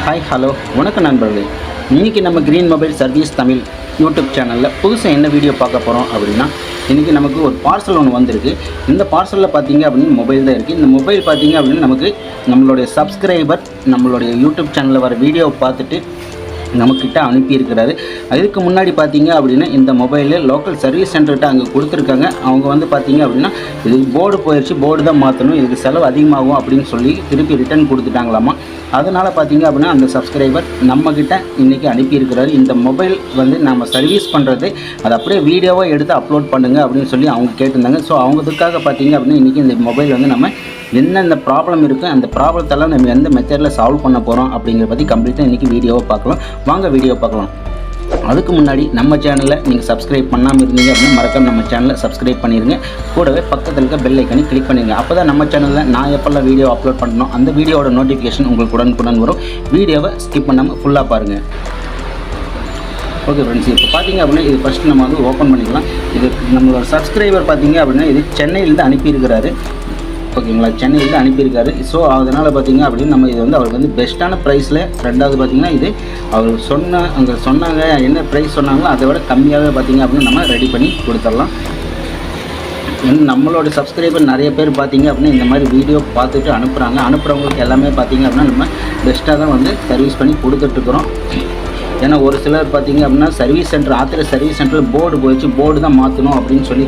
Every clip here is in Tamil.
ஹாய் ஹலோ வணக்கம் நண்பர்களே. இன்றைக்கி நம்ம green mobile service Tamil YouTube சேனலில் புதுசாக என்ன வீடியோ பார்க்க போகிறோம் அப்படின்னா, இன்றைக்கி நமக்கு ஒரு பார்சல் ஒன்று வந்திருக்கு. இந்த பார்சலில் பார்த்தீங்க அப்படின்னு மொபைல் தான் இருக்குது. இந்த மொபைல் பார்த்தீங்க அப்படின்னு நமக்கு நம்மளுடைய சப்ஸ்கிரைபர் நம்மளுடைய யூடியூப் சேனலில் வர வீடியோவை பார்த்துட்டு நம்மக்கிட்ட அனுப்பியிருக்கிறாரு. அதுக்கு முன்னாடி பார்த்தீங்க அப்படின்னா இந்த மொபைலில் லோக்கல் சர்வீஸ் சென்டர்கிட்ட அங்கே கொடுத்துருக்காங்க. அவங்க வந்து பார்த்தீங்க அப்படின்னா இதுக்கு போர்டு போயிடுச்சு, போர்டு தான் மாற்றணும், இதுக்கு செலவு அதிகமாகும் அப்படின்னு சொல்லி திருப்பி ரிட்டர்ன் கொடுத்துட்டாங்களாமா. அதனால் பார்த்தீங்க அப்படின்னா அந்த சப்ஸ்கிரைபர் நம்மக்கிட்ட இன்றைக்கி அனுப்பியிருக்கிறாரு. இந்த மொபைல் வந்து நம்ம சர்வீஸ் பண்ணுறது அதை அப்படியே வீடியோவாக எடுத்து அப்லோட் பண்ணுங்கள் அப்படின்னு சொல்லி அவங்க கேட்டிருந்தாங்க. ஸோ அவங்களுக்காக பார்த்தீங்க அப்படின்னா இன்றைக்கி இந்த மொபைல் வந்து நம்ம என்னென்ன ப்ராப்ளம் இருக்குது, அந்த ப்ராப்ளத்தெல்லாம் நம்ம எந்த மெத்தடில் சால்வ் பண்ண போகிறோம் அப்படிங்கிறத பற்றி கம்ப்ளீட்டாக இன்றைக்கி வீடியோவை பார்க்கலாம். வாங்க வீடியோ பார்க்கலாம். அதுக்கு முன்னாடி நம்ம சேனலில் நீங்கள் சப்ஸ்கிரைப் பண்ணாமல் இருந்தீங்க அப்படின்னா மறக்காம நம்ம சேனலை சப்ஸ்கிரைப் பண்ணிடுங்க. கூடவே பக்கத்தில் இருக்க பெல் ஐக்கனை கிளிக் பண்ணிடுங்க. அப்போ தான் நம்ம சேனலில் நான் எப்போல்லாம் வீடியோ அப்லோட் பண்ணணும் அந்த வீடியோட நோட்டிஃபிகேஷன் உங்களுக்கு உடனுக்குடன் வரும். வீடியோவை ஸ்கிப் பண்ணாமல் ஃபுல்லாக பாருங்கள். ஓகே ஃப்ரெண்ட்ஸ், இப்போ பார்த்தீங்க அப்படின்னா இது ஃபஸ்ட்டு நம்ம வந்து ஓப்பன் பண்ணிக்கலாம். இது நம்மளோட சப்ஸ்கிரைபர் பார்த்தீங்க அப்படின்னா இது சென்னையிலேருந்து அனுப்பியிருக்கிறாரு. ஓகேங்களா, சென்னையில் அனுப்பியிருக்காரு. ஸோ அதனால் பார்த்திங்க அப்படின்னு நம்ம இது வந்து அவருக்கு வந்து பெஸ்ட்டான ப்ரைஸில், ரெண்டாவது பார்த்திங்கன்னா இது அவர் அங்கே சொன்னாங்க என்ன ப்ரைஸ் சொன்னாங்களோ அதை விட கம்மியாகவே பார்த்திங்க அப்படின்னு நம்ம ரெடி பண்ணி கொடுத்துடலாம். நம்மளோட சப்ஸ்கிரைபர் நிறைய பேர் பார்த்திங்க அப்படின்னா இந்த மாதிரி வீடியோ பார்த்துட்டு அனுப்புகிறவங்களுக்கு எல்லாமே பார்த்திங்க அப்படின்னா நம்ம பெஸ்ட்டாக தான் வந்து சர்வீஸ் பண்ணி கொடுத்துட்ருக்குறோம். ஏன்னா ஒரு சிலர் பார்த்திங்க அப்படின்னா சர்வீஸ் சென்டர் சர்வீஸ் சென்டரில் போர்டு போயிடுச்சு, போர்டு தான் மாற்றணும் அப்படின்னு சொல்லி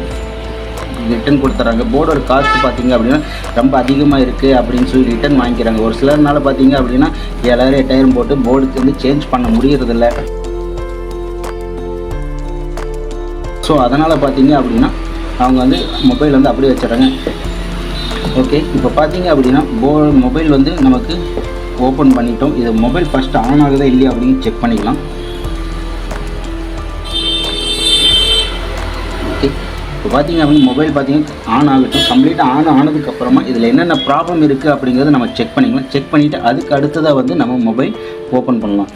ரிட்டன் கொடுத்துட்றாங்க. போர்டோட காஸ்ட் பார்த்திங்க அப்படின்னா ரொம்ப அதிகமாக இருக்குது அப்படின்னு சொல்லி ரிட்டன் வாங்கிக்கிறாங்க. ஒரு சிலர்னால பார்த்திங்க அப்படின்னா 7000 8000 போட்டு போர்டுக்கு வந்து சேஞ்ச் பண்ண முடியறதில்ல. ஸோ அதனால் பார்த்திங்க அப்படின்னா அவங்க வந்து மொபைல் வந்து அப்படியே வச்சிடறாங்க. ஓகே, இப்போ பார்த்திங்க அப்படின்னா மொபைல் வந்து நமக்கு ஓப்பன் பண்ணிட்டோம். இது மொபைல் ஃபஸ்ட்டு ஆன் ஆகுதா இல்லையா அப்படின்னு செக் பண்ணிக்கலாம். ஓகே, இப்போ பார்த்திங்க அப்படின்னா மொபைல் பார்த்திங்கன்னா ஆன் ஆகட்டும். கம்ப்ளீட்டாக ஆன் ஆனதுக்கப்புறமா இதில் என்னென்ன ப்ராப்ளம் இருக்குது அப்படிங்கிறத நம்ம செக் பண்ணிக்கலாம். செக் பண்ணிவிட்டு அதுக்கு அடுத்ததாக வந்து நம்ம மொபைல் ஓப்பன் பண்ணலாம்.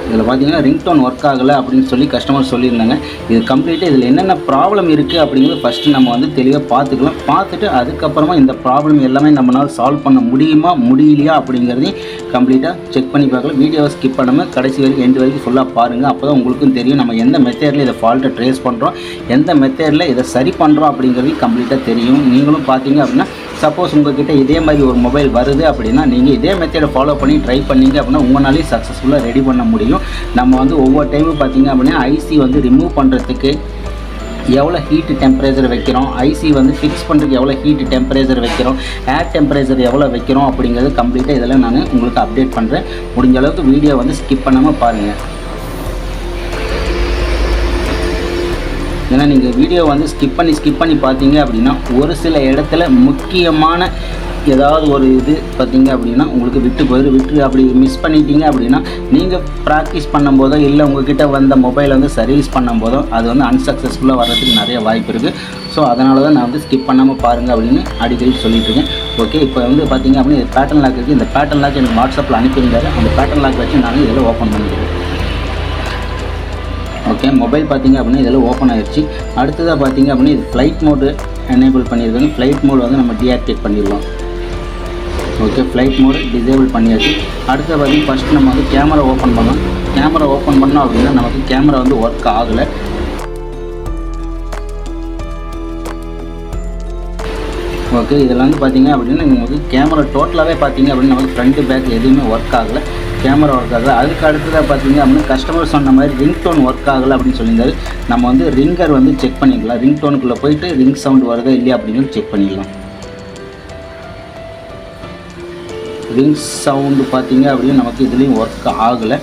இதில் பார்த்தீங்கன்னா ரிங்டோன் ஒர்க் ஆகலை அப்படின்னு சொல்லி கஸ்டமர் சொல்லியிருந்தாங்க. இது கம்ப்ளீட்டாக இதில் என்னென்ன ப்ராப்ளம் இருக்குது அப்படிங்கிறது ஃபஸ்ட்டு நம்ம வந்து தெளிவாக பார்த்துக்கலாம். பார்த்துட்டு அதுக்கப்புறமா இந்த ப்ராப்ளம் எல்லாமே நம்மளால் சால்வ் பண்ண முடியலையா அப்படிங்கிறதையும் கம்ப்ளீட்டாக செக் பண்ணி பார்க்கலாம். வீடியோவை ஸ்கிப் பண்ணாமல் கடைசி வரைக்கும் எண்டு வரைக்கும் ஃபுல்லாக பாருங்கள். அப்போ தான் உங்களுக்கும் தெரியும் நம்ம எந்த மெத்தேடில் இதை ஃபால்ட்டை ட்ரேஸ் பண்ணுறோம், எந்த மெத்தேடில் இதை சரி பண்ணுறோம் அப்படிங்கிறதையும் கம்ப்ளீட்டாக தெரியும். நீங்களும் பார்த்தீங்க அப்படின்னா சப்போஸ் உங்கள்கிட்ட இதே மாதிரி ஒரு மொபைல் வருது அப்படின்னா நீங்கள் இதே மெத்தடை ஃபாலோ பண்ணி ட்ரை பண்ணிங்க அப்படின்னா உங்களாலேயும் சக்ஸஸ்ஃபுல்லாக ரெடி பண்ண முடியும். நம்ம வந்து ஒவ்வொரு டைமும் பார்த்திங்க அப்படின்னா ஐசி வந்து ரிமூவ் பண்ணுறதுக்கு எவ்வளோ ஹீட்டு டெம்பரேச்சர் வைக்கிறோம், ஐசி வந்து ஃபிக்ஸ் பண்ணுறதுக்கு எவ்வளோ ஹீட்டு டெம்பரேச்சர் வைக்கிறோம், ஏர் டெம்பரேச்சர் எவ்வளோ வைக்கிறோம் அப்படிங்கிறது கம்ப்ளீட்டாக இதெல்லாம் நான் உங்களுக்கு அப்டேட் பண்ணுறேன். முடிஞ்ச அளவுக்கு வீடியோ வந்து ஸ்கிப் பண்ணாமல் பாருங்கள். ஏன்னா நீங்கள் வீடியோ வந்து ஸ்கிப் பண்ணி பார்த்தீங்க அப்படின்னா ஒரு சில இடத்துல முக்கியமான ஏதாவது ஒரு இது பார்த்தீங்க அப்படின்னா உங்களுக்கு விட்டு அப்படி மிஸ் பண்ணிட்டீங்க அப்படின்னா நீங்கள் ப்ராக்டிஸ் பண்ணும்போதோ இல்லை உங்கள்கிட்ட வந்த மொபைல் வந்து சர்வீஸ் பண்ணும்போதோ அது வந்து அன்சக்ஸஸ்ஃபுல்லாக வர்றதுக்கு நிறைய வாய்ப்பு இருக்குது. ஸோ அதனால தான் நான் வந்து ஸ்கிப் பண்ணாமல் பாருங்கள் அப்படின்னு அடிக்கடி சொல்லிட்டுருக்கேன். ஓகே, இப்போ வந்து பார்த்திங்க அப்படின்னா இது பேட்டர்ன் லாக் இருக்குது. இந்த பேட்டர்ன் லாக் எனக்கு வாட்ஸ்அப்பில் அனுப்பியிருந்தாரு. அந்த பேட்டர்ன் லாக் வச்சு நான் இதில் ஓப்பன் பண்ணிக்கிறேன். ஓகே, மொபைல் பார்த்திங்க அப்படின்னா இதில் ஓப்பன் ஆகிடுச்சு. அடுத்ததாக பார்த்திங்க அப்படின்னா இது ஃப்ளைட் மோடு எனேபிள் பண்ணியிருக்காங்க. ஃப்ளைட் மோடு வந்து நம்ம டீஆக்டிவேட் பண்ணிடலாம். ஓகே, ஃப்ளைட் மோடு டிசேபிள் பண்ணியாச்சு. அடுத்து பார்த்திங்கன்னா ஃபஸ்ட்டு நம்ம வந்து கேமரா ஓப்பன் பண்ணலாம். கேமரா ஓப்பன் பண்ணோம் அப்படின்னா நமக்கு கேமரா வந்து ஒர்க் ஆகலை. ஓகே, இதில் வந்து பார்த்திங்க அப்படின்னா நமக்கு கேமரா டோட்டலாகவே பார்த்திங்க அப்படின்னா நமக்கு ஃப்ரண்ட்டு பேக் எதுவுமே ஒர்க் ஆகலை, கேமரா ஒர்க் ஆகலை. அதுக்கு அடுத்ததாக பார்த்திங்க அப்படின்னா கஸ்டமர் சொன்ன மாதிரி ரிங்டோன் ஒர்க் ஆகலை அப்படின்னு சொல்லியிருந்தாரு. நம்ம வந்து ரிங்கர் வந்து செக் பண்ணிக்கலாம். ரிங்டோனுக்குள்ளே போயிட்டு ரிங் சவுண்ட் வருதா இல்லையா அப்படின்னு செக் பண்ணிடலாம். ரிங் சவுண்டு பார்த்திங்க அப்படின்னா நமக்கு இதுலேயும் ஒர்க் ஆகலை.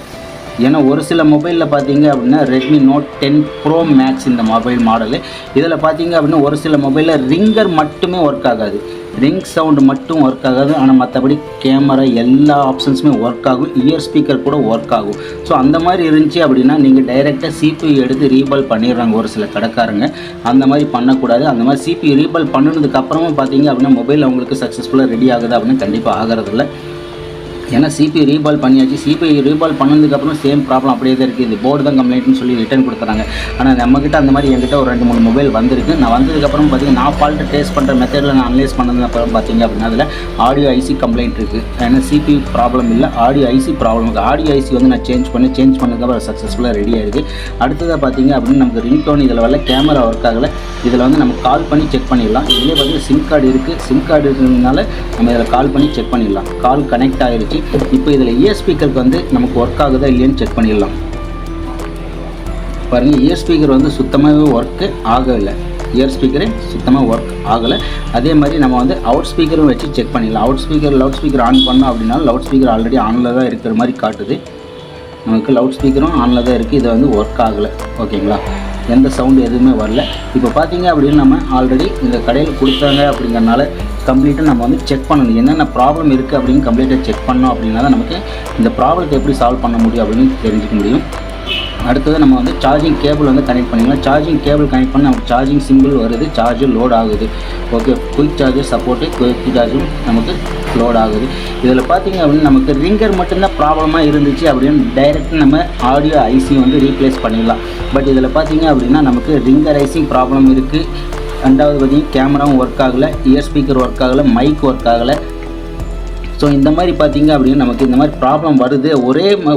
ஏன்னா ஒரு சில மொபைலில் பார்த்தீங்க அப்படின்னா Redmi Note 10 Pro Max இந்த மொபைல் மாடலு, இதில் பார்த்தீங்க அப்படின்னா ஒரு சில மொபைலில் ரிங்கர் மட்டுமே ஒர்க் ஆகாது, ரிங் சவுண்டு மட்டும் ஒர்க் ஆகாது. ஆனால் மற்றபடி கேமரா எல்லா ஆப்ஷன்ஸுமே ஒர்க் ஆகும், இயர் ஸ்பீக்கர் கூட ஒர்க் ஆகும். ஸோ அந்த மாதிரி இருந்துச்சு அப்படின்னா நீங்கள் டைரெக்டாக CPU எடுத்து ரீபால் பண்ணிடுறாங்க ஒரு சில கடைக்காரங்க. அந்த மாதிரி பண்ணக்கூடாது. அந்த மாதிரி CPU ரீபால் பண்ணினதுக்கப்புறமா பார்த்தீங்க அப்படின்னா மொபைல் அவங்களுக்கு சக்ஸஸ்ஃபுல்லாக ரெடி ஆகுது அப்படின்னு கண்டிப்பாக ஆகிறதில்ல. ஏன்னா சிபியூ ரீபால் பண்ணியாச்சு. சிபியூ ரீபால் பண்ணதுக்கப்புறம் சேம் ப்ராப்ளம் அப்படியே தான் இருக்குது. இது போர்டு தான் கம்ப்ளைண்ட்னு சொல்லி ரிட்டர்ன் கொடுத்துறாங்க. ஆனால் நம்மக்கிட்ட அந்த மாதிரி என்கிட்ட ஒரு 2-3 மொபைல் வந்திருக்கு. நான் வந்ததுக்கப்புறம் பார்த்தீங்கன்னா நான் ஃபால்ட்டு டேஸ்ட் பண்ணுற மெத்தடில் நான் அனலைஸ் பண்ணதுக்கப்புறம் பார்த்தீங்க அப்படின்னா அதில் ஆடியோ ஐசி கம்ப்ளைண்ட் இருக்குது. ஏன்னா சிபியூ ப்ராப்ளம் இல்லை, ஆடியோ ஐசி ப்ராப்ளம் இருக்குது. ஆடியோ ஐசி வந்து நான் சேஞ்ச் பண்ணதுக்கப்புறம் சக்ஸஸ்ஃபுல்லாக ரெடி ஆகிருக்கு. அடுத்ததாக பார்த்தீங்க அப்படின்னு நமக்கு ரிங்டோன் இதில் வரல, கேமரா ஒர்க் ஆகலை. இதில் வந்து நம்ம கால் பண்ணி செக் பண்ணிடலாம். இதிலே பார்த்தீங்கன்னா சிம் கார்டு இருக்குது. சிம் கார்டு இருக்கிறதுனால நம்ம இதில் கால் பண்ணி செக் பண்ணிடலாம். கால் கனெக்ட் ஆகிருச்சு. இப்போ இதில் இயர் ஸ்பீக்கருக்கு வந்து நமக்கு ஒர்க் ஆகுதா இல்லையான்னு செக் பண்ணிடலாம். பாருங்கள், இயர் ஸ்பீக்கர் வந்து சுத்தமாகவே ஒர்க்கு ஆகலை. இயர் ஸ்பீக்கரே சுத்தமாக ஒர்க் ஆகலை. அதே மாதிரி நம்ம வந்து அவுட் ஸ்பீக்கரும் வச்சு செக் பண்ணிடலாம். லவுட் ஸ்பீக்கர் ஆன் பண்ணோம் அப்படின்னா லவுட் ஸ்பீக்கர் ஆல்ரெடி ஆனில் தான் இருக்கிற மாதிரி காட்டுது. நமக்கு லவுட் ஸ்பீக்கரும் ஆனில் தான் இருக்குது. இது வந்து ஒர்க் ஆகலை. ஓகேங்களா, எந்த சவுண்டு எதுவுமே வரல. இப்போ பார்த்தீங்க அப்படின்னு நம்ம ஆல்ரெடி இந்த கடையில் கொடுத்தாங்க அப்படிங்கிறனால கம்ப்ளீட்டாக நம்ம வந்து செக் பண்ணணும். என்னென்ன ப்ராப்ளம் இருக்குது அப்படின்னு கம்ப்ளீட்டாக செக் பண்ணோம் அப்படின்னா தான் நமக்கு இந்த ப்ராப்ளத்தை எப்படி சால்வ் பண்ண முடியும் அப்படின்னு தெரிஞ்சுக்க முடியும். அடுத்தது நம்ம வந்து சார்ஜிங் கேபிள் வந்து கனெக்ட் பண்ணிக்கலாம். சார்ஜிங் கேபிள் கனெக்ட் பண்ணி நமக்கு சார்ஜிங் சிம்பிள் வருது, சார்ஜர் லோட் ஆகுது. Okay, quick charger support, quick சார்ஜரும் நமக்கு லோட் ஆகுது. இதில் பார்த்திங்க அப்படின்னா நமக்கு ரிங்கர் மட்டும்தான் ப்ராப்ளமாக இருந்துச்சு அப்படின்னு டைரெக்டாக நம்ம ஆடியோ ஐசி வந்து ரீப்ளேஸ் பண்ணிடலாம். பட் இதில் பார்த்திங்க அப்படின்னா நமக்கு ரிங்கர் ஐசிங் ப்ராப்ளம் இருக்குது. ரெண்டாவது பார்த்திங்கன்னா கேமராவும் ஒர்க் ஆகலை, இயர் ஸ்பீக்கர் ஒர்க் ஆகலை, மைக் ஒர்க் ஆகலை. ஸோ இந்த மாதிரி பார்த்திங்க அப்படின்னா நமக்கு இந்த மாதிரி ப்ராப்ளம் வருது.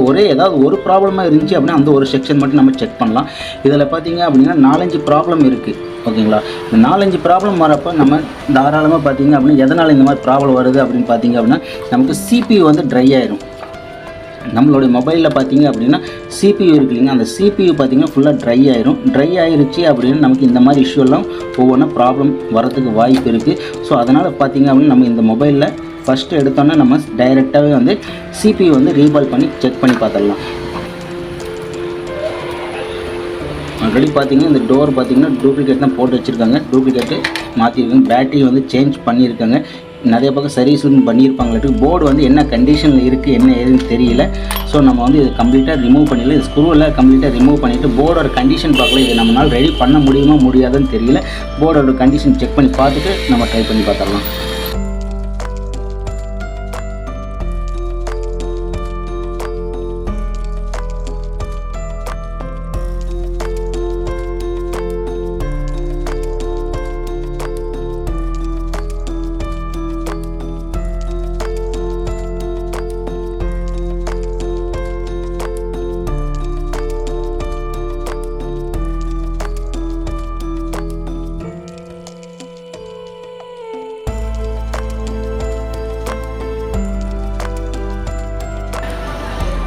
ஒரே ஏதாவது ஒரு ப்ராப்ளமாக இருந்துச்சு அப்படின்னா அந்த ஒரு செக்ஷன் மட்டும் நம்ம செக் பண்ணலாம். இதில் பார்த்திங்க அப்படின்னா 4-5 ப்ராப்ளம் இருக்குது. ஓகேங்களா, இந்த 4-5 ப்ராப்ளம் வரப்போ நம்ம தாராளமாக பார்த்திங்க அப்படின்னா எதனால் இந்த மாதிரி ப்ராப்ளம் வருது அப்படின்னு பார்த்திங்க அப்படின்னா நமக்கு சிபியூ வந்து ட்ரை ஆயிரும். நம்மளுடைய மொபைலில் பார்த்திங்க அப்படின்னா சிபியூ இருக்கு இல்லைங்க, அந்த சிபியூ பார்த்திங்கன்னா ஃபுல்லாக ட்ரை ஆயிரும். ட்ரை ஆயிருச்சு அப்படின்னு நமக்கு இந்த மாதிரி இஷ்யூலாம் ஒவ்வொன்றா ப்ராப்ளம் வரதுக்கு வாய்ப்பு இருக்குது. ஸோ அதனால் பார்த்திங்க அப்படின்னா நம்ம இந்த மொபைலில் ஃபஸ்ட்டு எடுத்தோன்னே நம்ம டைரெக்டாகவே வந்து சிபியூ வந்து ரீபால் பண்ணி செக் பண்ணி பார்த்துடலாம். ஆல்ரெடி பார்த்திங்கன்னா இந்த டோர் பார்த்திங்கன்னா டூப்ளிகேட் தான் போட்டு வச்சுருக்காங்க. டூப்ளிகேட்டு மாற்றிருக்காங்க. பேட்டரி வந்து சேஞ்ச் பண்ணியிருக்காங்க. நிறைய பக்கம் சர்வீஸும் பண்ணியிருப்பாங்களுக்கு. போர்டு வந்து என்ன கண்டிஷனில் இருக்குது என்ன ஏதுன்னு தெரியல. ஸோ நம்ம வந்து இது கம்ப்ளீட்டாக ரிமூவ் பண்ணிடலாம். இது ஸ்க்ரூவில் கம்ப்ளீட்டாக ரிமூவ் பண்ணிவிட்டு போர்டோட கண்டிஷன் பார்க்கல. இது நம்மளால் ரெடி பண்ண முடியுமா முடியாதுன்னு தெரியல. போர்டோட கண்டிஷன் செக் பண்ணி பார்த்துட்டு நம்ம ட்ரை பண்ணி பார்த்துடலாம்.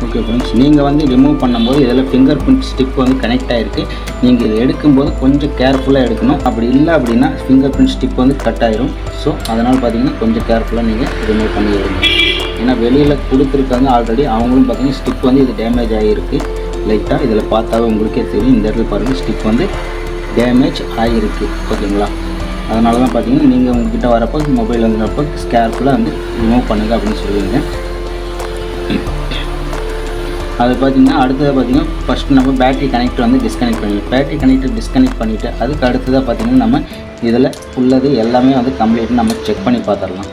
ஓகே ஃப்ரெண்ட்ஸ், நீங்கள் வந்து ரிமூவ் பண்ணும்போது இதில் ஃபிங்கர் பிரிண்ட் ஸ்டிக் வந்து கனெக்ட் ஆகிருக்கு. நீங்கள் இதை எடுக்கும்போது கொஞ்சம் கேர்ஃபுல்லாக எடுக்கணும். அப்படி இல்லை அப்படின்னா ஃபிங்கர் பிரிண்ட் ஸ்டிக் வந்து கட் ஆயிரும். ஸோ அதனால் பார்த்தீங்கன்னா கொஞ்சம் கேர்ஃபுல்லாக நீங்கள் ரிமூவ் பண்ணி எடுங்க. ஏன்னா வெளியில் கொடுத்துருக்காங்க ஆல்ரெடி, அவங்களும் பார்த்தீங்கன்னா ஸ்டிக் வந்து இது டேமேஜ் ஆகிருக்கு லைட்டாக. இதில் பார்த்தாவே உங்களுக்கே தெரியும். இந்த இடத்துல பாருங்கள், ஸ்டிக் வந்து டேமேஜ் ஆகிருக்கு. ஓகேங்களா, அதனால தான் பார்த்தீங்கன்னா நீங்கள் உங்கள்கிட்ட வரப்போ மொபைல் வந்துறப்போ கேர்ஃபுல்லாக வந்து ரிமூவ் பண்ணுங்கள் அப்படின்னு சொல்லுவீங்க. அது பார்த்திங்கன்னா அடுத்ததாக பார்த்திங்கன்னா ஃபஸ்ட்டு நம்ம பேட்டரி கனெக்டர் வந்து டிஸ்கனெக்ட் பண்ணிடலாம். பேட்டரி கனெக்டர் டிஸ்கனெக்ட் பண்ணிவிட்டு அதுக்கு அடுத்ததாக பார்த்திங்கன்னா நம்ம இதில் உள்ளது எல்லாமே வந்து கம்ப்ளீட்டாக நம்ம செக் பண்ணி பார்த்துடலாம்.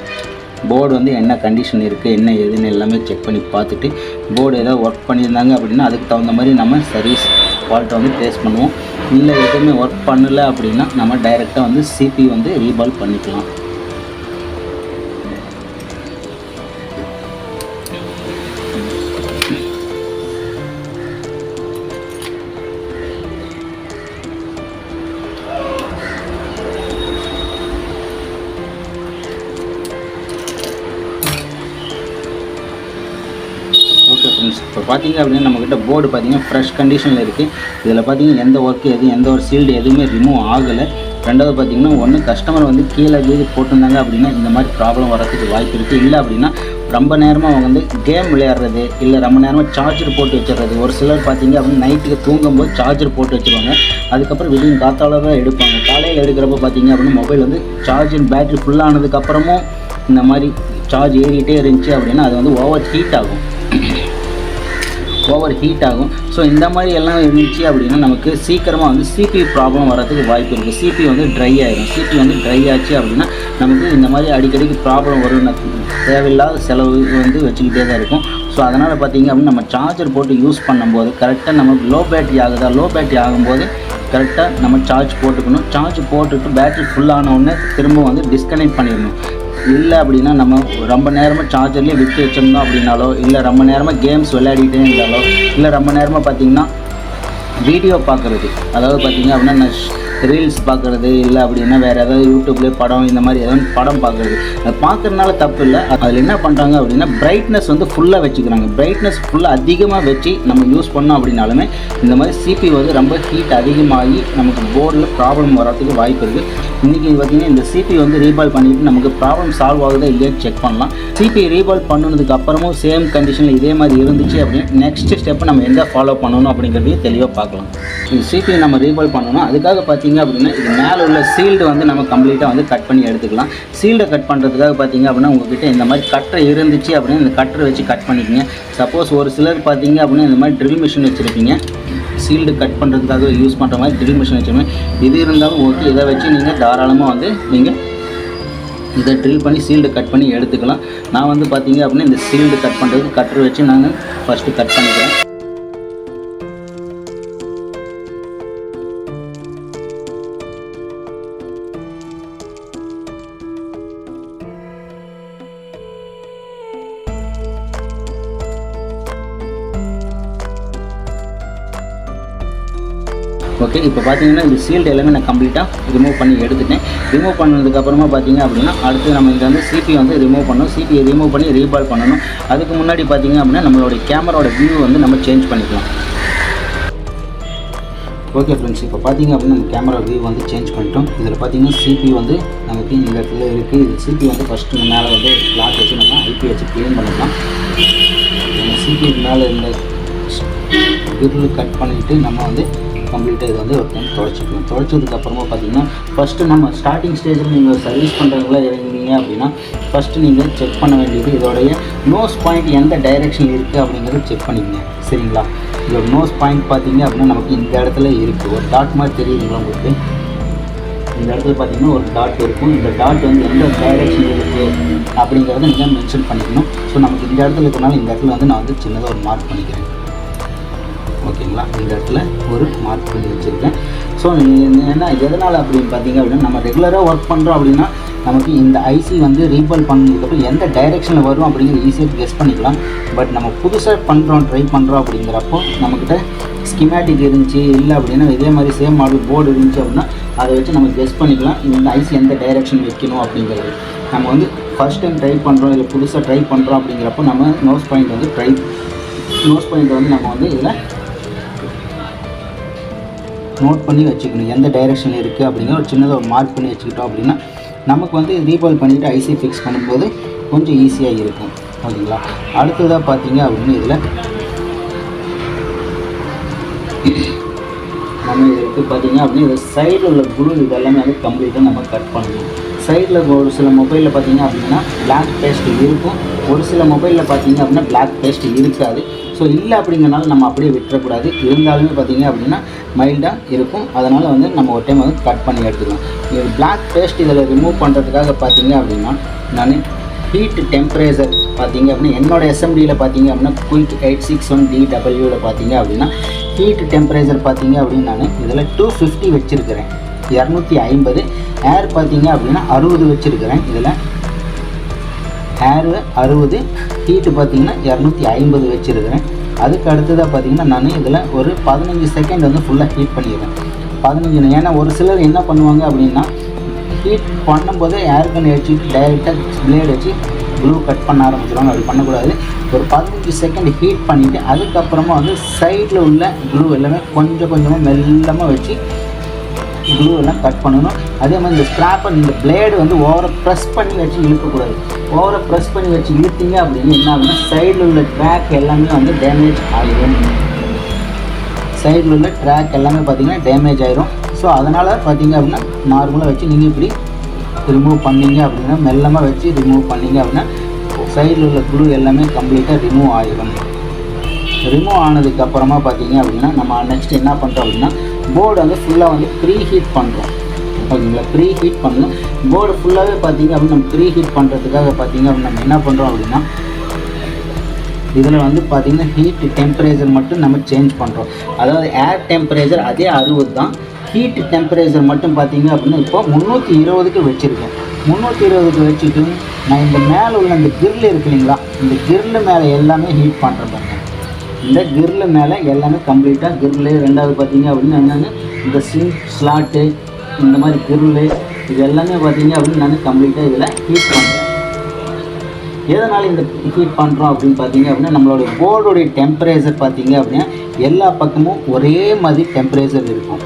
போர்டு வந்து என்ன கண்டிஷன் இருக்குது என்ன ஏதுன்னு எல்லாமே செக் பண்ணி பார்த்துட்டு போர்டு ஏதாவது ஒர்க் பண்ணியிருந்தாங்க அப்படின்னா அதுக்கு தகுந்த மாதிரி நம்ம சர்வீஸ் ஃபால்ட்டை வந்து ட்ரேஸ் பண்ணுவோம். இல்லை எதுவுமே ஒர்க் பண்ணலை அப்படின்னா நம்ம டைரெக்டாக வந்து சிபியூ வந்து ரீபால் பண்ணிக்கலாம். ஓகே ஃப்ரெண்ட்ஸ், இப்போ பார்த்தீங்க அப்படின்னா நம்மக்கிட்ட போர்டு பார்த்தீங்கன்னா ஃப்ரெஷ் கண்டிஷனில் இருக்குது. இதில் பார்த்தீங்கன்னா எந்த ஒர்க்கு எந்த ஒரு சீல்டு எதுவுமே ரிமூவ் ஆகலை. ரெண்டாவது பார்த்தீங்கன்னா ஒன்று கஸ்டமர் வந்து கீழே போட்டிருந்தாங்க அப்படின்னா இந்த மாதிரி ப்ராப்ளம் வரதுக்கு வாய்ப்பு இருக்குது. இல்லை அப்படின்னா ரொம்ப நேரமாக அவங்க வந்து கேம் விளையாடுறது, இல்லை ரொம்ப நேரமாக சார்ஜர் போட்டு வச்சிடுறது. ஒரு சிலர் பார்த்தீங்க அப்படின்னா நைட்டுக்கு தூங்கும்போது சார்ஜர் போட்டு வச்சுருவாங்க. அதுக்கப்புறம் விடியும் காத்தால தான் எடுப்பாங்க. காலையில் எடுக்கிறப்ப பார்த்தீங்க அப்படின்னா மொபைல் வந்து சார்ஜர் பேட்ரி ஃபுல்லானதுக்கப்புறமும் இந்த மாதிரி சார்ஜ் ஏறிட்டே இருந்துச்சு அப்படின்னா அது வந்து ஓவர் ஹீட் ஆகும். ஓவர் ஹீட் ஆகும். ஸோ இந்த மாதிரி எல்லாம் இருந்துச்சு அப்படின்னா நமக்கு சீக்கிரமாக வந்து CPU ப்ராப்ளம் வரதுக்கு வாய்ப்பு இருக்குது. CPU வந்து ட்ரை ஆகிடும். CPU வந்து ட்ரை ஆச்சு அப்படின்னா நமக்கு இந்த மாதிரி அடிக்கடிக்கு ப்ராப்ளம் வரும். தேவையில்லாத செலவு வந்து வச்சுக்கிட்டே தான் இருக்கும். ஸோ அதனால் பார்த்திங்க அப்படின்னா நம்ம சார்ஜர் போட்டு யூஸ் பண்ணும்போது கரெக்டாக நமக்கு லோ பேட்ரி ஆகுதா, லோ பேட்ரி ஆகும்போது கரெக்டாக நம்ம சார்ஜ் போட்டுக்கணும். சார்ஜ் போட்டுட்டு பேட்ரி ஃபுல்லானவுடனே திரும்ப வந்து டிஸ்கனெக்ட் பண்ணிடணும். இல்லை அப்படின்னா நம்ம ரொம்ப நேரமாக சார்ஜர்லேயே விட்டு வச்சிருந்தோம் அப்படின்னாலோ, இல்லை ரொம்ப நேரமாக கேம்ஸ் விளையாடிட்டே இருந்தாலோ, இல்லை ரொம்ப நேரமாக பார்த்திங்கன்னா வீடியோ பார்க்குறது, அதாவது பார்த்திங்க அப்படின்னா நான் ரீல்ஸ் பார்க்குறது, இல்லை அப்படின்னா வேறு ஏதாவது யூடியூப்லேயே படம் இந்த மாதிரி ஏதாவது படம் பார்க்குறது, அது பார்க்குறதுனால தப்பு இல்லை. அதில் என்ன பண்ணுறாங்க அப்படின்னா பிரைட்னஸ் வந்து ஃபுல்லாக வச்சுக்கிறாங்க. பிரைட்னஸ் ஃபுல்லாக அதிகமாக வச்சு நம்ம யூஸ் பண்ணோம் அப்படின்னாலுமே இந்த மாதிரி CPU வந்து ரொம்ப ஹீட் அதிகமாகி நமக்கு போர்டில் ப்ராப்ளம் வரதுக்கு வாய்ப்பு இருக்குது. இன்றைக்கி பார்த்திங்கன்னா இந்த CPU வந்து ரீபால் பண்ணிவிட்டு நமக்கு ப்ராப்ளம் சால்வ் ஆகுதா இல்லையான்னு செக் பண்ணலாம். CPU ரீபால் பண்ணினதுக்கு அப்புறமும் சேம் கண்டிஷனில் இதே மாதிரி இருந்துச்சு அப்படின்னா நெக்ஸ்ட் ஸ்டெப்பு நம்ம எங்கே ஃபாலோ பண்ணணும் அப்படிங்கிறதையும் தெளிவாக பார்க்கலாம். இந்த CPU நம்ம ரீபால் பண்ணணும். அதுக்காக பார்த்திங்க அப்படின்னா இது மேலே உள்ள சீல்டு வந்து நம்ம கம்ப்ளீட்டாக வந்து கட் பண்ணி எடுத்துக்கலாம். சீல்டை கட் பண்ணுறதுக்காக பார்த்திங்க அப்படின்னா உங்கள்கிட்ட இந்த மாதிரி கட்டர் இருந்துச்சு அப்படின்னா இந்த கட்டரை வச்சு கட் பண்ணிக்கங்க. சப்போஸ் ஒரு சிலர் பார்த்திங்க அப்படின்னா இந்த மாதிரி ட்ரில் மிஷின் வச்சுருப்பீங்க, சீல்டு கட் பண்ணுறதுக்காக யூஸ் பண்ணுற மாதிரி ட்ரில் மிஷின் வச்சுருப்பீங்க. இது இருந்தாலும் ஓகே, இதை வச்சு நீங்கள் தாராளமாக வந்து நீங்கள் இதை ட்ரில் பண்ணி சீல்டு கட் பண்ணி எடுத்துக்கலாம். நான் வந்து பார்த்திங்க அப்படின்னா இந்த சீல்டு கட் பண்ணுறதுக்கு கட்டர் வச்சு நான் ஃபஸ்ட்டு கட் பண்ணிக்கிறேன். ஓகே, இப்போ பார்த்தீங்கன்னா இந்த சீல்டு எல்லாமே நான் கம்ப்ளீட்டாக ரிமூவ் பண்ணி எடுத்துட்டேன். ரிமூவ் பண்ணதுக்கப்புறமா பார்த்தீங்க அப்படின்னா அடுத்து நம்ம இங்கே வந்து CPU வந்து ரிமூவ் பண்ணணும். CPU ரிமூவ் பண்ணி ரீபால் பண்ணணும். அதுக்கு முன்னாடி பார்த்தீங்க அப்படின்னா நம்மளுடைய கேமராவோட வியூ வந்து நம்ம சேஞ்ச் பண்ணிக்கலாம். ஓகே ஃப்ரெண்ட்ஸ், இப்போ பார்த்தீங்க அப்படின்னா நம்ம கேமரா வியூ வந்து சேஞ்ச் பண்ணிட்டோம். இதில் பார்த்தீங்கன்னா CPU வந்து நமக்கு இந்த இடத்துல இருக்குது. இது CPU வந்து ஃபஸ்ட்டு மேலே வந்து கிளாத் வச்சு நம்ம IP வச்சு க்ளீன் பண்ணிக்கலாம். CPU மேலே இந்த கிரில் கட் பண்ணிவிட்டு நம்ம வந்து கம்ப்ளீட்டாக இது வந்து ஒரு டைம் துடைச்சிக்கணும். துடைச்சதுக்கப்புறமா பார்த்திங்கன்னா ஃபஸ்ட்டு நம்ம ஸ்டார்டிங் ஸ்டேஜில் நீங்கள் சர்வீஸ் பண்ணுறவங்களா இருந்தீங்க அப்படின்னா ஃபஸ்ட்டு நீங்கள் செக் பண்ண வேண்டியது இதோடைய நோஸ் பாயிண்ட் எந்த டைரெக்ஷன் இருக்குது அப்படிங்கிறத செக் பண்ணிக்கங்க. சரிங்களா? இதோட நோஸ் பாயிண்ட் பார்த்திங்க அப்படின்னா நமக்கு இந்த இடத்துல இருக்குது. ஒரு டாட் மாதிரி தெரியுதுங்களா உங்களுக்கு? இந்த இடத்துல பார்த்திங்கன்னா ஒரு டாட் இருக்கும். இந்த டாட் வந்து எந்த டைரெக்ஷன் இருக்குது அப்படிங்கிறத நீங்கள் மென்ஷன் பண்ணிக்கணும். ஸோ நமக்கு இந்த இடத்துல இருக்கிறனால இந்த இடத்துல வந்து நான் வந்து சின்னதாக ஒரு மார்க் பண்ணிக்கிறேன். ஓகேங்களா? இந்த இடத்துல ஒரு மார்க் பண்ணி வச்சுருக்கேன். ஸோ என்ன எதனால் அப்படின்னு பார்த்தீங்க அப்படின்னா நம்ம ரெகுலராக ஒர்க் பண்ணுறோம் அப்படின்னா நமக்கு இந்த ஐசி வந்து ரீபால் பண்ணதுக்கப்புறம் எந்த டைரெக்ஷனில் வரும் அப்படிங்கிறது ஈஸியாக கெஸ் பண்ணிக்கலாம். பட் நம்ம புதுசாக ட்ரை பண்ணுறோம் அப்படிங்கிறப்போ நம்மக்கிட்ட ஸ்கிமேட்டிக் இருந்துச்சு, இல்லை அப்படின்னா இதே மாதிரி சேம் மாடல் போர்டு இருந்துச்சு அப்படின்னா அதை வச்சு நம்ம கெஸ் பண்ணிக்கலாம் இந்த ஐசி எந்த டைரெக்ஷன் வைக்கணும் அப்படிங்கிறது. நம்ம வந்து ஃபஸ்ட் டைம் ட்ரை பண்ணுறோம், இல்லை புதுசாக ட்ரை பண்ணுறோம் அப்படிங்கிறப்போ நம்ம நோஸ் பாயிண்ட் வந்து நம்ம வந்து இதில் நோட் பண்ணி வச்சுக்கணும். எந்த டைரெக்ஷனில் இருக்குது அப்படிங்கிற ஒரு சின்னதாக ஒரு மார்க் பண்ணி வச்சுக்கிட்டோம் அப்படின்னா நமக்கு வந்து ரீபால் பண்ணிவிட்டு ஐசி ஃபிக்ஸ் பண்ணும்போது கொஞ்சம் ஈஸியாக இருக்கும். ஓகேங்களா? அடுத்ததாக பார்த்தீங்க அப்படின்னு இதில் நம்ம இதுக்கு பார்த்தீங்க அப்படின்னா இது சைடில் உள்ள குளூ இதெல்லாமே வந்து கம்ப்ளீட்டாக நம்ம கட் பண்ணணும். சைடில் ஒரு சில மொபைலில் பார்த்தீங்க அப்படின்னா பிளாக் பேஸ்ட் இருக்கும், ஒரு சில மொபைலில் பார்த்தீங்க அப்படின்னா பிளாக் பேஸ்ட் இருக்காது. ஸோ இல்லை அப்படிங்கிறனால நம்ம அப்படியே விட்டுறக்கூடாது. இருந்தாலுமே பார்த்தீங்க அப்படின்னா மைல்டாக இருக்கும். அதனால் வந்து நம்ம ஒரு டைம் வந்து கட் பண்ணி எடுத்துக்கலாம். இது பிளாக் பேஸ்ட் இதில் ரிமூவ் பண்ணுறதுக்காக பார்த்தீங்க அப்படின்னா நான் ஹீட் டெம்பரேச்சர் பார்த்தீங்க அப்படின்னா என்னோடய எஸ்எம்டியில் பார்த்தீங்க அப்படின்னா குயிக் 861DWவில் பார்த்தீங்க அப்படின்னா ஹீட் டெம்பரேச்சர் பார்த்தீங்க அப்படின்னு நான் இதில் 250 வச்சுருக்கிறேன். 250 ஏர் பார்த்தீங்க அப்படின்னா 60 வச்சுருக்கிறேன். இதில் ஏர் 60, ஹீட்டு பார்த்தீங்கன்னா 250 வச்சுருக்கிறேன். அதுக்கு அடுத்ததாக பார்த்தீங்கன்னா நான் இதில் ஒரு 15 செகண்ட் வந்து ஃபுல்லாக ஹீட் பண்ணிடுறேன். 15. ஏன்னா ஒரு சிலர் என்ன பண்ணுவாங்க அப்படின்னா ஹீட் பண்ணும்போதே ஏர் கன் வச்சுட்டு டைரெக்டாக பிளேட் வச்சு க்ளூ கட் பண்ண ஆரம்பிச்சிடுவாங்க. அப்படி பண்ணக்கூடாது. ஒரு 15 செகண்ட் ஹீட் பண்ணிவிட்டு அதுக்கப்புறமா வந்து சைடில் உள்ள க்ளூ எல்லாமே கொஞ்சம் கொஞ்சமாக மெல்லமாக வச்சு க்ளூ எல்லாம் கட் பண்ணணும். அதே மாதிரி இந்த ஸ்க்ராப்பை இந்த பிளேடு வந்து ஓவரை ப்ரெஸ் பண்ணி வச்சு இழுக்கக்கூடாது. ஓவரை ப்ரெஸ் பண்ணி வச்சு இழுத்தீங்க அப்படின்னு என்ன ஆகுதுன்னா சைடில் உள்ள ட்ராக் எல்லாமே வந்து டேமேஜ் ஆகிடும். சைடில் உள்ள ட்ராக் எல்லாமே பார்த்திங்கன்னா டேமேஜ் ஆகிடும். ஸோ அதனால் பார்த்திங்க அப்படின்னா நார்மலாக வச்சு நீங்கள் இப்படி ரிமூவ் பண்ணிங்க அப்படின்னா மெல்லமாக வச்சு ரிமூவ் பண்ணிங்க அப்படின்னா சைடில் உள்ள க்ளூ எல்லாமே கம்ப்ளீட்டாக ரிமூவ் ஆகிடும். ரிமூவ் ஆனதுக்கப்புறமா பார்த்தீங்க அப்படின்னா நம்ம நெக்ஸ்ட் என்ன பண்ணுறோம் அப்படின்னா போர்டு வந்து ஃபுல்லாக வந்து ப்ரீ ஹீட் பண்ணுறோம். ஓகேங்களா, ப்ரீ ஹீட் பண்ணணும். போர்டு ஃபுல்லாகவே பார்த்தீங்க அப்படின்னா நம்ம ப்ரீ ஹீட் பண்ணுறதுக்காக பார்த்தீங்க அப்படின்னா நம்ம என்ன பண்ணுறோம் அப்படின்னா இதில் வந்து பார்த்திங்கன்னா ஹீட் டெம்பரேச்சர் மட்டும் நம்ம சேஞ்ச் பண்ணுறோம். அதாவது ஏர் டெம்பரேச்சர் அதே 60 தான், ஹீட் டெம்பரேச்சர் மட்டும் பார்த்திங்க அப்படின்னா இப்போ 320க்கு வச்சுருக்கேன். 320க்கு வச்சுட்டு நான் இந்த மேலே உள்ள இந்த கிரில் இருக்கு இல்லைங்களா, இந்த கிரில் மேலே எல்லாமே ஹீட் பண்ணுறேன் பாருங்க. இந்த கிரில் மேலே எல்லாமே கம்ப்ளீட்டாக கிரில். ரெண்டாவது பார்த்திங்க அப்படின்னா என்னென்னு இந்த சிங்க் ஸ்லாட்டு இந்த மாதிரி கிரில் இது எல்லாமே பார்த்திங்க அப்படின்னு நான் கம்ப்ளீட்டாக இதில் ஹீட் பண்ணுறேன். எதனால் இந்த ஹீட் பண்ணுறோம் அப்படின்னு பார்த்தீங்க அப்படின்னா நம்மளோட போர்டோடைய டெம்பரேச்சர் பார்த்தீங்க அப்படின்னா எல்லா பக்கமும் ஒரே மாதிரி டெம்பரேச்சர் இருக்கும்.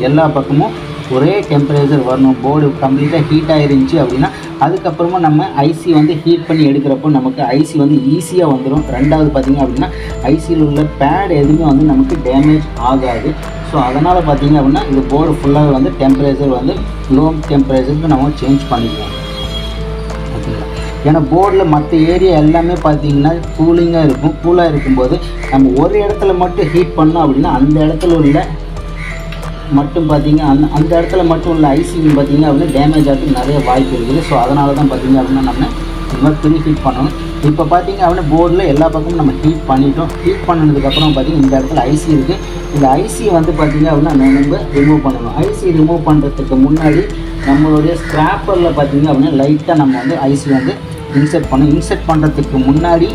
எல்லா பக்கமும் ஒரே டெம்பரேச்சர் வரணும். போர்டு கம்ப்ளீட்டாக ஹீட் ஆகிருந்துச்சி அப்படின்னா அதுக்கப்புறமா நம்ம ஐசி வந்து ஹீட் பண்ணி எடுக்கிறப்போ நமக்கு ஐசி வந்து ஈஸியாக வந்துடும். ரெண்டாவது பார்த்திங்க அப்படின்னா ஐசியில் உள்ள பேட் எதுவுமே வந்து நமக்கு டேமேஜ் ஆகாது. ஸோ அதனால் பார்த்திங்க அப்படின்னா இந்த போர்டு ஃபுல்லாக வந்து டெம்பரேச்சர் வந்து லோ டெம்பரேச்சருக்கு நம்ம சேஞ்ச் பண்ணிக்குவோம். ஓகேங்களா, ஏன்னா போர்டில் மற்ற ஏரியா எல்லாமே பார்த்திங்கன்னா கூலிங்காக இருக்கும். கூலாக இருக்கும்போது நம்ம ஒரு இடத்துல மட்டும் ஹீட் பண்ணோம் அப்படின்னா அந்த இடத்துல உள்ள மட்டும் பார்த்திங்க அந்த இடத்துல மட்டும் உள்ள ஐசியும் பார்த்திங்க அப்படின்னா டேமேஜ் ஆகிறதுக்கு நிறைய வாய்ப்பு இருக்குது. ஸோ அதனால தான் பார்த்திங்க அப்படின்னா நம்ம இந்த மாதிரி ப்ரீ ஹீட் பண்ணணும். இப்போ பார்த்திங்க அப்படின்னா போர்டில் எல்லா பக்கமும் நம்ம ஹீட் பண்ணிட்டோம். ஹீட் பண்ணதுக்கப்புறம் பார்த்திங்கன்னா இந்த இடத்துல ஐசி இருக்குது. இந்த ஐசி வந்து பார்த்திங்க அப்படின்னா நம்ம ரிமூவ் பண்ணணும். ஐசி ரிமூவ் பண்ணுறதுக்கு முன்னாடி நம்மளுடைய ஸ்க்ராப்பரில் பார்த்திங்க அப்படின்னா லைட்டாக நம்ம வந்து ஐசி வந்து இன்செர்ட் பண்ணணும். இன்செர்ட் பண்ணுறதுக்கு முன்னாடி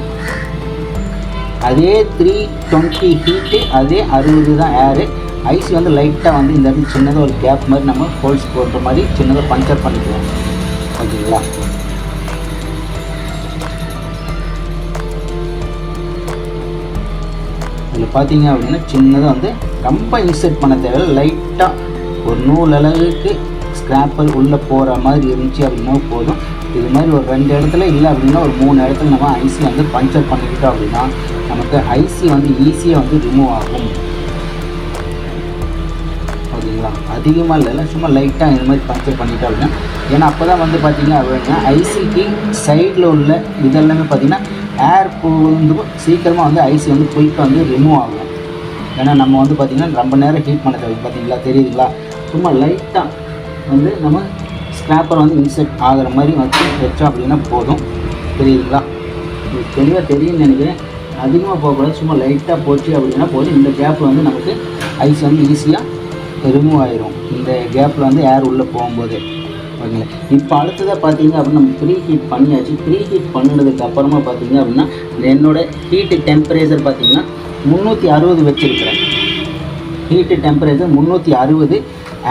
அதே 320 ஹீட்டு அதே 60 தான் ஏரு. ஐசி வந்து லைட்டாக வந்து இந்த இடத்துல சின்னதாக ஒரு கேப் மாதிரி நம்ம ஹோல்ஸ் போடுற மாதிரி சின்னதாக பஞ்சர் பண்ணிக்குவோம். ஓகேங்களா, இதில் பார்த்தீங்க அப்படின்னா சின்னதாக வந்து ரொம்ப இன்செர்ட் பண்ண தேவையில்லை. லைட்டாக ஒரு நூல் அளவுக்கு ஸ்க்ராப்பர் உள்ளே போகிற மாதிரி இருந்துச்சு அப்படின்னா போதும். இது மாதிரி ஒரு 2 இடத்துல இல்லை அப்படின்னா ஒரு 3 இடத்துல நம்ம ஐசி வந்து பஞ்சர் பண்ணிக்கிட்டோம் அப்படின்னா நமக்கு ஐசி வந்து ஈஸியாக வந்து ரிமூவ் ஆகும். ஓகேங்களா, அதிகமாக இல்லை, சும்மா லைட்டாக இந்த மாதிரி பஞ்சர் பண்ணிட்டோம் அப்படின்னா ஏன்னா அப்போ தான் வந்து பார்த்திங்கன்னா அப்படின்னா ஐசிக்கு சைடில் உள்ள இதெல்லாமே பார்த்திங்கன்னா ஏர் வந்து சீக்கிரமாக வந்து ஐசி வந்து குயிக்காக வந்து ரிமூவ் ஆகும். ஏன்னா நம்ம வந்து பார்த்திங்கன்னா ரொம்ப நேரம் ஹீட் பண்ண தேவை. பார்த்திங்களா, தெரியுதுங்களா, சும்மா லைட்டாக வந்து நம்ம ஸ்க்ராப்பர் வந்து இன்செர்ட் ஆகிற மாதிரி வச்சோம் அப்படின்னா போதும். தெரியுதுங்களா, இது தெளிவாக தெரியும்னு நினைக்கிறேன். அதிகமாக போகக்கூடாது, சும்மா லைட்டாக போச்சு அப்படின்னா போதும். இந்த கேப்பில் வந்து நமக்கு ஐஸ் வந்து ஈஸியாக ரிமூவ் ஆகிரும். இந்த கேப்பில் வந்து ஏர் உள்ளே போகும்போது. ஓகேங்களா, இப்போ அடுத்ததாக பார்த்தீங்க அப்படின்னா நம்ம ப்ரீ ஹீட் பண்ணியாச்சு. ப்ரீ ஹீட் பண்ணினதுக்கு அப்புறமா பார்த்தீங்க அப்படின்னா என்னோடய ஹீட்டு டெம்பரேச்சர் பார்த்திங்கன்னா 360 வச்சுருக்கிறேன். Heat temperature 360.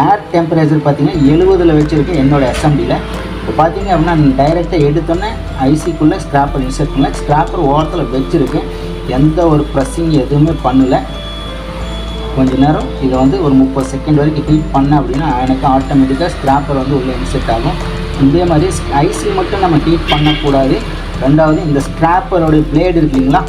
ஏர் டெம்பரேச்சர் பார்த்திங்கன்னா 70 வச்சுருக்கேன் என்னோடய எஸ்எம்டியில். இப்போ பார்த்திங்க அப்படின்னா டைரெக்டாக எடுத்தோன்னே ஐசிக்குள்ளே ஸ்க்ராப்பர் இன்செர்ட் பண்ணல. ஸ்க்ராப்பர் ஓரத்தில் வச்சுருக்கேன். எந்த ஒரு ப்ரெஸ்ஸிங் எதுவுமே பண்ணலை. கொஞ்சம் நேரம் இதை வந்து ஒரு 30 செகண்ட் வரைக்கும் ஹீட் பண்ணேன் அப்படின்னா எனக்கு ஆட்டோமேட்டிக்காக ஸ்க்ராப்பர் வந்து உள்ளே இன்செர்ட் ஆகும். இதே மாதிரி ஐசி மட்டும் நம்ம ஹீட் பண்ணக்கூடாது. ரெண்டாவது இந்த ஸ்க்ராப்பரோடைய பிளேடு இருக்கு இல்லைங்களா,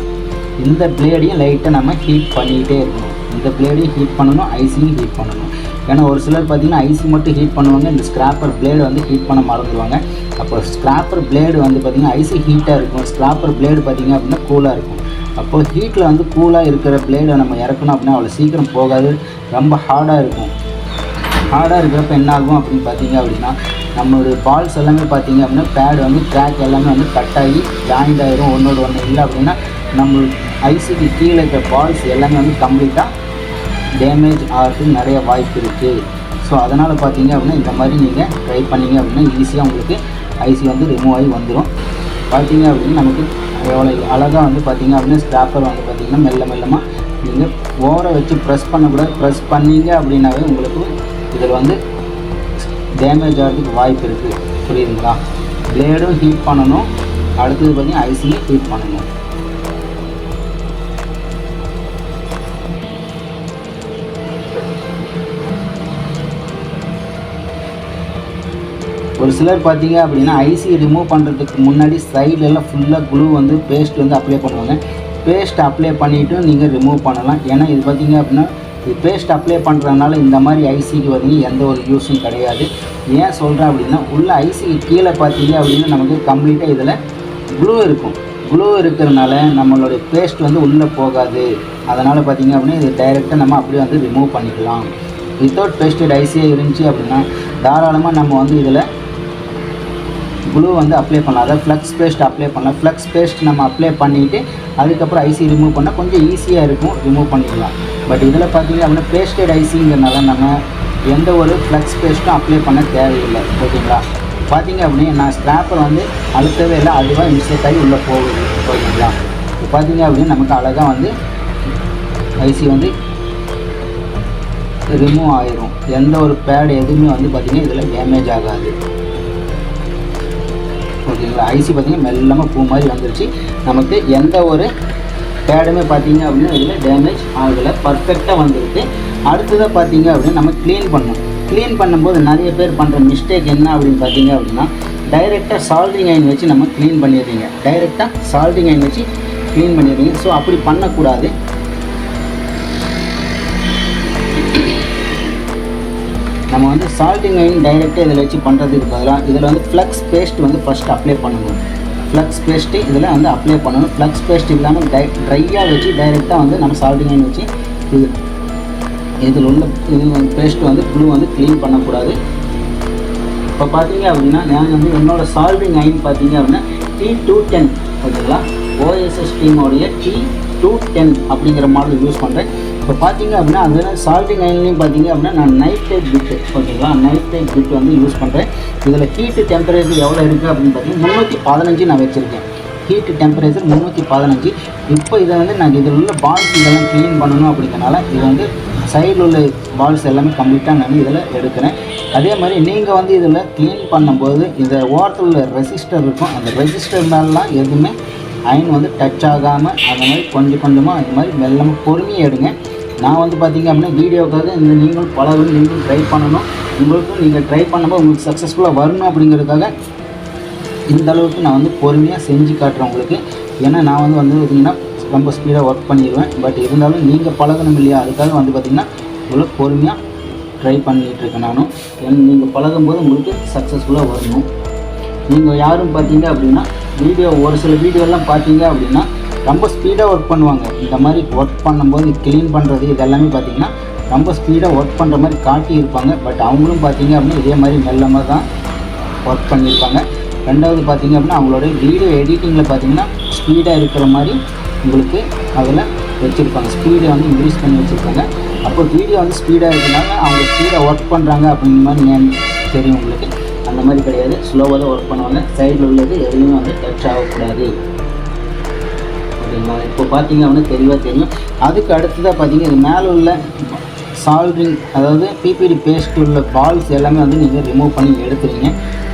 இந்த பிளேடையும் லைட்டாக நம்ம ஹீட் பண்ணிக்கிட்டே இருக்கணும். இந்த பிளேடையும் ஹீட் பண்ணணும், ஐசியும் ஹீட் பண்ணணும். ஏன்னா ஒரு சிலர் பார்த்திங்கன்னா ஐசி மட்டும் ஹீட் பண்ணுவாங்க, இந்த ஸ்க்ராப்பர் பிளேடு வந்து ஹீட் பண்ண மறந்துடுவாங்க. அப்போ ஸ்க்ராப்பர் பிளேடு வந்து பார்த்திங்கன்னா ஐசி ஹீட்டாக இருக்கும், ஸ்க்ராப்பர் பிளேடு பார்த்திங்க அப்படின்னா கூலாக இருக்கும். அப்போது ஹீட்டில் வந்து கூலாக இருக்கிற பிளேடை நம்ம இறக்கணும் அப்படின்னா அவ்வளோ சீக்கிரம் போகாது, ரொம்ப ஹார்டாக இருக்கும். ஹார்டாக இருக்கிறப்ப என்ன ஆகும் அப்படின்னு பார்த்தீங்க அப்படின்னா நம்மளுடைய பால்ஸ் எல்லாமே பார்த்திங்க அப்படின்னா பேடு வந்து ட்ராக் எல்லாமே வந்து கட் ஆகி ஜாயிண்ட் ஆகிரும். ஒன்றோடு ஒன்று இல்லை அப்படின்னா நம்மளுக்கு ஐசிக்கு கீழே இருக்கிற பால்ஸ் எல்லாமே வந்து கம்ப்ளீட்டாக டேமேஜ் ஆகிறதுக்கு நிறைய வாய்ப்பு இருக்குது. ஸோ அதனால் பார்த்திங்க அப்படின்னா இந்த மாதிரி நீங்கள் ட்ரை பண்ணிங்க அப்படின்னா ஈஸியாக உங்களுக்கு ஐசி வந்து ரிமூவ் ஆகி வந்துடும். பார்த்திங்க அப்படின்னா நமக்கு எவ்வளோ அழகாக வந்து பார்த்திங்க அப்படின்னா ஸ்க்ராப்பர் வந்து பார்த்திங்கன்னா மெல்லமாக நீங்கள் ஓவரை வச்சு ப்ரெஸ் பண்ணக்கூடாது. ப்ரெஸ் பண்ணிங்க அப்படின்னாவே உங்களுக்கு இதில் வந்து டேமேஜ் ஆகிறதுக்கு வாய்ப்பு இருக்குது. புரியுதுங்களா, பிளேடும் ஹீட் பண்ணணும், அடுத்தது பார்த்திங்கன்னா ஐசியும் ஹீட் பண்ணணும். ஒரு சிலர் பார்த்திங்க அப்படின்னா ஐசி ரிமூவ் பண்ணுறதுக்கு முன்னாடி சைட்லெல்லாம் ஃபுல்லாக குளூ வந்து பேஸ்ட் வந்து அப்ளை பண்ணுவாங்க. பேஸ்ட் அப்ளை பண்ணிவிட்டு நீங்கள் ரிமூவ் பண்ணலாம். ஏன்னா இது பார்த்திங்க அப்படின்னா இது பேஸ்ட் அப்ளை பண்ணுறதுனால இந்த மாதிரி ஐசிக்கு வந்து எந்த ஒரு யூஸும் கிடையாது. ஏன் சொல்கிறேன் அப்படின்னா உள்ள ஐசிக்கு கீழே பார்த்திங்க அப்படின்னா நமக்கு கம்ப்ளீட்டாக இதில் குளூ இருக்கும். க்ளூ இருக்கிறதுனால நம்மளுடைய பேஸ்ட் வந்து உள்ளே போகாது. அதனால் பார்த்திங்க அப்படின்னா இது டைரெக்டாக நம்ம அப்படியே வந்து ரிமூவ் பண்ணிக்கலாம். வித்தவுட் பேஸ்டட் ஐசியாக இருந்துச்சு அப்படின்னா தாராளமாக நம்ம வந்து இதில் க்ளூ வந்து அப்ளை பண்ணலாம். அதாவது ஃப்ளக்ஸ் பேஸ்ட் அப்ளை பண்ணலாம். ஃப்ளக்ஸ் பேஸ்ட் நம்ம அப்ளை பண்ணிவிட்டு அதுக்கப்புறம் ஐசி ரிமூவ் பண்ணால் கொஞ்சம் ஈஸியாக இருக்கும், ரிமூவ் பண்ணிக்கலாம். பட் இதில் பார்த்திங்க அப்படின்னா பேஸ்டட் ஐசிங்கிறனால நம்ம எந்த ஒரு ஃப்ளக்ஸ் பேஸ்ட்டும் அப்ளை பண்ண தேவையில்லை. ஓகேங்களா? பார்த்திங்க அப்படின்னா நான் ஸ்க்ராப்பை வந்து அழுத்தவே இல்லை, அதுவாக மிஸ்டேக் ஆகி உள்ளே போகுது. ஓகேங்களா? இப்போ பார்த்திங்க அப்படின்னா நமக்கு அழகாக வந்து ஐசி வந்து ரிமூவ் ஆயிரும். எந்த ஒரு பேட் எதுவுமே வந்து பார்த்திங்கன்னா இதில் டேமேஜ் ஆகாது. ஓகேங்களா? ஐசி பார்த்திங்கன்னா மெல்லமாக பூ மாதிரி வந்துருச்சு. நமக்கு எந்த ஒரு பேடுமே பார்த்திங்க அப்படின்னா இதில் டேமேஜ் ஆகலை, பர்ஃபெக்டாக வந்துருக்கு. அடுத்ததாக பார்த்திங்க அப்படின்னா நம்ம க்ளீன் பண்ணணும். க்ளீன் பண்ணும்போது நிறைய பேர் பண்ணுற மிஸ்டேக் என்ன அப்படின்னு பார்த்திங்க அப்படின்னா டைரெக்டாக சால்ட்ரிங் அயன் வச்சு நம்ம க்ளீன் பண்ணிடுறீங்க. டைரெக்டாக சால்ட்ரிங் அயன் வச்சு க்ளீன் பண்ணிடுறீங்க. ஸோ அப்படி பண்ணக்கூடாது. நம்ம வந்து சால்ட்டிங் அயன் டைரெக்டாக இதில் வச்சு பண்ணுறதுக்கு பதிலாக இதில் வந்து ஃப்ளக்ஸ் பேஸ்ட் வந்து ஃபஸ்ட்டு அப்ளை பண்ணணும். ஃப்ளக்ஸ் பேஸ்ட்டு இதில் வந்து அப்ளை பண்ணணும். ஃப்ளக்ஸ் பேஸ்ட் இல்லாமல் ட்ரையாக வச்சு டைரெக்டாக வந்து நம்ம சால்ட்டிங் அயன் வச்சு இதில் உள்ள இது பேஸ்ட்டு வந்து க்ளூ வந்து க்ளீன் பண்ணக்கூடாது. இப்போ பார்த்தீங்க அப்படின்னா நான் வந்து என்னோடய சால்ட்டிங் அயன் பார்த்தீங்க அப்படின்னா T210 ஓகேங்களா, OSS டீமோடைய T210 அப்படிங்கிற மாடல் யூஸ் பண்ணுறேன். இப்போ பார்த்தீங்க அப்படின்னா அதில் சால்ட்டிங் அயன்லையும் பார்த்தீங்க அப்படின்னா நான் நைட் டைப் பிட்டு ஓகேங்களா, நைட் டைப் பிட் வந்து யூஸ் பண்ணுறேன். இதில் ஹீட்டு டெம்பரேச்சர் எவ்வளோ இருக்குது அப்படின்னு பார்த்தீங்கன்னா 315 நான் வச்சுருக்கேன். Heat temperature 315. இப்போ இதை வந்து நான் இதில் உள்ள பால்ஸ் இதெல்லாம் க்ளீன் பண்ணணும் அப்படிங்கிறனால இது வந்து சைடில் உள்ள பால்ஸ் எல்லாமே கம்ப்ளீட்டாக நான் இதில் எடுக்கிறேன். அதே மாதிரி நீங்கள் வந்து இதில் க்ளீன் பண்ணும்போது இந்த ஓரத்தில் உள்ள ரெசிஸ்டர் இருக்கும், அந்த ரெசிஸ்டர் மேலாம் எதுவுமே அயன் வந்து டச் ஆகாமல் அந்த மாதிரி கொஞ்சம் கொஞ்சமாக இந்த மாதிரி மெல்லமாக பொறுமையாக எடுங்க. நான் வந்து பார்த்திங்க அப்படின்னா வீடியோக்காக இந்த நீங்களும் பலரும் நீங்களும் ட்ரை பண்ணணும், உங்களுக்கும் நீங்கள் ட்ரை பண்ணும்போது உங்களுக்கு சக்ஸஸ்ஃபுல்லாக வரணும் அப்படிங்கிறதுக்காக இந்த அளவுக்கு நான் வந்து பொறுமையாக செஞ்சு காட்டுறேன் உங்களுக்கு. ஏன்னா நான் வந்து பார்த்திங்கன்னா ரொம்ப ஸ்பீடாக ஒர்க் பண்ணிடுவேன். பட் இருந்தாலும் நீங்கள் பழகணும் இல்லையா, அதுக்காக வந்து பார்த்திங்கன்னா இவ்வளோ பொறுமையாக ட்ரை பண்ணிகிட்ருக்கேன் நானும். ஏன்னா நீங்கள் பழகும்போது உங்களுக்கு சக்ஸஸ்ஃபுல்லாக வரணும். நீங்கள் யாரும் பார்த்தீங்க அப்படின்னா ஒரு சில வீடியோலாம் பார்த்தீங்க அப்படின்னா ரொம்ப ஸ்பீடாக ஒர்க் பண்ணுவாங்க. இந்த மாதிரி ஒர்க் பண்ணும்போது க்ளீன் பண்ணுறது இதெல்லாமே பார்த்திங்கன்னா ரொம்ப ஸ்பீடாக ஒர்க் பண்ணுற மாதிரி காட்டியிருப்பாங்க. பட் அவங்களும் பார்த்திங்க அப்படின்னா இதே மாதிரி மெல்லமாக தான் ஒர்க் பண்ணியிருப்பாங்க. ரெண்டாவது பார்த்திங்க அப்படின்னா அவங்களோட வீடியோ எடிட்டிங்கில் பார்த்திங்கன்னா ஸ்பீடாக இருக்கிற மாதிரி உங்களுக்கு அதில் வச்சுருப்பாங்க, ஸ்பீடை வந்து இன்க்ரீஸ் பண்ணி வச்சுருப்பாங்க. அப்போ வீடியோ வந்து ஸ்பீடாக இருக்கிறனால அவங்க ஸ்பீடாக ஒர்க் பண்ணுறாங்க அப்படிங்கிற மாதிரி ஏன் தெரியும் உங்களுக்கு. அந்த மாதிரி கிடையாது, ஸ்லோவாக தான் ஒர்க் பண்ணுவாங்க. சைடில் உள்ளது எதுவுமே வந்து டச் ஆகக்கூடாது. ஓகேங்களா? இப்போ பார்த்தீங்க அப்படின்னா தெளிவாக தெரியும். அதுக்கு அடுத்ததாக பார்த்தீங்கன்னா இது மேலே உள்ள சால்ட்ரிங் அதாவது பிபிடி பேஸ்ட் உள்ள பால்ஸ் எல்லாமே வந்து நீங்கள் ரிமூவ் பண்ணி எடுத்துறீங்க.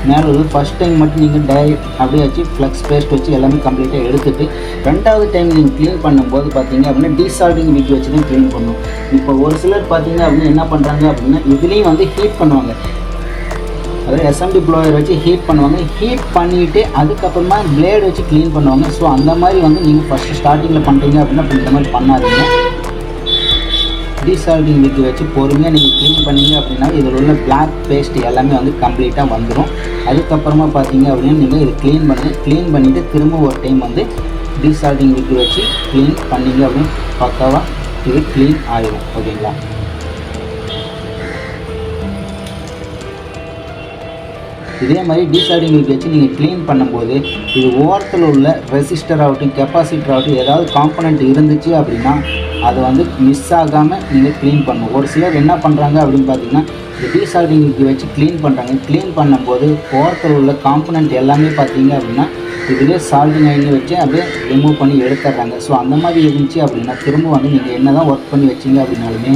மேலே உள்ள ஃபஸ்ட் டைம் மட்டும் நீங்கள் டைரெக்ட் அப்படியே வச்சு ஃப்ளக்ஸ் பேஸ்ட் வச்சு எல்லாமே கம்ப்ளீட்டாக எடுத்துகிட்டு ரெண்டாவது டைம் நீங்கள் க்ளீன் பண்ணும்போது பார்த்தீங்க அப்படின்னா டீசால்டிங் விக் வச்சு தான் க்ளீன் பண்ணணும். இப்போ ஒரு சிலர் பார்த்தீங்க அப்படின்னா என்ன பண்ணுறாங்க அப்படின்னா இதுலேயும் வந்து ஹீட் பண்ணுவாங்க, அதாவது எஸ்எம்டி ப்ளோயர் வச்சு ஹீட் பண்ணுவாங்க. ஹீட் பண்ணிவிட்டு அதுக்கப்புறமா பிளேடு வச்சு க்ளீன் பண்ணுவாங்க. ஸோ அந்த மாதிரி வந்து நீங்கள் ஃபஸ்ட்டு ஸ்டார்டிங்கில் பண்ணுறீங்க அப்படின்னா இந்த மாதிரி பண்ணாதீங்க. டீசால்டிங் விக் வச்சு பொறுமையாக நீங்கள் க்ளீன் பண்ணீங்க அப்படின்னா இதில் உள்ள பிளாக் பேஸ்ட் எல்லாமே வந்து கம்ப்ளீட்டாக வந்துடும். அதுக்கப்புறமா பார்த்தீங்க அப்படின்னா நீங்கள் இது க்ளீன் பண்ணிவிட்டு திரும்ப ஒரு டைம் வந்து டீசால்டிங் விக் வச்சு க்ளீன் பண்ணிங்க அப்படின்னு பக்காவாக இது க்ளீன் ஆகிடும். ஓகேங்களா? இதே மாதிரி டீசால்டிங் விக் வச்சு நீங்கள் க்ளீன் பண்ணும்போது இது ஓரத்தில் உள்ள ரெசிஸ்டர் ஆகட்டும் கெப்பாசிட்டர் ஆகட்டும் ஏதாவது காம்பனண்ட் இருந்துச்சு அப்படின்னா அதை வந்து மிஸ் ஆகாமல் நீங்கள் க்ளீன் பண்ணணும். ஒரு சிலர் என்ன பண்ணுறாங்க அப்படின்னு பார்த்தீங்கன்னா இந்த டீசால்டிங் விக் வச்சு க்ளீன் பண்ணுறாங்க. க்ளீன் பண்ணும்போது ஓரத்தில் உள்ள காம்பனண்ட் எல்லாமே பார்த்தீங்க அப்படின்னா இதிலே சால்டிங் அயன் வச்சு அப்படியே ரிமூவ் பண்ணி எடுத்துடுறாங்க. ஸோ அந்த மாதிரி இருந்துச்சு அப்படின்னா திரும்ப வந்து நீங்கள் என்ன தான் ஒர்க் பண்ணி வச்சிங்க அப்படின்னாலுமே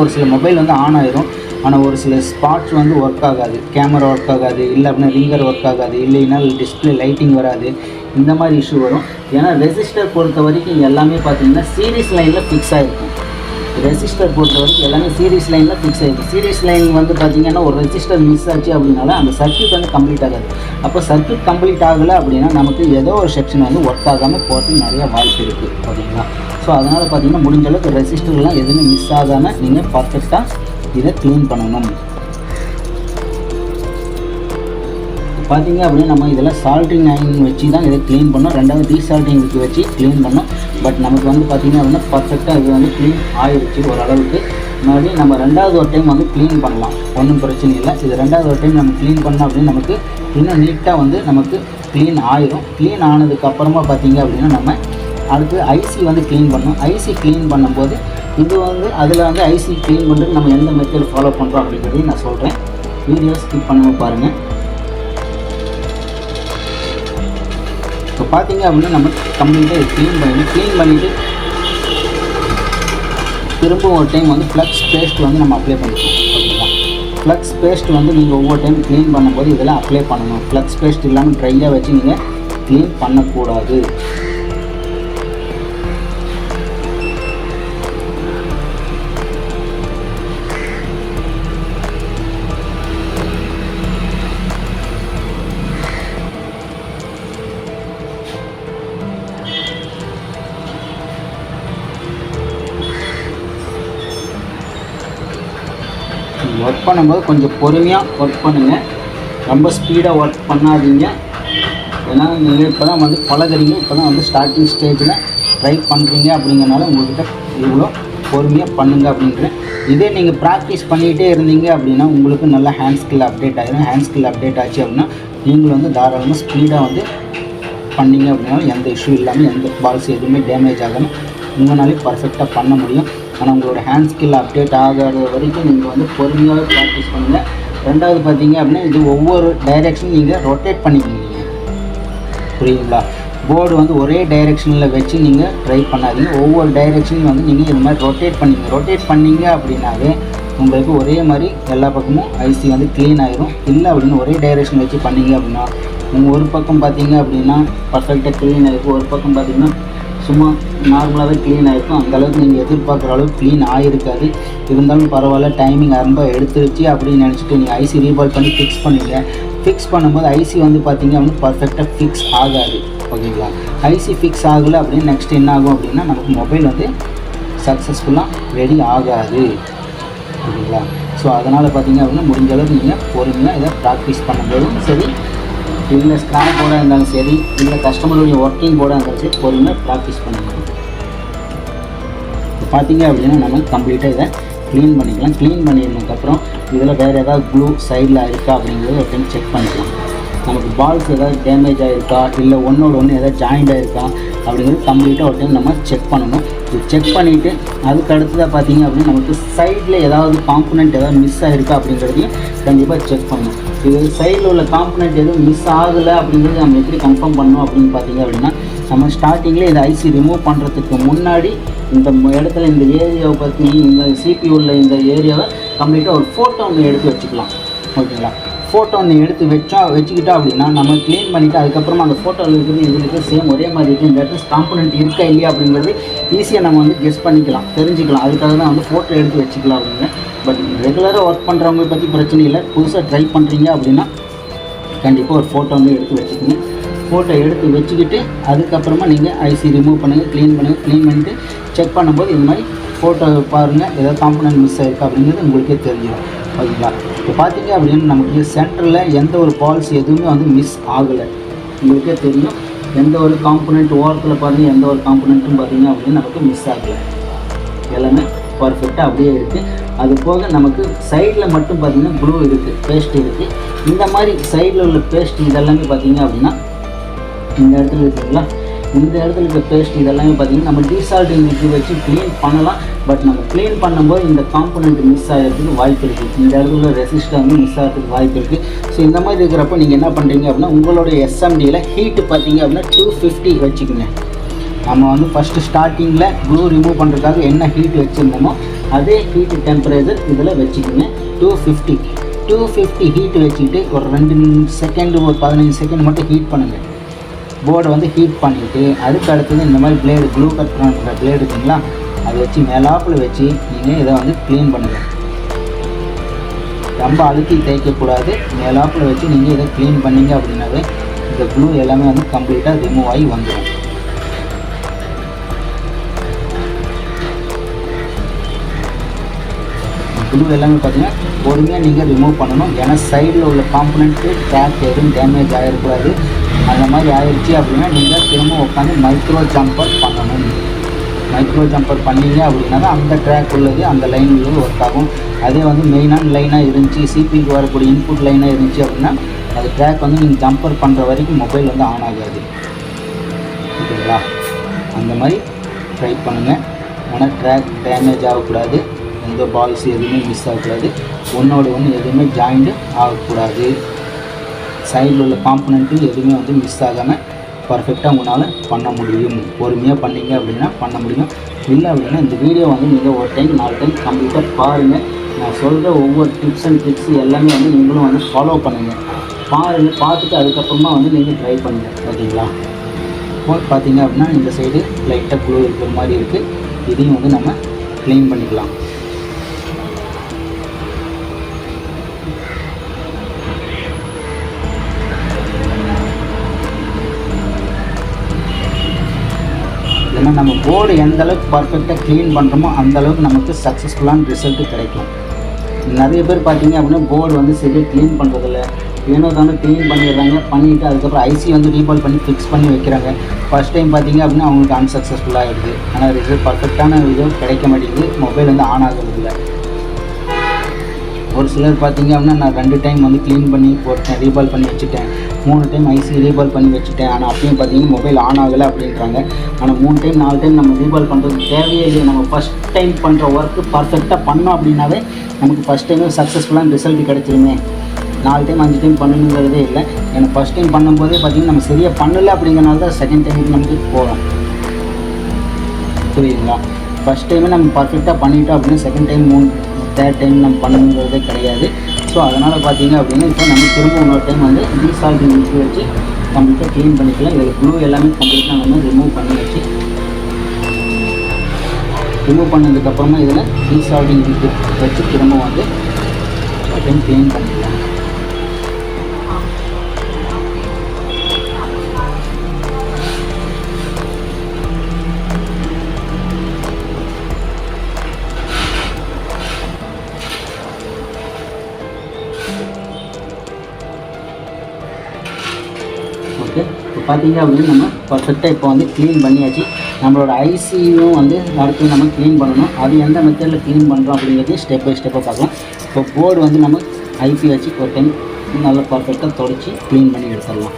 ஒரு சில மொபைல் வந்து ஆன் ஆயிரும். ஆனால் ஒரு சில ஸ்பாட்ஸ் வந்து ஒர்க் ஆகாது, கேமரா ஒர்க் ஆகாது, இல்லை அப்படின்னா ரிங்கர் ஒர்க் ஆகாது, இல்லைன்னா டிஸ்பிளே லைட்டிங் வராது, இந்த மாதிரி இஷ்யூ வரும். ஏன்னா ரெசிஸ்டர் பொறுத்த வரைக்கும் எல்லாமே பார்த்தீங்கன்னா சீரிஸ் லைனில் ஃபிக்ஸ் ஆகிருக்கும். ரெசிஸ்டர் பொறுத்த வரைக்கும் எல்லாமே சீரிஸ் லைனில் ஃபிக்ஸ் ஆகிருக்கும். சீரிஸ் லைன் வந்து பார்த்திங்கன்னா ஒரு ரெசிஸ்டர் மிஸ் ஆச்சு அப்படின்னால அந்த சர்க்யூட் வந்து கம்ப்ளீட் ஆகாது. அப்போ சர்க்யூட் கம்ப்ளீட் ஆகலை அப்படின்னா நமக்கு ஏதோ ஒரு செக்ஷன் வந்து ஒர்க் ஆகாமல் போகிறதுக்கு நிறைய வாய்ப்பு இருக்குது. ஓகேங்களா? ஸோ அதனால் பார்த்திங்கன்னா முடிஞ்சளவுக்கு ரெசிஸ்டர்லாம் எதுவுமே மிஸ் ஆகாமல் நீங்கள் பர்ஃபெக்டாக இதை க்ளீன் பண்ணணும். பார்த்தீங்க அப்படின்னா நம்ம இதில் சால்ட்ரிங் அயன் வச்சு தான் இதை க்ளீன் பண்ணோம், ரெண்டாவது டீசால்ட்ரிங் வச்சு க்ளீன் பண்ணோம். பட் நமக்கு வந்து பார்த்திங்க அப்படின்னா பர்ஃபெக்டாக இது வந்து க்ளீன் ஆகிடுச்சு ஓரளவுக்கு. மறுபடியும் நம்ம ரெண்டாவது ஒரு டைம் வந்து க்ளீன் பண்ணலாம், ஒன்றும் பிரச்சனை இல்லை. இது ரெண்டாவது ஒரு டைம் நம்ம க்ளீன் பண்ணோம் அப்படின்னு நமக்கு இன்னும் நீட்டாக வந்து நமக்கு க்ளீன் ஆகிடும். க்ளீன் ஆனதுக்கப்புறமா பார்த்திங்க அப்படின்னா நம்ம அடுத்து ஐசி வந்து க்ளீன் பண்ணோம். ஐசி க்ளீன் பண்ணும்போது இது வந்து அதில் வந்து ஐசி க்ளீன் பண்ணுறதுக்கு நம்ம எந்த மெத்தட் ஃபாலோ பண்ணுறோம் அப்படிங்கிறதையும் நான் சொல்கிறேன். வீடியோ ஸ்கிப் பண்ணாமல் பாருங்கள். இப்போ பார்த்தீங்க அப்படின்னா நம்ம கம்ப்ளீட்டாக க்ளீன் பண்ணிவிட்டு திரும்ப ஒரு டைம் வந்து ஃப்ளக்ஸ் பேஸ்ட் வந்து நம்ம அப்ளை பண்ணிக்கணும். ஓகேங்களா, ஃப்ளக்ஸ் பேஸ்ட் வந்து நீங்கள் ஒவ்வொரு டைம் க்ளீன் பண்ணும்போது இதெல்லாம் அப்ளை பண்ணணும். ஃப்ளக்ஸ் பேஸ்ட் இல்லாமல் ட்ரையாக வச்சு நீங்கள் க்ளீன் பண்ணக்கூடாது. ஒர்க் பண்ணும்போது கொஞ்சம் பொறுமையாக ஒர்க் பண்ணுங்கள், ரொம்ப ஸ்பீடாக ஒர்க் பண்ணாதீங்க. ஏன்னா நீங்கள் இப்போ தான் வந்து பழகுறீங்க, இப்போ தான் வந்து ஸ்டார்டிங் ஸ்டேஜில் ட்ரை பண்ணுறீங்க. அப்படிங்கிறனால உங்கள்கிட்ட இவ்வளோ பொறுமையாக பண்ணுங்கள் அப்படின்றேன். இதே நீங்கள் ப்ராக்டிஸ் பண்ணிகிட்டே இருந்தீங்க அப்படின்னா உங்களுக்கு நல்லா ஹேண்ட் ஸ்கில் அப்டேட் ஆகிடும். ஹேண்ட் ஸ்கில் அப்டேட் ஆச்சு அப்படின்னா நீங்கள் வந்து தாராளமாக ஸ்பீடாக வந்து பண்ணிங்க அப்படின்னாலும் எந்த இஷ்யூ இல்லாமல் எந்த பால்ஸ் எதுவுமே டேமேஜ் ஆகாமல் உங்களாலே பர்ஃபெக்டாக பண்ண முடியும். ஆனால் உங்களோட ஹேண்ட் ஸ்கில் அப்டேட் ஆகாத வரைக்கும் நீங்கள் வந்து பொறுமையாகவே ப்ராக்டிஸ் பண்ணுங்கள். ரெண்டாவது பார்த்தீங்க அப்படின்னா இது ஒவ்வொரு டைரெக்ஷன் நீங்கள் ரொட்டேட் பண்ணிக்கிங்க, புரியுங்களா? போர்டு வந்து ஒரே டைரெக்ஷனில் வச்சு நீங்கள் ட்ரை பண்ணாதீங்க. ஒவ்வொரு டைரெக்ஷனையும் வந்து நீங்கள் இது மாதிரி ரொட்டேட் பண்ணிங்க அப்படின்னாவே உங்களுக்கு ஒரே மாதிரி எல்லா பக்கமும் ஐசி வந்து க்ளீன் ஆகிரும். இல்லை அப்படின்னு ஒரே டைரெக்ஷன் வச்சு பண்ணிங்க அப்படின்னா உங்கள் ஒரு பக்கம் பார்த்தீங்க அப்படின்னா பர்ஃபெக்டாக க்ளீன் ஆகிருக்கும், ஒரு பக்கம் பார்த்தீங்கன்னா சும்மா நார்மலாகவே க்ளீன் ஆகிருக்கும். அந்தளவுக்கு நீங்கள் எதிர்பார்க்குற அளவுக்கு க்ளீன் ஆகிருக்காது. இருந்தாலும் பரவாயில்ல, டைமிங் ரொம்ப எடுத்துருச்சு அப்படின்னு நினச்சிட்டு நீங்கள் ஐசி ரீபால் பண்ணி ஃபிக்ஸ் பண்ணுவீங்க. ஃபிக்ஸ் பண்ணும்போது ஐசி வந்து பார்த்திங்க அப்படின்னு பர்ஃபெக்டாக ஃபிக்ஸ் ஆகாது. ஓகேங்களா, ஐசி ஃபிக்ஸ் ஆகலை அப்படின்னு நெக்ஸ்ட் என்ன ஆகும் அப்படின்னா நமக்கு மொபைல் வந்து சக்ஸஸ்ஃபுல்லாக ரெடி ஆகாது. ஓகேங்களா, ஸோ அதனால் பார்த்திங்க அப்படின்னா முடிஞ்ச அளவுக்கு நீங்கள் பொறுமையாக இதை ப்ராக்டிஸ் பண்ணும்போதும் சரி, இல்லை ஸ்க்ராப் போர்டாக இருந்தாலும் சரி, இல்லை கஸ்டமருடைய ஒர்க்கிங் போர்டாக இருந்தாலும் சரி, பொறுமையாக ப்ராக்டிஸ் பண்ணுங்கள். இப்போ பார்த்தீங்க அப்படின்னா நம்ம கம்ப்ளீட்டாக இதை க்ளீன் பண்ணிக்கலாம். க்ளீன் பண்ணினதுக்கப்புறம் இதில் வேறு ஏதாவது க்ளூ சைடில் இருக்கா அப்படிங்கிறத ஒரு டைம் செக் பண்ணிக்கலாம். நமக்கு பால்ஸ் ஏதாவது டேமேஜ் ஆகிருக்கா, இல்லை ஒன்றோட ஒன்று ஏதாவது ஜாயிண்ட் ஆகிருக்கா அப்படிங்கிறது கம்ப்ளீட்டாக ஒரு டைம் நம்ம செக் பண்ணணும். இது செக் பண்ணிவிட்டு அதுக்கு அடுத்ததாக பார்த்தீங்க அப்படின்னா நமக்கு சைடில் ஏதாவது காம்பனண்ட் ஏதாவது மிஸ் ஆகிருக்கா அப்படிங்கிறதையும் கண்டிப்பாக செக் பண்ணணும். இது சைடில் உள்ள காம்பனண்ட் எதுவும் மிஸ் ஆகலை அப்படிங்கிறது நம்ம எப்படி கன்ஃபார்ம் பண்ணணும் அப்படின்னு பார்த்தீங்க அப்படின்னா நம்ம ஸ்டார்டிங்கில் இந்த ஐசி ரிமூவ் பண்ணுறதுக்கு முன்னாடி இந்த இடத்துல இந்த ஏரியாவை பற்றி இந்த சிபியூவில் இந்த ஏரியாவை கம்ப்ளீட்டாக ஒரு ஃபோட்டோ ஒன்று எடுத்து வச்சுக்கலாம். ஓகேங்களா, ஃபோட்டோ ஒன்று எடுத்து வச்சுக்கிட்டோம் அப்படின்னா நம்ம க்ளீன் பண்ணிவிட்டு அதுக்கப்புறமா அந்த ஃபோட்டோவில் இருக்கிறது இதுக்கு சேம் ஒரே மாதிரி இருக்குது, இந்த இடத்துல காம்பனண்ட் இருக்கா இல்லையா அப்படிங்கிறது ஈஸியாக நம்ம வந்து கெஸ் பண்ணிக்கலாம், தெரிஞ்சுக்கலாம். அதுக்காக தான் வந்து ஃபோட்டோ எடுத்து வச்சுக்கலாம் அப்படிங்க. பட் ரெகுலராக ஒர்க் பண்ணுறவங்க பற்றி பிரச்சனை இல்லை. புதுசாக ட்ரை பண்ணுறீங்க அப்படின்னா கண்டிப்பாக ஒரு ஃபோட்டோ வந்து எடுத்து வச்சுக்கோங்க. ஃபோட்டோ எடுத்து வச்சுக்கிட்டு அதுக்கப்புறமா நீங்கள் ஐசி ரிமூவ் பண்ணுங்கள், க்ளீன் பண்ணிவிட்டு செக் பண்ணும்போது இந்த மாதிரி ஃபோட்டோ பாருங்கள், ஏதாவது காம்பனண்ட் மிஸ் ஆகிருக்கா அப்படிங்கிறது உங்களுக்கே தெரிஞ்சிடும். ஓகேங்களா, இப்போ பார்த்தீங்க அப்படின்னு நமக்கு சென்டரில் எந்த ஒரு பால்ஸ் எதுவுமே வந்து மிஸ் ஆகலை, உங்களுக்கே தெரியும். எந்த ஒரு காம்பனண்ட் ஓரத்தில் பாருங்கள், எந்த ஒரு காம்பனண்ட்டும் பார்த்தீங்க அப்படின்னு நமக்கு மிஸ் ஆகலை, எல்லாமே பர்ஃபெக்டாக அப்படியே இருக்குது. அது போக நமக்கு சைடில் மட்டும் பார்த்திங்கன்னா க்ளூ இருக்குது, பேஸ்ட் இருக்குது. இந்த மாதிரி சைடில் உள்ள பேஸ்ட் இதெல்லாமே பார்த்திங்க அப்படின்னா இந்த இடத்துல இருக்குங்களா, இந்த இடத்துல இருக்க பேஸ்ட் இதெல்லாமே பார்த்திங்கன்னா நம்ம டீசால்ட்டிங் லிக்விட் வச்சு க்ளீன் பண்ணலாம். பட் நம்ம க்ளீன் பண்ணும்போது இந்த காம்பனண்ட் மிஸ் ஆகிறதுக்கு வாய்ப்பு இருக்குது, இந்த இடத்துல ரெசிஸ்டர் வந்து மிஸ் ஆகிறதுக்கு வாய்ப்பு இருக்குது. ஸோ இந்த மாதிரி இருக்கிறப்ப நீங்கள் என்ன பண்ணுறீங்க அப்படின்னா உங்களுடைய எஸ்எம்டியில் ஹீட்டு பார்த்திங்க அப்படின்னா 250 வச்சுக்கோங்க. நம்ம வந்து ஃபஸ்ட்டு ஸ்டார்டிங்கில் க்ளூ ரிமூவ் பண்ணுறதுக்காக என்ன ஹீட் வச்சுருந்தோமோ அதே ஹீட்டு டெம்பரேச்சர் இதில் வச்சுக்கோங்க. 250 ஹீட்டு வச்சுக்கிட்டு ஒரு 2 செகண்டு ஒரு 15 செகண்ட் மட்டும் ஹீட் பண்ணுங்கள். போர்டை வந்து ஹீட் பண்ணிவிட்டு அதுக்கு அடுத்தது இந்த மாதிரி பிளேடு க்ளூ கட் பண்ணுற பிளேடு இருக்குங்களா, அதை வச்சு மேலாப்பில் வச்சு நீங்கள் இதை வந்து க்ளீன் பண்ணுங்கள். ரொம்ப அழுத்தி தேய்க்கக்கூடாது, மேலாப்பில் வச்சு நீங்கள் இதை க்ளீன் பண்ணிங்க அப்படின்னாவே இந்த க்ளூ எல்லாமே வந்து கம்ப்ளீட்டாக ரிமூவ் ஆகி வந்துடும். க்ளூ எல்லாமே பார்த்தீங்கன்னா பொறுமையாக நீங்கள் ரிமூவ் பண்ணணும். ஏன்னா சைடில் உள்ள காம்பனண்ட்டு ட்ராக் எதுவும் டேமேஜ் ஆகிடக்கூடாது. அந்த மாதிரி ஆயிடுச்சு அப்படின்னா நீங்கள் திரும்ப உட்காந்து மைக்ரோ ஜம்பர் பண்ணணும். மைக்ரோ ஜம்பர் பண்ணிங்க அப்படின்னா தான் அந்த ட்ராக் உள்ளது அந்த லைன்லேயும் ஒர்க் ஆகும். அதே வந்து மெயினான லைனாக இருந்துச்சு, சிபிக்கு வரக்கூடிய இன்புட் லைனாக இருந்துச்சு அப்படின்னா அது ட்ராக் வந்து நீங்கள் ஜம்பர் பண்ணுற வரைக்கும் மொபைல் வந்து ஆன் ஆகாது. ஓகேங்களா? அந்த மாதிரி ட்ரை பண்ணுங்கள். ஆனால் ட்ராக் டேமேஜ் ஆகக்கூடாது, எந்த பால்ஸ் எதுவுமே மிஸ் ஆகக்கூடாது, ஒன்றோட ஒன்று எதுவுமே ஜாயிண்ட் ஆகக்கூடாது. சைடில் உள்ள காம்பனண்ட்டு எதுவுமே வந்து மிஸ் ஆகாமல் பர்ஃபெக்டாக உங்களால் பண்ண முடியும். பொறுமையாக பண்ணிங்க அப்படின்னா பண்ண முடியும். இல்லை அப்படின்னா இந்த வீடியோ வந்து நீங்கள் ஒரு டைம் 4 டைம் கம்ப்ளீட்டாக பாருங்கள். நான் சொல்கிற ஒவ்வொரு டிப்ஸ் அண்ட் ட்ரிக்ஸ் எல்லாமே வந்து நீங்களும் வந்து ஃபாலோ பண்ணுங்கள். பாருங்கள், பார்த்துட்டு அதுக்கப்புறமா வந்து நீங்கள் ட்ரை பண்ணுங்கள். ஓகேங்களா? இப்போ பார்த்தீங்க அப்படின்னா இந்த சைடு லைட்டாக க்ளூ இருக்கிற மாதிரி இருக்குது. இதையும் வந்து நம்ம க்ளீன் பண்ணிக்கலாம். ஏன்னா நம்ம போர்டு எந்த அளவுக்கு பர்ஃபெக்டாக க்ளீன் பண்ணுறோமோ அந்தளவுக்கு நமக்கு சக்ஸஸ்ஃபுல்லான ரிசல்ட்டு கிடைக்கும். நிறைய பேர் பார்த்தீங்க அப்படின்னா போர்டு வந்து சரியாக க்ளீன் பண்ணுறதில்ல, ஏனோ தானே க்ளீன் பண்ணிடுறாங்க. பண்ணிவிட்டு அதுக்கப்புறம் ஐசி வந்து ரீபால் பண்ணி ஃபிக்ஸ் பண்ணி வைக்கிறாங்க. ஃபஸ்ட் டைம் பார்த்தீங்க அப்படின்னா அவங்களுக்கு அன்சக்ஸஸ்ஃபுல்லாக இருக்குது. ஆனால் ரிசல்ட் பர்ஃபெக்டான இது கிடைக்க மாட்டேங்குது, மொபைல் வந்து ஆன் ஆகிறதில்ல. ஒரு சிலர் பார்த்தீங்க அப்படின்னா நான் 2 டைம் வந்து க்ளீன் பண்ணி போட்டேன், ரீபால் பண்ணி வச்சுட்டேன், 3 டைம் ஐசி ரீபால் பண்ணி வச்சுட்டேன், ஆனால் அப்பயும் பார்த்தீங்கன்னா மொபைல் ஆன் ஆகலை அப்படின்றாங்க. ஆனால் 3 டைம் 4 டைம் நம்ம ரீபால் பண்ணுறது தேவையே இல்லை. நம்ம ஃபஸ்ட் டைம் பண்ணுற ஒர்க்கு பர்ஃபெக்டாக பண்ணோம் அப்படின்னாவே நமக்கு ஃபஸ்ட் டைமே சக்ஸஸ்ஃபுல்லான ரிசல்ட் கிடச்சிருமே. 4 டைம் 5 டைம் பண்ணணுங்கிறதே இல்லை. ஏன்னா ஃபஸ்ட் டைம் பண்ணும்போதே பார்த்தீங்கன்னா நம்ம சரியாக பண்ணலை அப்படிங்கிறனால தான் செகண்ட் டைமுக்கு நமக்கு போகிறோம். புரியுதுங்களா? ஃபஸ்ட் டைமே நம்ம பர்ஃபெக்டாக பண்ணிட்டோம் அப்படின்னா செகண்ட் டைம் 3rd டைம் நம்ம பண்ணணுங்கிறதே கிடையாது. ஸோ அதனால் பார்த்தீங்க அப்படின்னா இப்போ நம்ம திரும்ப இன்னொரு டைம் வந்து டீசால்டிங் லிக்விட் வச்சு கம்ப்ளீட்டாக க்ளீன் பண்ணிக்கலாம். இதில் க்ளூ எல்லாமே கம்ப்ளீட்டாக நம்ம ரிமூவ் பண்ணதுக்கப்புறமா இதில் டீசால்டிங் லிக்விட் வச்சு திரும்ப வந்து டைம் க்ளீன் பண்ணிக்கலாம். ஓகே, இப்போ பார்த்தீங்க அப்படின்னா நம்ம பர்ஃபெக்டாக இப்போ வந்து க்ளீன் பண்ணியாச்சு. நம்மளோட ஐசியும் வந்து அடுத்து நம்ம க்ளீன் பண்ணணும். அது எந்த மெத்தடில் க்ளீன் பண்ணுறோம் அப்படிங்கிறது ஸ்டெப் பை ஸ்டெப்பாக பார்க்கலாம். இப்போ போர்டு வந்து நம்ம ஐசி வச்சு ஒரு டைம் நல்லா பர்ஃபெக்டாக தொடச்சி க்ளீன் பண்ணி எடுத்துடலாம்.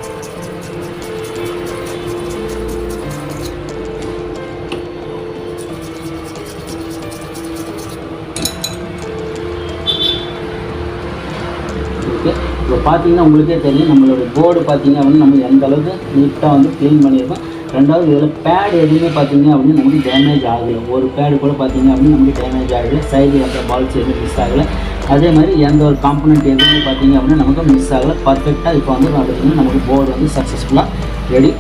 ஓகே, இப்போ பார்த்தீங்கன்னா உங்களுக்கே தெரியும் நம்மளோட போர்டு பார்த்தீங்க அப்படின்னா நம்ம எந்த அளவுக்கு நீட்டாக வந்து க்ளீன் பண்ணியிருக்கோம். ரெண்டாவது இதில் பேட் எதுவுமே பார்த்தீங்க அப்படின்னா நமக்கு டேமேஜ் ஆகலை. ஒரு பேடு கூட பார்த்தீங்க அப்படின்னா நமக்கு டேமேஜ் ஆகலை. சைடில் வந்த பால்ஸ் எதுவும் மிஸ் ஆகலை. அதே மாதிரி எந்த ஒரு காம்பனண்ட் எதுவுமே பார்த்தீங்க அப்படின்னா நமக்கு மிஸ் ஆகலை. பர்ஃபெக்டாக இப்போ வந்து பார்த்தீங்கன்னா நமக்கு போர்டு வந்து சக்ஸஸ்ஃபுல்லாக ரெடி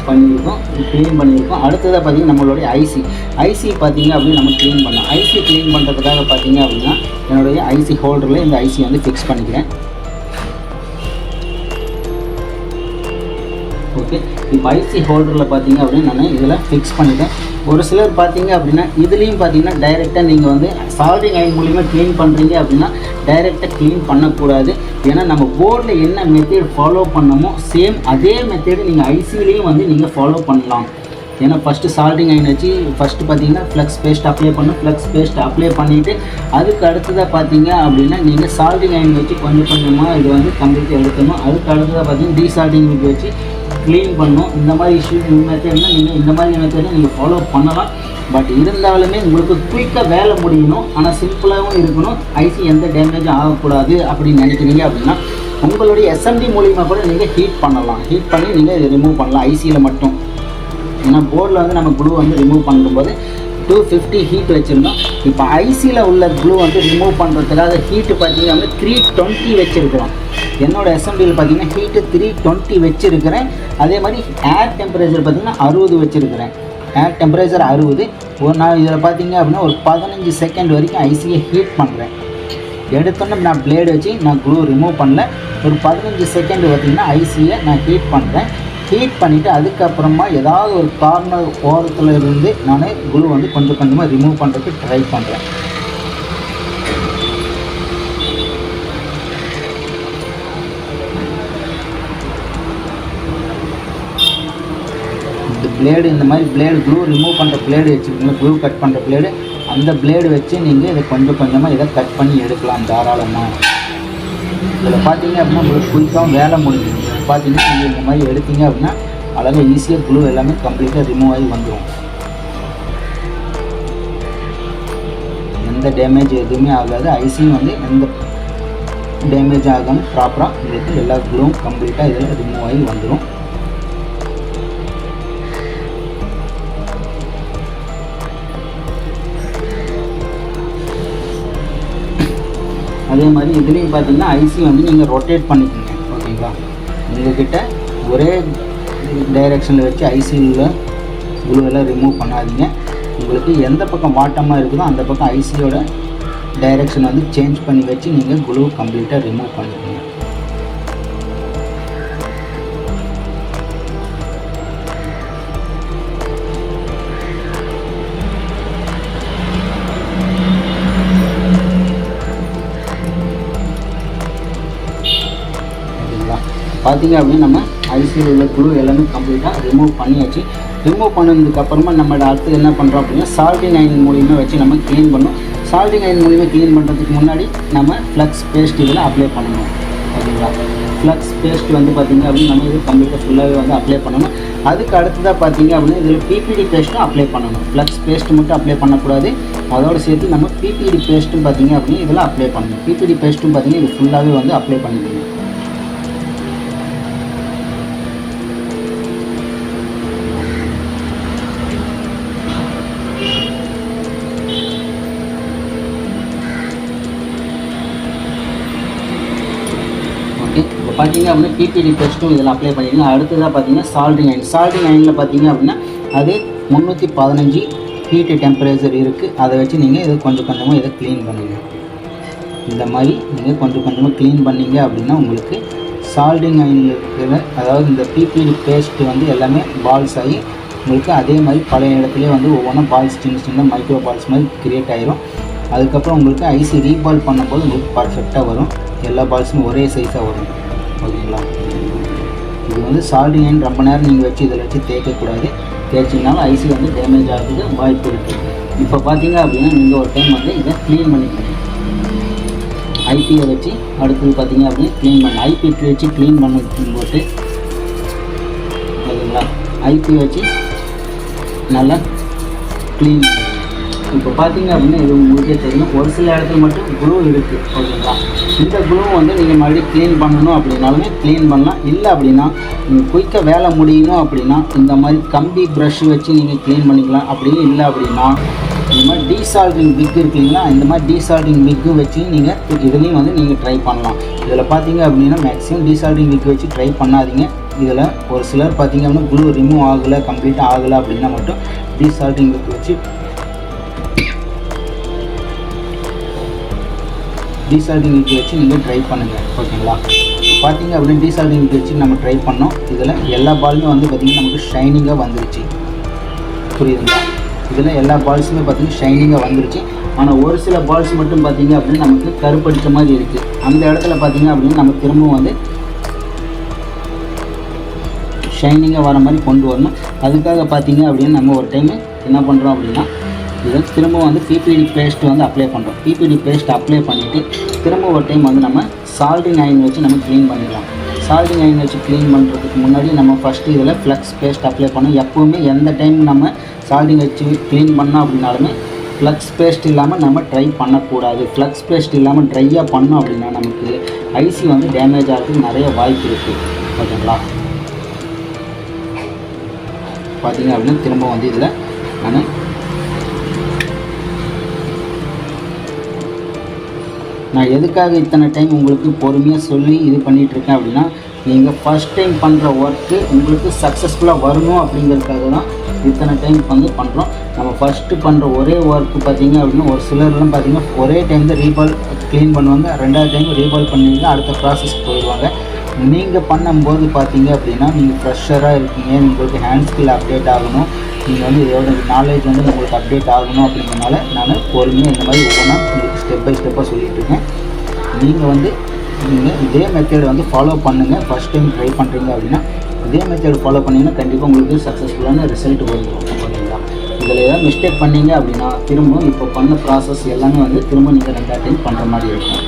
பண்ணியிருக்கோம், க்ளீன் பண்ணியிருக்கோம். அடுத்ததாக பார்த்தீங்கன்னா நம்மளுடைய ஐசி பார்த்தீங்க அப்படின்னு நம்ம க்ளீன் பண்ணோம். ஐசி க்ளீன் பண்ணுறதுக்காக பார்த்தீங்க அப்படின்னா என்னுடைய ஐசி ஹோல்டரில் இந்த ஐசி வந்து ஃபிக்ஸ் பண்ணிக்கிறேன். ஓகே, இப்போ ஐசி ஹோல்டரில் பார்த்தீங்க அப்படின்னா நான் இதில் ஃபிக்ஸ் பண்ணிட்டேன். ஒரு சிலர் பார்த்தீங்க அப்படின்னா இதுலேயும் பார்த்தீங்கன்னா டைரெக்டாக நீங்கள் வந்து சால்டிங் அயன் மூலிமா க்ளீன் பண்ணுறீங்க அப்படின்னா டைரெக்டாக க்ளீன் பண்ணக்கூடாது. ஏன்னா நம்ம போர்டில் என்ன மெத்தட் ஃபாலோ பண்ணமோ சேம் அதே மெத்தடு நீங்கள் ஐசிலையும் வந்து நீங்கள் ஃபாலோ பண்ணலாம். ஏன்னா ஃபஸ்ட்டு சால்டிங் அயன் வச்சு ஃபஸ்ட்டு பார்த்தீங்கன்னா ஃப்ளக்ஸ் பேஸ்ட் அப்ளை பண்ணணும். ஃப்ளக்ஸ் பேஸ்ட் அப்ளை பண்ணிவிட்டு அதுக்கு அடுத்ததாக பார்த்தீங்க அப்படின்னா நீங்கள் சால்டிங் அயன் வச்சு கொஞ்சம் கொஞ்சமாக இது வந்து கம்ப்ளீட்டாக எடுக்கணும். அதுக்கு அடுத்ததாக பார்த்தீங்கன்னா டீசால்டிங் வச்சு க்ளீன் பண்ணணும். இந்த மாதிரி இஷ்யூஸ் மெத்தட்னா நீங்கள் இந்த மாதிரி மெத்தடை நீங்கள் ஃபாலோ பண்ணலாம். பட் இருந்தாலுமே உங்களுக்கு குயிக்காக வேலை முடியணும், ஆனால் சிம்பிளாகவும் இருக்கணும், ஐசி எந்த டேமேஜும் ஆகக்கூடாது அப்படின்னு நினைக்கிறீங்க அப்படின்னா உங்களுடைய எஸ்எம்டி மூலிமா கூட நீங்கள் ஹீட் பண்ணலாம். ஹீட் பண்ணி நீங்கள் இதை ரிமூவ் பண்ணலாம் ஐசியில் மட்டும். ஏன்னா போர்டில் வந்து நம்ம க்ளூ வந்து ரிமூவ் பண்ணும்போது 250 ஹீட் வச்சுருந்தோம். இப்போ ஐசியில் உள்ள க்ளூ வந்து ரிமூவ் பண்ணுறதுக்காக ஹீட்டு பார்த்தீங்கன்னா வந்து 320 வச்சுருக்கிறோம். என்னோடய எஸ்எம்டியில் பார்த்தீங்கன்னா ஹீட்டு 320 வச்சுருக்கிறேன். அதே மாதிரி ஏர் டெம்பரேச்சர் பார்த்தீங்கன்னா 60 வச்சுருக்கிறேன். ஏர் டெம்பரேச்சர் 60. நான் இதில் பார்த்தீங்க அப்படின்னா ஒரு 15 செகண்ட் வரைக்கும் ஐசியை ஹீட் பண்ணுறேன். எடுத்தோன்னே நான் பிளேடு வச்சு நான் க்ளூ ரிமூவ் பண்ணல. ஒரு 15 செகண்ட் பார்த்திங்கன்னா ஐசியை நான் ஹீட் பண்ணுறேன். ஹீட் பண்ணிவிட்டு அதுக்கப்புறமா ஏதாவது ஒரு கார்னர் ஓரத்தில் இருந்து நான் க்ளூ வந்து கொஞ்சம் கொஞ்சமாக ரிமூவ் பண்ணுறதுக்கு ட்ரை பண்ணுறேன். பிளேடு இந்த மாதிரி பிளேடு க்ளூ ரிமூவ் பண்ணுற பிளேடு வச்சுருக்கீங்க, க்ளூ கட் பண்ணுற பிளேடு, அந்த பிளேடு வச்சு நீங்கள் இதை கொஞ்சம் கொஞ்சமாக இதை கட் பண்ணி எடுக்கலாம் தாராளமாக. இதில் பார்த்தீங்க அப்படின்னா உங்களுக்கு குயிக்காகவும் வேலை முடியும். பார்த்தீங்கன்னா நீங்கள் இந்த மாதிரி எடுத்தீங்க அப்படின்னா அழகாக ஈஸியாக க்ளூ எல்லாமே கம்ப்ளீட்டாக ரிமூவ் ஆகி வந்துடும். எந்த டேமேஜ் எதுவுமே ஆகாது. ஐசியும் வந்து எந்த டேமேஜ் ஆகாமல் ப்ராப்பராக உங்களுக்கு எல்லா க்ளூவும் கம்ப்ளீட்டாக இதில் ரிமூவ் ஆகி வந்துடும். அதே மாதிரி இதுலேயும் பார்த்தீங்கன்னா ஐசி வந்து நீங்கள் ரொட்டேட் பண்ணிக்கோங்க. ஓகேங்களா, உங்கள்கிட்ட ஒரே டைரெக்ஷனில் வச்சு ஐசியில் க்ளூ எல்லாம் ரிமூவ் பண்ணாதீங்க. உங்களுக்கு எந்த பக்கம் வாட்டமாக இருக்குதோ அந்த பக்கம் ஐசியோட டைரெக்ஷன் வந்து சேஞ்ச் பண்ணி வச்சு நீங்கள் க்ளூ கம்ப்ளீட்டாக ரிமூவ் பண்ணிக்கோங்க. பார்த்தீங்க அப்படின்னா நம்ம ஐசியில் உள்ள க்ளூ எல்லாமே கம்ப்ளீட்டாக ரிமூவ் பண்ணியாச்சு. ரிமூவ் பண்ணதுக்கப்புறமா நம்ம அடுத்து என்ன பண்ணுறோம் அப்படின்னா சால்டிங் அயன் மூலியமாக வச்சு நம்ம க்ளீன் பண்ணோம். சால்டிங் அயன் மூலியமாக க்ளீன் பண்ணுறதுக்கு முன்னாடி நம்ம ஃப்ளக்ஸ் பேஸ்ட் இதில் அப்ளை பண்ணணும். ஓகேங்களா, ஃப்ளக்ஸ் பேஸ்ட் வந்து பார்த்திங்க அப்படின்னா நம்ம இது கம்ப்ளீட்டாக ஃபுல்லாகவே வந்து அப்ளை பண்ணணும். அதுக்கு அடுத்ததாக பார்த்தீங்க அப்படின்னா இதில் பிபிடி பேஸ்ட்டும் அப்ளை பண்ணணும். ஃப்ளக்ஸ் பேஸ்ட் மட்டும் அப்ளை பண்ணக்கூடாது, அதோடு சேர்த்து நம்ம பிபிடி பேஸ்ட்டும் பார்த்திங்க அப்படின்னா இதில் அப்ளை பண்ணணும். பிபிடி பேஸ்ட்டும் பார்த்திங்கன்னா இது ஃபுல்லாகவே வந்து அப்ளை பண்ணிக்கணும். இப்போ பார்த்தீங்க அப்படின்னா பிபிடி பேஸ்ட்டும் இதில் அப்ளை பண்ணிக்கலாம். அடுத்ததாக பார்த்தீங்கன்னா சால்டிங் அயன். சால்டிங் அயனில் பார்த்தீங்க அப்படின்னா அது 315 ஹீட்டு டெம்பரேச்சர் இருக்குது. அதை வச்சு நீங்கள் இதை கொஞ்சம் கொஞ்சமாக இதை க்ளீன் பண்ணுங்க. இந்த மாதிரி நீங்கள் கொஞ்சம் கொஞ்சமாக க்ளீன் பண்ணிங்க அப்படின்னா உங்களுக்கு சால்டிங் அயனில் இருக்கிற அதாவது இந்த பிபிடி பேஸ்ட்டு வந்து எல்லாமே பால்ஸ் ஆகி உங்களுக்கு அதே மாதிரி பழைய இடத்துலேயே வந்து ஒவ்வொன்றும் பால்ஸ் சின்ன சின்ன மைக்ரோ பால்ஸ் மாதிரி க்ரியேட் ஆகிரும். அதுக்கப்புறம் உங்களுக்கு ஐசி ரீபால் பண்ணும்போது உங்களுக்கு பர்ஃபெக்டாக வரும். எல்லா பால்ஸும் ஒரே சைஸாக வரும். ஓகேங்களா, இது வந்து சால்டிங் அயன் ரொம்ப நேரம் நீங்கள் வச்சு இதில் வச்சு தேய்க்கக்கூடாது. தேய்ச்சிங்கனாலும் ஐசி வந்து டேமேஜ் ஆகிறதுக்கு வாய்ப்பு இருக்குது. இப்போ பார்த்தீங்க அப்படின்னா நீங்கள் ஒரு டைம் வந்து இதை க்ளீன் பண்ணிக்கணும். ஐபியை வச்சு அடுத்தது பார்த்தீங்க அப்படின்னா க்ளீன் பண்ண ஐபி வச்சு க்ளீன் பண்ணும்போது ஓகேங்களா, ஐபி வச்சு நல்லா க்ளீன். இப்போ பார்த்தீங்க அப்படின்னா இது உங்களுக்கே தெரியும், ஒரு சில இடத்துல மட்டும் க்ளூ இருக்குது. ஓகேங்களா, இந்த க்ளூ வந்து நீங்கள் மறுபடியும் க்ளீன் பண்ணணும் அப்படின்னாலுமே க்ளீன் பண்ணலாம். இல்லை அப்படின்னா நீங்கள் குயிக்காக வேலை முடியணும் அப்படின்னா இந்த மாதிரி கம்பி ப்ரஷ் வச்சு நீங்கள் க்ளீன் பண்ணிக்கலாம். அப்படியே இல்லை அப்படின்னா இந்த மாதிரி டீசால்டிங் விக் இருக்குங்களா, இந்த மாதிரி டீசால்டிங் விக்கு வச்சு நீங்கள் இதுலேயும் வந்து நீங்கள் ட்ரை பண்ணலாம். இதில் பார்த்தீங்க அப்படின்னா மேக்ஸிமம் டீசால்டிங் விக் வச்சு ட்ரை பண்ணாதீங்க. இதில் ஒரு சிலர் பார்த்தீங்க அப்படின்னா க்ளூ ரிமூவ் ஆகலை, கம்ப்ளீட்டாக ஆகலை அப்படின்னா மட்டும் டீசால்டிங் விக் வச்சு டீசால்டிங் விக் வச்சு நீங்கள் ட்ரை பண்ணுங்கள். ஓகேங்களா, பார்த்தீங்க அப்படின்னா டீசால்டிங் விக் வச்சு நம்ம ட்ரை பண்ணோம். இதில் எல்லா பாலுமே வந்து பார்த்திங்கன்னா நமக்கு ஷைனிங்காக வந்துருச்சு. புரியுதுங்களா, இதில் எல்லா பால்ஸுமே பார்த்திங்கன்னா ஷைனிங்காக வந்துருச்சு. ஆனால் ஒரு சில பால்ஸ் மட்டும் பார்த்திங்க அப்படின்னா நமக்கு கருப்படித்த மாதிரி இருக்குது. அந்த இடத்துல பார்த்திங்க அப்படின்னா நம்ம திரும்பவும் வந்து ஷைனிங்காக வர மாதிரி கொண்டு வரணும். அதுக்காக பார்த்திங்க அப்படின்னா நம்ம ஒரு டைம் என்ன பண்ணுறோம் அப்படின்னா இதை திரும்ப வந்து பிபிடி பேஸ்ட் வந்து அப்ளை பண்ணுறோம். பிபிடி பேஸ்ட் அப்ளை பண்ணிவிட்டு திரும்ப ஒரு டைம் வந்து நம்ம சால்டிங் அயன் வச்சு நம்ம க்ளீன் பண்ணிடலாம். சால்டிங் அயன் வச்சு க்ளீன் பண்ணுறதுக்கு முன்னாடி நம்ம ஃபஸ்ட்டு இதில் ஃப்ளக்ஸ் பேஸ்ட் அப்ளை பண்ணோம். எப்போவுமே எந்த டைம் நம்ம சால்டிங் வச்சு க்ளீன் பண்ணோம் அப்படின்னாலுமே ஃப்ளக்ஸ் பேஸ்ட் இல்லாமல் நம்ம ட்ரை பண்ணக்கூடாது. ஃப்ளக்ஸ் பேஸ்ட் இல்லாமல் ட்ரையாக பண்ணோம் அப்படின்னா நமக்கு ஐசி வந்து டேமேஜ் ஆகிறதுக்கு நிறைய வாய்ப்பு இருக்குது. ஓகேங்களா, பார்த்தீங்க அப்படின்னா திரும்ப வந்து இதில் நான் எதுக்காக இத்தனை டைம் உங்களுக்கு பொறுமையாக சொல்லி இது பண்ணிகிட்ருக்கேன் அப்படின்னா நீங்கள் ஃபஸ்ட் டைம் பண்ணுற ஒர்க்கு உங்களுக்கு சக்ஸஸ்ஃபுல்லாக வரணும் அப்படிங்கிறதுக்காக தான் இத்தனை டைம் வந்து பண்ணுறோம். நம்ம ஃபஸ்ட்டு பண்ணுற ஒரே ஒர்க்கு பார்த்திங்க அப்படின்னா ஒரு சிலர்லாம் பார்த்திங்கன்னா ஒரே டைம் தான் ரீபால் க்ளீன் பண்ணுவாங்க, ரெண்டாவது டைம் ரீபால் பண்ணிவிட்டு அடுத்த ப்ராசஸ் போயிடுவாங்க. நீங்கள் பண்ணும்போது பார்த்தீங்க அப்படின்னா நீங்கள் ஃப்ரெஷராக இருக்கீங்க, உங்களுக்கு ஹேண்ட் ஸ்கில் அப்டேட் ஆகணும், நீங்கள் வந்து இதோட நாலேஜ் வந்து உங்களுக்கு அப்டேட் ஆகணும். அப்படிங்கிறனால நான் பொறுமையாக இந்த மாதிரி ஒவ்வொன்றா உங்களுக்கு ஸ்டெப் பை ஸ்டெப்பாக சொல்லிகிட்ருக்கேன். நீங்கள் இதே மெத்தட் வந்து ஃபாலோ பண்ணுங்கள். ஃபஸ்ட் டைம் ட்ரை பண்ணுறீங்க அப்படின்னா இதே மெத்தட் ஃபாலோ பண்ணிங்கன்னா கண்டிப்பாக உங்களுக்கு சக்ஸஸ்ஃபுல்லான ரிசல்ட் வரும். ஓகேங்களா? இதில் ஏதாவது மிஸ்டேக் பண்ணீங்க அப்படின்னா திரும்ப இப்போ பண்ண ப்ராசஸ் எல்லாமே வந்து திரும்ப நீங்கள் 2 டைம் பண்ணுற மாதிரி இருக்கும்.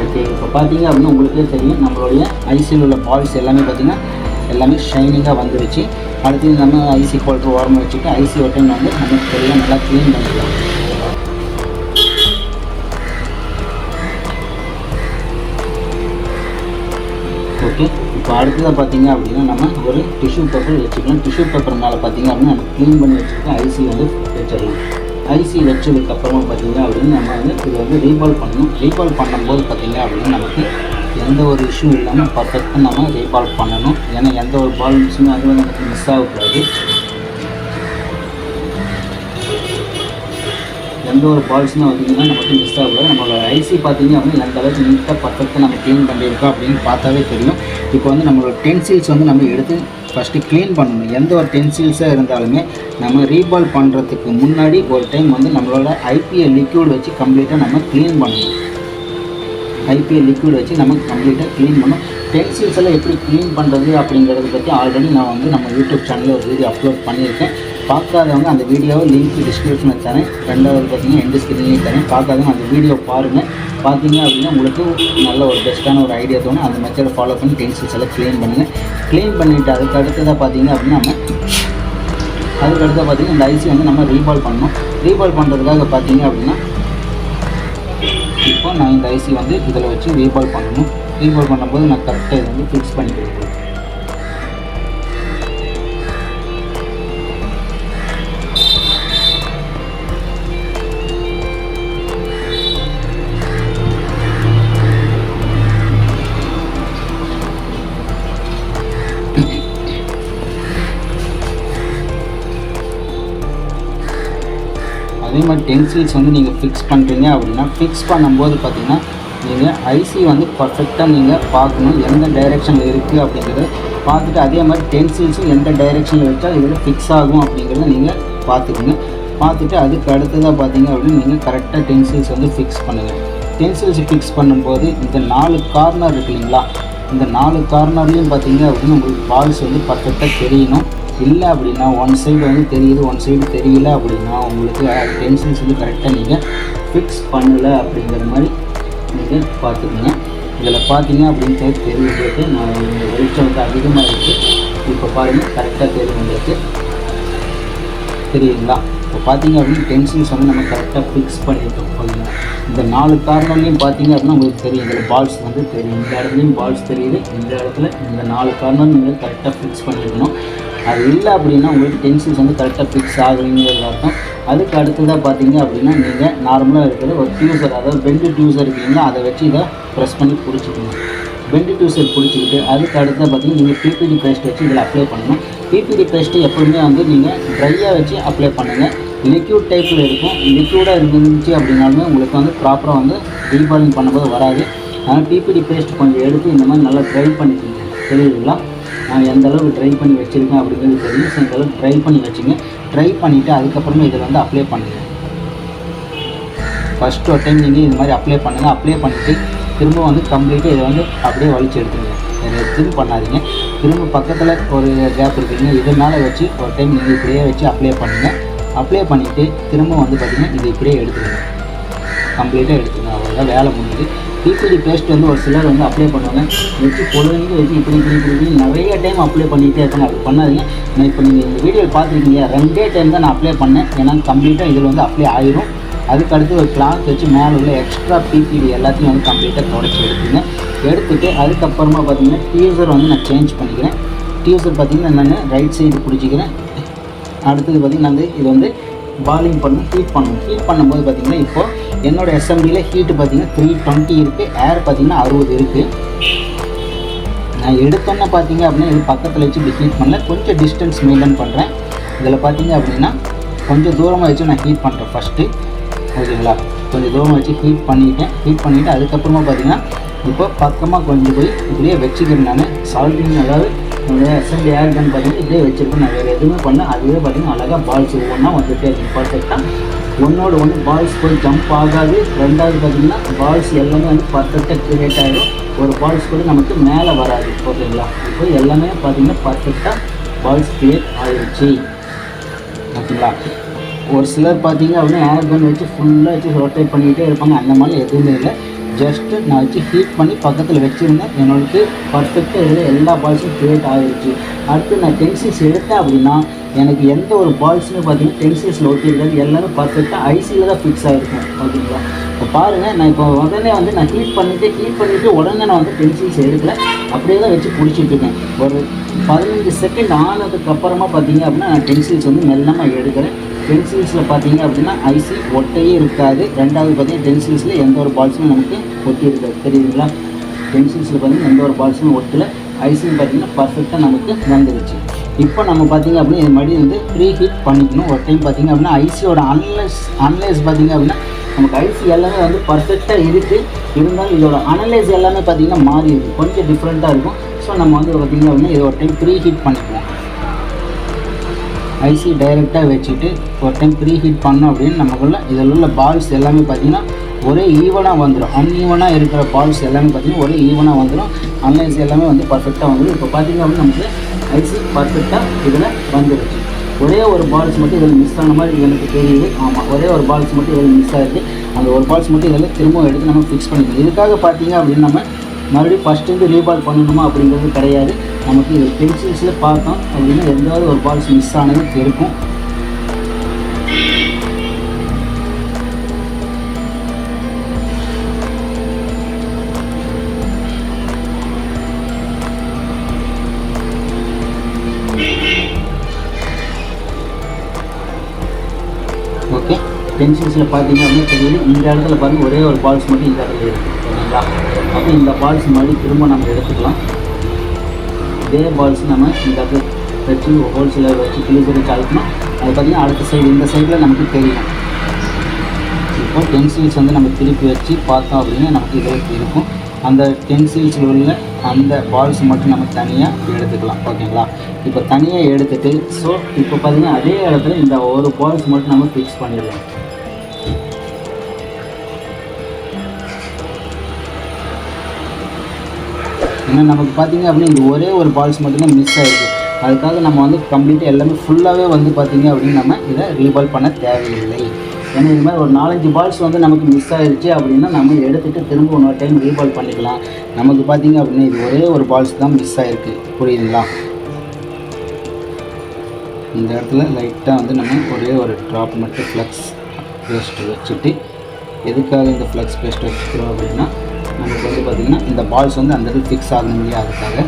ஓகே, இப்போ பார்த்தீங்க அப்படின்னா உங்களுக்கே தெரியும் நம்மளுடைய ஐசியில் உள்ள பால்ஸ் எல்லாமே பார்த்திங்கன்னா எல்லாமே ஷைனிங்காக வந்துருச்சு. அடுத்து நம்ம ஐசி ஹோல்டர் ஓரமாக வச்சுட்டு ஐசி ஒரு டைம் வந்து நம்ம தெளிவாக நல்லா க்ளீன் பண்ணிக்கலாம். ஓகே, இப்போ அடுத்ததாக பார்த்தீங்க அப்படின்னா நம்ம ஒரு டிஷ்யூ பேப்பர் வச்சுக்கலாம். டிஷ்யூ பேப்பர் மேலே பார்த்தீங்க அப்படின்னா நம்ம க்ளீன் பண்ணி வச்சுருக்கோம் ஐசி வந்து வச்சிடலாம். ஐசி வச்சதுக்கப்புறமா பார்த்தீங்க அப்படின்னு நம்ம வந்து இதை வந்து ரீபால் பண்ணணும். ரீபால் பண்ணும்போது பார்த்தீங்க அப்படின்னா நமக்கு எந்த ஒரு இஷ்யூ இல்லாமல் பர்ஃபெக்டாக நம்ம ரீபால் பண்ணணும். ஏன்னா எந்த ஒரு பால்ஸுமே அது வந்து நமக்கு மிஸ் ஆகக்கூடாது. எந்த ஒரு பால்ஸுமே பார்த்திங்கன்னா நமக்கு மிஸ் ஆகக்கூடாது. நம்மளோட ஐசி பார்த்திங்க அப்படின்னா எந்த அளவுக்கு நீட்டாக பர்ஃபெக்டாக நம்ம க்ளீன் பண்ணியிருக்கோம் அப்படின்னு பார்த்தாவே தெரியும். இப்போ வந்து நம்மளோட டென்சில்ஸ் வந்து நம்ம எடுத்து ஃபஸ்ட்டு க்ளீன் பண்ணணும். எந்த ஒரு டென்சில்ஸாக இருந்தாலுமே நம்ம ரீபால் பண்ணுறதுக்கு முன்னாடி ஒரு டைம் வந்து நம்மளோட ஐபிஎல் லிக்விட் வச்சு கம்ப்ளீட்டாக நம்ம க்ளீன் பண்ணணும். ஐபிஎல் லிக்விட் வச்சு நம்ம கம்ப்ளீட்டாக க்ளீன் பண்ணணும். டென்சில்ஸ் எல்லாம் எப்படி க்ளீன் பண்ணுறது அப்படிங்கிறத பற்றி ஆல்ரெடி நான் வந்து நம்ம யூடியூப் சேனலில் ஒரு வீடியோ அப்லோட் பண்ணியிருக்கேன். பார்க்காதவங்க அந்த வீடியோவை லிங்க் டிஸ்கிரிப்ஷனில் தரேன். ரெண்டாவது பார்த்தீங்கன்னா எண்டு ஸ்க்ரீன்லேயும் தரேன். பார்க்காதவங்க அந்த வீடியோ பாருங்கள். பார்த்தீங்க அப்படின்னா உங்களுக்கு நல்ல ஒரு பெஸ்ட்டான ஒரு ஐடியா தோணும். அந்த மெத்தடை ஃபாலோ பண்ணி டென்சில்ஸ் எல்லாம் க்ளீன் பண்ணுங்கள். க்ளீன் பண்ணிவிட்டு அதுக்கு அடுத்ததாக பார்த்தீங்க அப்படின்னா அதுக்கடுத்து பார்த்தீங்கன்னா இந்த ஐசி வந்து நம்ம ரீபால் பண்ணணும். ரீபால் பண்ணுறதுக்காக பார்த்தீங்க அப்படின்னா இப்போ நான் இந்த ஐசி வந்து இதில் வச்சு ரீபால் பண்ணணும். ரீபால் பண்ணும்போது நான் கரெக்டாக இதை வந்து ஃபிக்ஸ் பண்ணி கொடுக்கணும். அதே மாதிரி டென்சில்ஸ் வந்து நீங்கள் ஃபிக்ஸ் பண்ணுறீங்க அப்படின்னா ஃபிக்ஸ் பண்ணும்போது பார்த்திங்கன்னா நீங்கள் ஐசி வந்து பர்ஃபெக்டாக நீங்கள் பார்க்கணும். எந்த டைரெக்ஷனில் இருக்குது அப்படிங்கிறத பார்த்துட்டு அதே மாதிரி டென்சில்ஸும் எந்த டைரெக்ஷனில் வச்சால் இதில் ஃபிக்ஸ் ஆகும் அப்படிங்கிறத நீங்கள் பார்த்துக்குங்க. பார்த்துட்டு அதுக்கு அடுத்ததாக பார்த்தீங்க அப்படின்னா நீங்கள் கரெக்டாக டென்சில்ஸ் வந்து ஃபிக்ஸ் பண்ணுங்கள். டென்சில்ஸ் ஃபிக்ஸ் பண்ணும்போது இந்த 4 கார்னர் இருக்கு இல்லைங்களா, இந்த 4 கார்னர்லேயும் பார்த்தீங்க அப்படின்னா உங்களுக்கு பால்ஸ் வந்து பர்ஃபெக்டாக தெரியணும். இல்லை அப்படின்னா ஒன் சைடு வந்து தெரியுது, ஒன் சைடு தெரியல அப்படின்னா உங்களுக்கு டென்சில்ஸ் வந்து கரெக்டாக நீங்கள் ஃபிக்ஸ் பண்ணலை அப்படிங்கிற மாதிரி நீங்கள் பார்த்துக்கோங்க. இதில் பார்த்தீங்க அப்படின்னு தெரியுது. நான் வெளிச்சம் வந்து அதிகமாக இருக்குது. இப்போ பாருங்கள் கரெக்டாக தெரியும் உங்களுக்கு தெரியுங்களா. இப்போ பார்த்தீங்க அப்படின்னா டென்சில்ஸ் வந்து நம்ம கரெக்டாக ஃபிக்ஸ் பண்ணிட்டோம். ஓகேங்களா. இந்த 4 கார்னர்லேயும் பார்த்தீங்க அப்படின்னா உங்களுக்கு தெரியும். இதில் பால்ஸ் வந்து தெரியும். இந்த இடத்துலையும் பால்ஸ் தெரியுது. இந்த இடத்துல இந்த 4 கார்னர் நீங்கள் கரெக்டாக ஃபிக்ஸ் பண்ணிக்கணும். அது இல்லை அப்படின்னா உங்களுக்கு டென்சில்ஸ் வந்து கரெக்டாக ஃபிக்ஸ் ஆகலைங்கிறது அர்த்தம். அதுக்கு அடுத்ததாக பார்த்தீங்க அப்படின்னா நீங்கள் நார்மலாக இருக்கிற ஒரு டியூசர், அதாவது பெண்டு டியூசர் இருக்கீங்களா, அதை வச்சு இதை ப்ரெஸ் பண்ணி பிடிச்சிக்கணும். பெண்டு டியூசர் பிடிச்சிக்கிட்டு அதுக்கு அடுத்ததாக பார்த்தீங்கன்னா நீங்கள் பிபிடி பேஸ்ட் வச்சு இதில் அப்ளை பண்ணணும். பிபிடி பேஸ்ட்டு எப்போதுமே வந்து நீங்கள் ட்ரையாக வச்சு அப்ளை பண்ணுங்கள். லிக்யூட் டைப்பில் இருக்கும். லிக்யூடாக இருந்துச்சு அப்படின்னாலுமே உங்களுக்கு வந்து ப்ராப்பராக வந்து ரீபாலிங் பண்ணும்போது வராது. அதனால் பிபிடி பேஸ்ட் கொஞ்சம் எடுத்து இந்த மாதிரி நல்லா ட்ரை பண்ணிக்கோங்க. தெரியுதுங்களா, நான் எந்த அளவுக்கு ட்ரை பண்ணி வச்சுருக்கேன் அப்படிங்கிறது தெரியும். ஸோ இந்த அளவுக்கு ட்ரை பண்ணி வச்சுங்க. ட்ரை பண்ணிவிட்டு அதுக்கப்புறமா இதில் வந்து அப்ளை பண்ணுங்கள். ஃபஸ்ட்டு ஒரு டைம் நீங்கள் இது மாதிரி அப்ளை பண்ணுங்கள். அப்ளை பண்ணிவிட்டு திரும்ப வந்து கம்ப்ளீட்டாக இதை வந்து அப்படியே வலிச்சு எடுத்துங்க. இதை திரும்ப பண்ணாதீங்க. திரும்ப பக்கத்தில் ஒரு கேப் இருக்குதுங்க, இதனால் வச்சு ஒரு டைம் நீங்கள் இப்படியே வச்சு அப்ளை பண்ணுங்கள். அப்ளை பண்ணிவிட்டு திரும்ப வந்து பார்த்திங்கன்னா இது இப்படியே எடுத்துருங்க. கம்ப்ளீட்டாக எடுத்துங்க. அவ்வளோதான், வேலை முடியுது. பிபிடி பேஸ்ட் வந்து ஒரு சிலர் வந்து அப்ளை பண்ணுவாங்க. வச்சு பொழுதுக்கு வச்சு இப்படி நிறைய டைம் அப்ளை பண்ணிகிட்டே இருக்காங்க. அப்படி பண்ணாதீங்க. நான் இப்போ நீங்கள் இந்த வீடியோ பார்த்துருக்கீங்க, 2 டைம் தான் நான் அப்ளை பண்ணேன். ஏன்னா கம்ப்ளீட்டாக இதில் வந்து அப்ளை ஆயிரும். அதுக்கு அடுத்து ஒரு கிளாத் வச்சு மேலே உள்ள எக்ஸ்ட்ரா பிபிடி எல்லாத்தையும் வந்து கம்ப்ளீட்டாக தொடச்சி எடுத்துங்க. எடுத்துகிட்டு அதுக்கப்புறமா பார்த்திங்கன்னா டியூசர் வந்து நான் சேஞ்ச் பண்ணிக்கிறேன். டியூசர் பார்த்திங்கன்னா நான் ரைட் சைடு பிடிச்சிக்கிறேன். அடுத்தது பார்த்திங்கன்னா நான் இது வந்து பாலிங் பண்ணணும், ஹீட் பண்ணணும். ஹீட் பண்ணும்போது பார்த்திங்கன்னா இப்போது என்னோடய எஸ்எம்டியில் ஹீட்டு பார்த்திங்கன்னா 320 இருக்குது. ஏர் பார்த்திங்கன்னா 60 இருக்குது. நான் எடுத்தோன்னே பார்த்திங்க அப்படின்னா இது பக்கத்தில் வச்சு இப்படி ஹீட் பண்ணல, கொஞ்சம் டிஸ்டன்ஸ் மெயின்டைன் பண்ணுறேன். இதில் பார்த்திங்க அப்படின்னா கொஞ்சம் தூரமாக வச்சு நான் ஹீட் பண்ணுறேன் ஃபஸ்ட்டு. ஓகேங்களா, கொஞ்சம் தூரமாக வச்சு ஹீட் பண்ணிவிட்டு அதுக்கப்புறமா பார்த்திங்கன்னா இப்போ பக்கமாக கொஞ்சம் போய் இப்படியே வச்சுக்கிறேன். நான் சால்ட்டிங், அதாவது SMD ஏர் கன் பார்த்தீங்கன்னா இதே வச்சுருக்கேன். நான் வேறு எதுவுமே பண்ணல. அதுவே பார்த்தீங்கன்னா அழகாக பால்ஸ் ஒவ்வொன்றா வந்துகிட்டே இருக்கும் பர்ஃபெக்டாக. ஒன்றோட ஒன்று பால்ஸ் போய் ஜம்ப் ஆகாது. ரெண்டாவது பார்த்தீங்கன்னா பால்ஸ் எல்லாமே வந்து பர்ஃபெக்டாக கிரியேட் ஆகிடும். ஒரு பால்ஸ் கூட நமக்கு மேலே வராது. ஓகேங்களா? இப்போ எல்லாமே பார்த்தீங்கன்னா பர்ஃபெக்டாக பால்ஸ் கிரியேட் ஆகிடுச்சு. ஓகேங்களா? ஒரு சிலர் பார்த்தீங்க அப்படின்னா ஏர் கன் வச்சு ஃபுல்லாக வச்சு ரொட்டேட் பண்ணிக்கிட்டே இருப்பாங்க. அந்த மாதிரி எதுவுமே இல்லை. ஜஸ்ட்டு நான் வச்சு ஹீட் பண்ணி பக்கத்தில் வச்சுருந்தேன். என்னோடக்கு பர்ஃபெக்டாக இதில் எல்லா பால்ஸும் க்ரியேட் ஆகிடுச்சு. அடுத்து நான் டென்சில்ஸ் எடுத்தேன் அப்படின்னா எனக்கு எந்த ஒரு பால்ஸுமே பார்த்தீங்கன்னா டென்சில்ஸில் ஒட்டியிருக்காது. எல்லாமே பர்ஃபெக்டாக ஐசியில் தான் ஃபிக்ஸ் ஆகிருக்கும். ஓகேங்களா? இப்போ பாருங்கள், நான் இப்போ உடனே வந்து நான் ஹீட் பண்ணிவிட்டு உடனே நான் வந்து டென்சில்ஸ் எடுக்கல. அப்படியே தான் வச்சு பிடிச்சிட்டு இருக்கேன். ஒரு 15 செகண்ட் ஆனதுக்கப்புறமா பார்த்தீங்க அப்படின்னா நான் டென்சில்ஸ் வந்து மெல்லமாக எடுக்கிறேன். பென்சில்ஸில் பார்த்தீங்க அப்படின்னா ஐசி ஒட்டையே இருக்காது. ரெண்டாவது பார்த்தீங்கன்னா பென்சில்ஸில் எந்த ஒரு பால்ஸுமே நமக்கு ஒட்டி இருக்காது. தெரியுதுங்களா? பென்சில்ஸில் பார்த்தீங்கன்னா எந்த ஒரு பால்ஸுமே ஒட்டலை. ஐசியும் பார்த்தீங்கன்னா பர்ஃபெக்டாக நமக்கு வந்துருச்சு. இப்போ நம்ம பார்த்தீங்க அப்படின்னா இது மாதிரி வந்து ப்ரீ ஹீட் பண்ணிக்கணும். ஒரு டைம் பார்த்தீங்க அப்படின்னா ஐசியோட அனலைஸ் பார்த்தீங்க அப்படின்னா நமக்கு ஐசி எல்லாமே வந்து பர்ஃபெக்டாக இருக்குது. இருந்தாலும் இதோட அனலைஸ் எல்லாமே பார்த்தீங்கன்னா மாறி இருக்குது. கொஞ்சம் டிஃப்ரெண்ட்டாக இருக்கும். ஸோ நம்ம வந்து பார்த்திங்க அப்படின்னா இது ஒரு டைம் ப்ரீ ஹீட் பண்ணிக்குவோம். ஐசி டைரெக்டாக வச்சுட்டு ஒரு டைம் ப்ரீ ஹீட் பண்ணோம் அப்படின்னு நமக்குள்ள இதில் உள்ள பால்ஸ் எல்லாமே பார்த்திங்கன்னா ஒரே ஈவனாக வந்துடும். அன்ஈவனாக இருக்கிற பால்ஸ் எல்லாமே பார்த்திங்கன்னா ஒரே ஈவனாக வந்துடும். அனலைஸ் எல்லாமே வந்து பர்ஃபெக்டாக வந்துடும். இப்போ பார்த்திங்க அப்படின்னா நமக்கு ஐசி பர்ஃபெக்டாக இதில் வந்துடுச்சு. ஒரே ஒரு பால்ஸ் மட்டும் இதில் மிஸ் ஆன மாதிரி எனக்கு தெரியுது. ஆமாம், ஒரே ஒரு பால்ஸ் மட்டும் இதில் மிஸ் ஆகிருக்கு. அந்த ஒரு பால்ஸ் மட்டும் இதில் திரும்ப எடுத்து நம்ம ஃபிக்ஸ் பண்ணிக்கணும். இதுக்காக பார்த்திங்க அப்படின்னு நம்ம மறுபடியும் ஃபஸ்ட்டு ரீபால் பண்ணணுமா அப்படிங்கிறது கிடையாது. நமக்கு இது பென்சில்ஸில் பார்த்தோம் அப்படின்னா எந்தாவது ஒரு பால்ஸ் மிஸ் ஆனது இருக்கும். ஓகே, பென்சில்ஸில் பார்த்தீங்க அப்படின்னா தெரியுது. இந்த இடத்துல பாருங்கள் ஒரே ஒரு பால்ஸ் மட்டும் இந்த இடத்துல இருக்குது. ஓகேங்களா? அப்போ இந்த பால்ஸ் மாதிரி திரும்ப நம்ம எடுத்துக்கலாம். இதே பால்ஸ் நம்ம இந்த இடத்துல வச்சு ஹோல்சேலர் வச்சு கிளீசர் வச்சு அழுத்தணும். அது பார்த்திங்கன்னா அடுத்த சைடு இந்த சைடில் நமக்கு தெரியும். இப்போ பென்சில்ஸ் வந்து நம்ம திருப்பி வச்சு பார்த்தோம் அப்படின்னா நமக்கு இதில் இருக்கும். அந்த பென்சில்ஸில் உள்ள அந்த பால்ஸ் மட்டும் நம்ம தனியாக எடுத்துக்கலாம். ஓகேங்களா? இப்போ தனியாக எடுத்துகிட்டு ஸோ இப்போ பார்த்திங்கன்னா அதே இடத்துல இந்த ஒரு பால்ஸ் மட்டும் நம்ம ஃபிக்ஸ் பண்ணிடலாம். ஏன்னா நமக்கு பார்த்திங்க அப்படின்னா இந்த ஒரே ஒரு பால்ஸ் மட்டும்தான் மிஸ் ஆகிருக்கு. அதுக்காக நம்ம வந்து கம்ப்ளீட்டாக எல்லாமே ஃபுல்லாகவே வந்து பார்த்திங்க அப்படின்னு நம்ம இதை ரீபால் பண்ண தேவையில்லை. ஏன்னா இது மாதிரி ஒரு 4-5 பால்ஸ் வந்து நமக்கு மிஸ் ஆகிடுச்சு அப்படின்னா நம்ம எடுத்துகிட்டு திரும்ப இன்னொரு டைம் ரீபால் பண்ணிக்கலாம். நமக்கு பார்த்திங்க அப்படின்னா இது ஒரே ஒரு பால்ஸ் தான் மிஸ் ஆகிருக்கு. புரியுதுங்களா? இந்த இடத்துல லைட்டாக வந்து நம்ம ஒரே ஒரு ட்ராப் மட்டும் ஃப்ளக்ஸ் பேஸ்ட் வச்சுட்டு, எதுக்காக இந்த ஃப்ளக்ஸ் பேஸ்ட் வச்சுக்கிறோம் அப்படின்னா நமக்கு வந்து பார்த்திங்கன்னா இந்த பால்ஸ் வந்து அந்த இடத்துல ஃபிக்ஸ் ஆகணும் இல்லையா, அதுக்காக.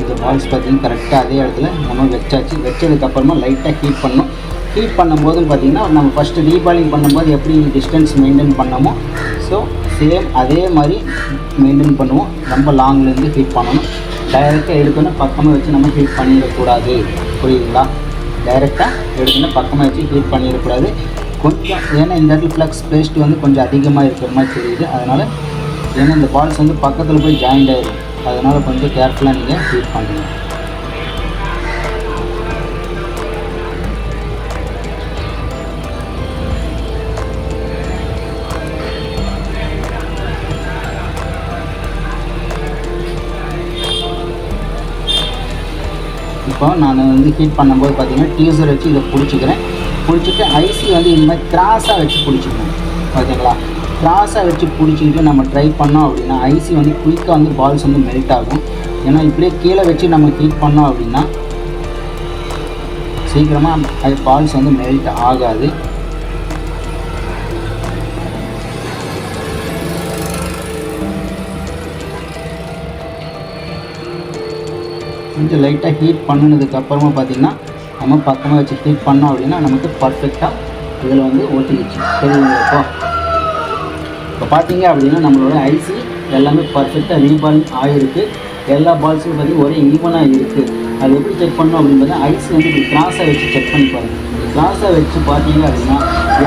இந்த பால்ஸ் பார்த்திங்கன்னா கரெக்டாக அதே இடத்துல நம்ம வச்சாச்சு. வச்சதுக்கப்புறமா லைட்டாக ஹீட் பண்ணணும். ஹீட் பண்ணும்போதும் பார்த்திங்கன்னா நம்ம ஃபஸ்ட்டு ரீபாலிங் பண்ணும்போது எப்படி டிஸ்டன்ஸ் மெயின்டைன் பண்ணோமோ ஸோ சேம் அதே மாதிரி மெயின்டைன் பண்ணுவோம். ரொம்ப லாங்லேருந்து ஹீட் பண்ணணும். டைரெக்டாக எடுக்கணும் பக்கமாக வச்சு நம்ம ஹீட் பண்ணிடக்கூடாது. புரியுதுங்களா? டைரெக்டாக எடுக்கணும் பக்கமாக வச்சு ஹீட் பண்ணிடக்கூடாது. கொஞ்சம் ஏன்னா இந்த இடத்துல ஃப்ளக்ஸ் பேஸ்ட் வந்து கொஞ்சம் அதிகமாக இருக்கிற மாதிரி தெரியுது. அதனால் ஏன்னா இந்த பால்ஸ் வந்து பக்கத்தில் போய் ஜாயிண்ட் ஆகிடும். அதனால் கொஞ்சம் கேர்ஃபுல்லாக நீங்கள் ஹீட் பண்ணுங்கள். இப்போ நான் வந்து ஹீட் பண்ணும்போது பார்த்திங்கன்னா டீசர் வச்சு இதை பிடிச்சிக்கிறேன். பிடிச்சிட்டு ஐசி வந்து இந்த மாதிரி கிராஸாக வச்சு பிடிச்சிக்கணும். ஓகேங்களா? கிராஸாக வச்சு பிடிச்சிக்கிட்டு நம்ம ட்ரை பண்ணோம் அப்படின்னா ஐசி வந்து குயிக்காக வந்து பால்ஸ் வந்து மெல்ட் ஆகும். ஏன்னா இப்படியே கீழே வச்சு நம்ம ஹீட் பண்ணோம் அப்படின்னா சீக்கிரமாக அது பால்ஸ் வந்து மெல்ட் ஆகாது. கொஞ்சம் லைட்டாக ஹீட் பண்ணினதுக்கப்புறமா பார்த்திங்கன்னா நம்ம பக்கமாக வச்சு ஹீட் பண்ணோம் அப்படின்னா நமக்கு பர்ஃபெக்டாக இதில் வந்து ஓட்டிக்கிச்சு. தெரியுங்களா? இப்போ பார்த்தீங்க அப்படின்னா நம்மளோட ஐசி எல்லாமே பர்ஃபெக்டாக ரீபால் ஆகிருக்கு. எல்லா பால்ஸும் பார்த்திங்கன்னா ஒரே ஈவனாக இருக்குது. அது எப்படி செக் பண்ணோம் அப்படின்னு பார்த்தா ஐசி வந்து இப்படி கிராஸாக வச்சு செக் பண்ணி பாருங்கள். கிளாஸை வச்சு பார்த்தீங்க அப்படின்னா